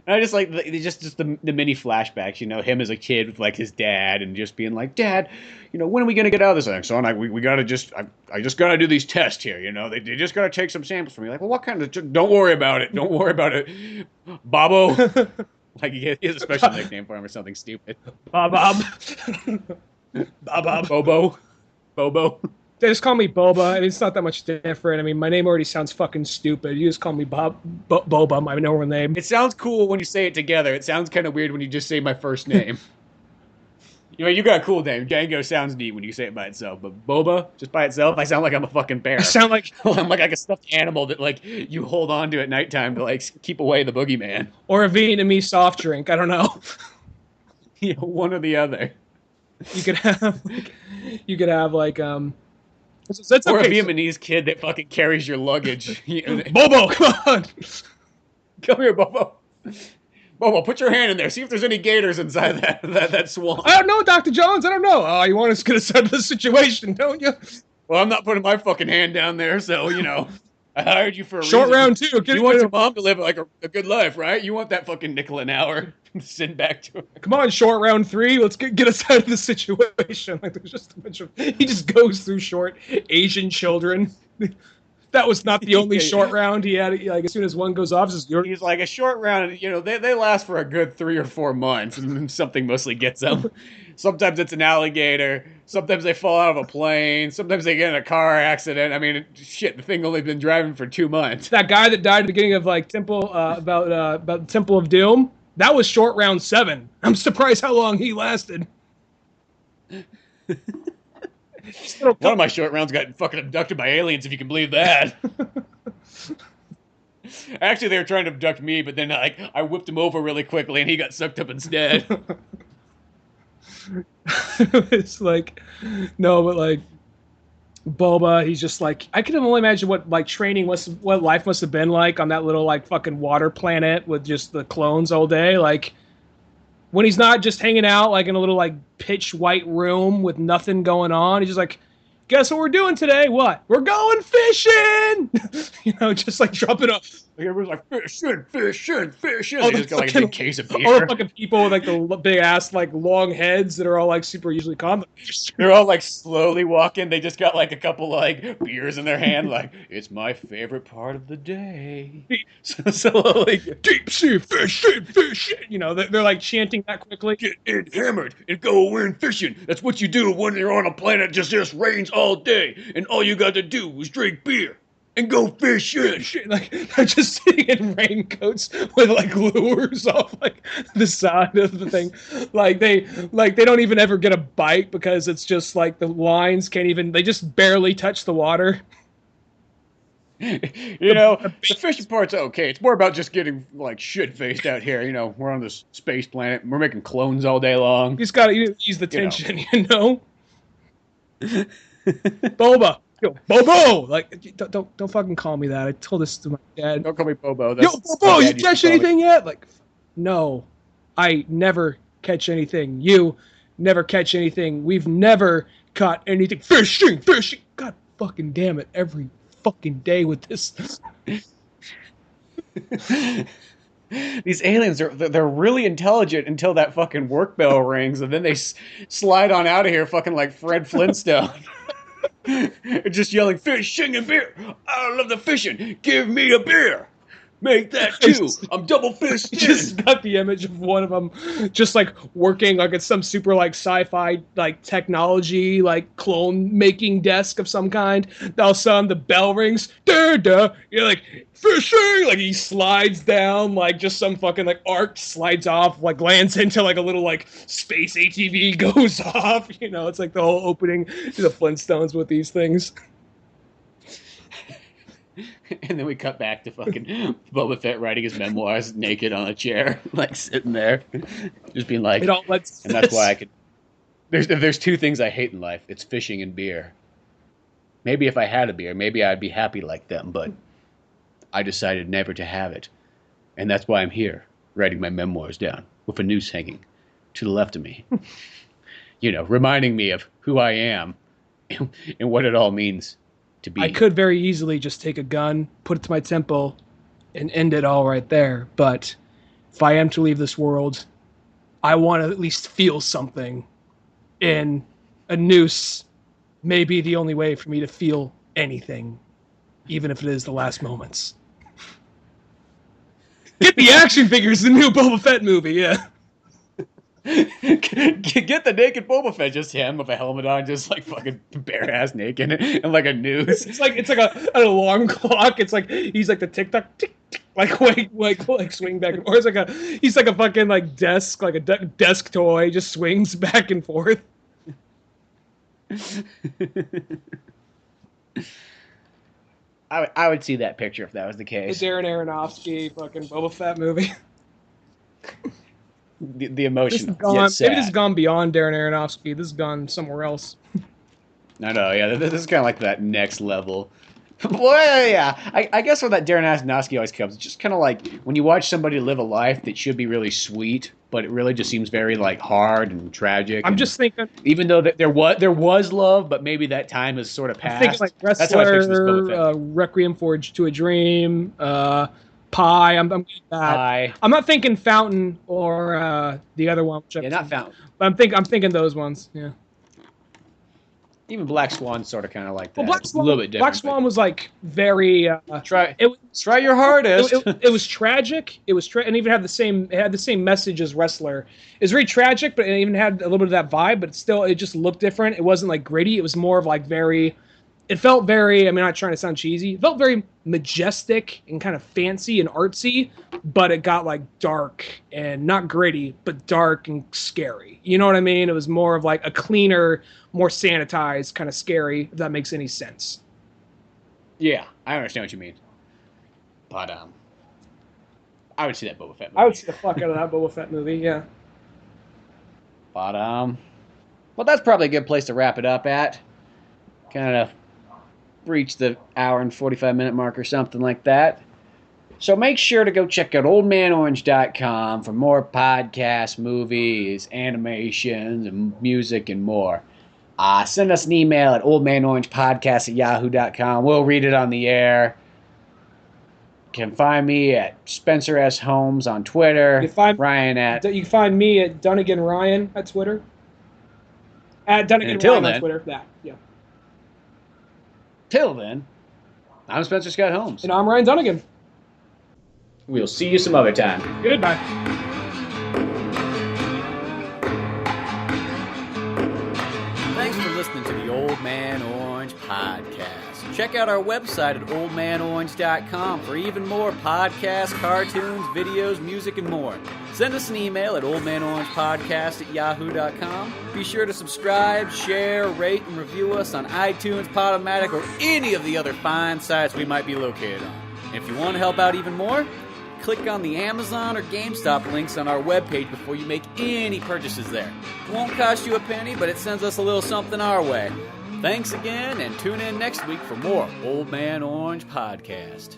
I just like the mini flashbacks, you know, him as a kid with like his dad and just being like, "Dad, you know, when are we gonna get out of this thing, son? We gotta I just gotta do these tests here, you know. They just gotta take some samples from me." Like, well, what kind of? Don't worry about it. Don't worry about it, Bobo. Like he has a special nickname for him or something stupid. Bob. Bobo. They just call me Boba. I mean, it's not that much different. I mean, my name already sounds fucking stupid. You just call me Boba, my normal name. It sounds cool when you say it together. It sounds kind of weird when you just say my first name. You know, you got a cool name. Django sounds neat when you say it by itself, but Boba, just by itself, I sound like I'm a fucking bear. I sound like I'm like a stuffed animal that like you hold on to at nighttime to like keep away the boogeyman. or a Vietnamese soft drink. I don't know. Yeah, one or the other. You could have like That's Or a okay. Vietnamese kid that fucking carries your luggage. Bobo, come on. Come here, Bobo. Bobo, put your hand in there. See if there's any gators inside that swamp. I don't know, Dr. Jones. I don't know. Oh, you want us to get us out of the situation, don't you? Well, I'm not putting my fucking hand down there, so, you know, I hired you for a Short reason. round two. You want your mom to live like a good life, right? You want that fucking nickel an hour to send back to her. Come on, short round three. Let's get us out of the situation. Like there's just a bunch of. He just goes through short Asian children. That was not the only short round he had. Like as soon as one goes off, He's like a short round. You know, they last for a good 3 or 4 months, and then something mostly gets them. Sometimes it's an alligator. Sometimes they fall out of a plane. Sometimes they get in a car accident. I mean, shit, the thing only been driving for 2 months. that guy that died at the beginning of like Temple about Temple of Doom. That was short round 7. I'm surprised how long he lasted. One of my short rounds got fucking abducted by aliens, if you can believe that. Actually, they were trying to abduct me, but then like I whipped him over really quickly, and he got sucked up instead. It's like, no, but like Boba, he's just like, I can only imagine what like what life must have been like on that little like fucking water planet with just the clones all day. Like when he's not just hanging out like in a little like pitch white room with nothing going on, he's just like, guess what we're doing today? What? We're going fishing! You know, just like dropping up. Like, everyone's like, fishing, fishing, fishing. Oh, They just got like a big case of beer. All the fucking people with like the big ass, like long heads that are all like super usually calm. They're all like slowly walking. They just got like a couple like beers in their hand. Like, it's my favorite part of the day. So like, Deep sea fishing, fishing. You know, they're like chanting that quickly. get it hammered and go in fishing. That's what you do when you're on a planet just rains all day, and all you got to do is drink beer and go fishing. Like they're just sitting in raincoats with like lures off like the side of the thing. Like they don't even ever get a bite because it's just like the lines can't even. They just barely touch the water. You know, the fishing part's okay. It's more about just getting like shit faced out here. You know, we're on this space planet. We're making clones all day long. You just gotta ease the tension, you know. Boba. Yo, Bobo! Like, don't fucking call me that. I told this to my dad. Don't call me Bobo. Yo, Bobo, you catch anything yet? Like, no, I never catch anything. You never catch anything. We've never caught anything. Fishing. God fucking damn it! Every fucking day with this. These aliens they're really intelligent until that fucking work bell rings, and then they slide on out of here, fucking like Fred Flintstone. Just yelling, fishing and beer. I love the fishing. Give me a beer. Make that two. I'm double fisted. Just got the image of one of them just like working like at some super like sci-fi like technology like clone making desk of some kind. All of a sudden the bell rings. You're like fishing. Like he slides down like just some fucking like arc slides off like lands into like a little like space ATV goes off. You know, it's like the whole opening to the Flintstones with these things. And then we cut back to fucking Boba Fett writing his memoirs naked on a chair, like sitting there, just being like, and that's why I could. There's two things I hate in life. It's fishing and beer. Maybe if I had a beer, maybe I'd be happy like them, but I decided never to have it. And that's why I'm here, writing my memoirs down with a noose hanging to the left of me. You know, reminding me of who I am and what it all means. I could very easily just take a gun, put it to my temple, and end it all right there. But if I am to leave this world, I want to at least feel something. And a noose may be the only way for me to feel anything, even if it is the last moments. Get the action figures, the new Boba Fett movie, yeah. Get the naked Boba Fett, just him with a helmet on, just like fucking bare ass naked and like a noose. It's like an alarm clock. It's like he's like the tick tock tick tick, like swing back and forth. He's like a fucking like desk, like a desk toy, just swings back and forth. I would see that picture if that was the case. The Darren Aronofsky fucking Boba Fett movie. The emotion. Maybe this has gone beyond Darren Aronofsky. This has gone somewhere else. No, yeah, this is kind of like that next level. Well, yeah, I guess where that Darren Aronofsky always comes, it's just kind of like when you watch somebody live a life that should be really sweet, but it really just seems very like hard and tragic. I'm just thinking, even though there was love, but maybe that time has sort of passed. I think like Wrestler, Requiem for to a Dream, Pie. I'm getting that. Pie. I'm not thinking Fountain or the other one. Yeah, not Fountain. But I'm thinking those ones. Yeah. Even Black Swan's sort of kind of like that. Well, Black Swan, a little bit different. Black Swan was like very. Try your hardest. It was tragic. It was and even had the same message as Wrestler. It was very tragic, but it even had a little bit of that vibe. But still, it just looked different. It wasn't like gritty. It was more of like very. It felt very, I'm not trying to sound cheesy, it felt very majestic and kind of fancy and artsy, but it got like dark and not gritty, but dark and scary. You know what I mean? It was more of like a cleaner, more sanitized kind of scary, if that makes any sense. Yeah, I understand what you mean. But I would see that Boba Fett movie. I would see the fuck out of that Boba Fett movie, yeah. But well, that's probably a good place to wrap it up at. Kind of reach the hour and 45-minute mark or something like that. So make sure to go check out oldmanorange.com for more podcasts, movies, animations, and music and more. Send us an email at oldmanorangepodcast@yahoo.com. We'll read it on the air. You can find me at Spencer S. Holmes on Twitter. You find Ryan at... You can find me at Dunigan Ryan at Twitter. At Dunigan Ryan on Twitter. Yeah. Till then, I'm Spencer Scott Holmes. And I'm Ryan Dunigan. We'll see you some other time. Goodbye. Thanks for listening to the Old Man Orange podcast. Check out our website at oldmanorange.com for even more podcasts, cartoons, videos, music, and more. Send us an email at oldmanorange.podcast@yahoo.com. Be sure to subscribe, share, rate, and review us on iTunes, Podomatic, or any of the other fine sites we might be located on. And if you want to help out even more, click on the Amazon or GameStop links on our webpage before you make any purchases there. It won't cost you a penny, but it sends us a little something our way. Thanks again, and tune in next week for more Old Man Orange Podcast.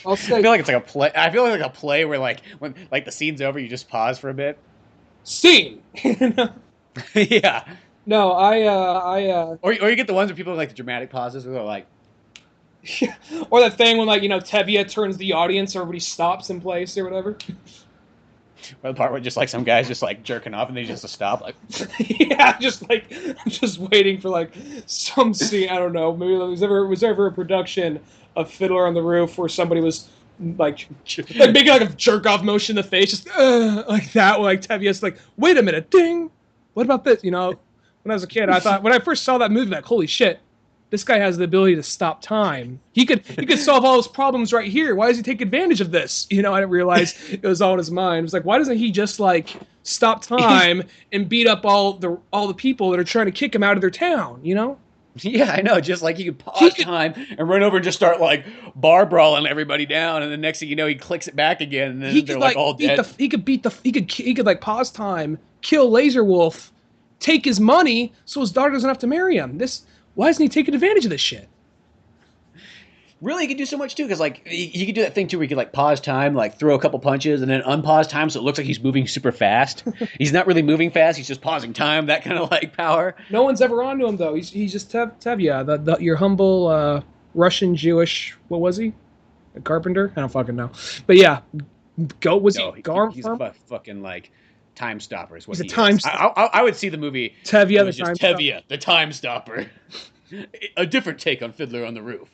I feel like it's like a play. I feel like a play where when the scene's over, you just pause for a bit. Scene. Yeah. No, Or you get the ones where people like the dramatic pauses where they're like. Or that thing when Tevye turns the audience, everybody stops in place or whatever. Or the part where just some guys just jerking off and they just stop Yeah, just waiting for some scene. I don't know. Maybe there was ever a production of Fiddler on the Roof where somebody was making a jerk off motion in the face, just like that. Tevye's wait a minute, ding. What about this? When I was a kid, I thought when I first saw that movie, holy shit. This guy has the ability to stop time. He could solve all his problems right here. Why does he take advantage of this? I didn't realize it was all in his mind. It was why doesn't he just stop time and beat up all the people that are trying to kick him out of their town? Yeah, I know. Just he could pause time and run over and just start bar brawling everybody down, and the next thing you know, he clicks it back again, and then they're all dead. He could pause time, kill Laser Wolf, take his money, so his daughter doesn't have to marry him. Why isn't he taking advantage of this shit? Really, he could do so much too, because he could do that thing too, where he could pause time, throw a couple punches, and then unpause time, so it looks like he's moving super fast. He's not really moving fast; he's just pausing time. That kind of power. No one's ever onto him though. He's just Tevye, your humble Russian Jewish. What was he? A carpenter? I don't fucking know. But yeah, he's a fucking Time Stopper is what he's he a time is. I would see the movie Tevye the Time Stopper. A different take on Fiddler on the Roof.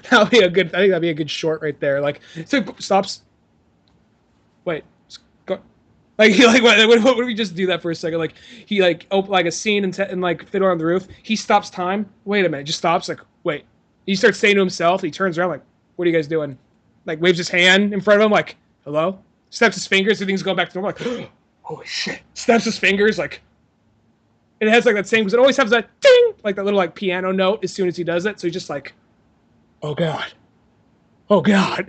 That'd be I think that'd be a good short right there. So stops. Wait. Go. What if we just do that for a second? He a scene in Fiddler on the Roof. He stops time. Wait a minute. Just stops. Wait. He starts saying to himself. He turns around. What are you guys doing? Waves his hand in front of him. Hello. Snaps his fingers. Everything's going back to normal. Holy shit. Snaps his fingers. It has that same, because it always has that ding, that little piano note as soon as he does it. So he's just oh god. Oh god.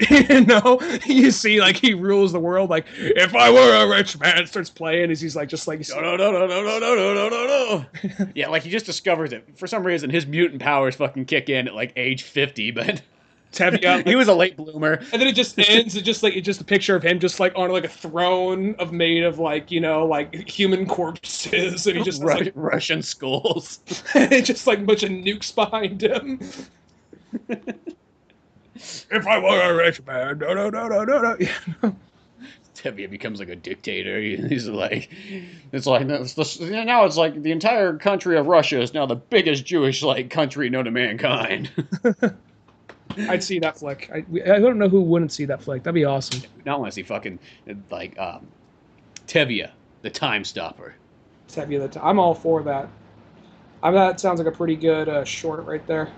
You see he rules the world. If I were a rich man, it starts playing as he's no. Yeah, he just discovers it. For some reason, his mutant powers fucking kick in at age 50, but Tevye, he was a late bloomer. And then it just ends. It's just a picture of him just on a throne made of human corpses, and he just Russian skulls. It's just a bunch of nukes behind him. If I were a rich man, no. Tevye becomes a dictator. He's now it's the entire country of Russia is now the biggest Jewish country known to mankind. I'd see that flick. I don't know who wouldn't see that flick. That'd be awesome. Not want to see fucking Tevye, the Time Stopper. I'm all for that. That sounds like a pretty good short right there.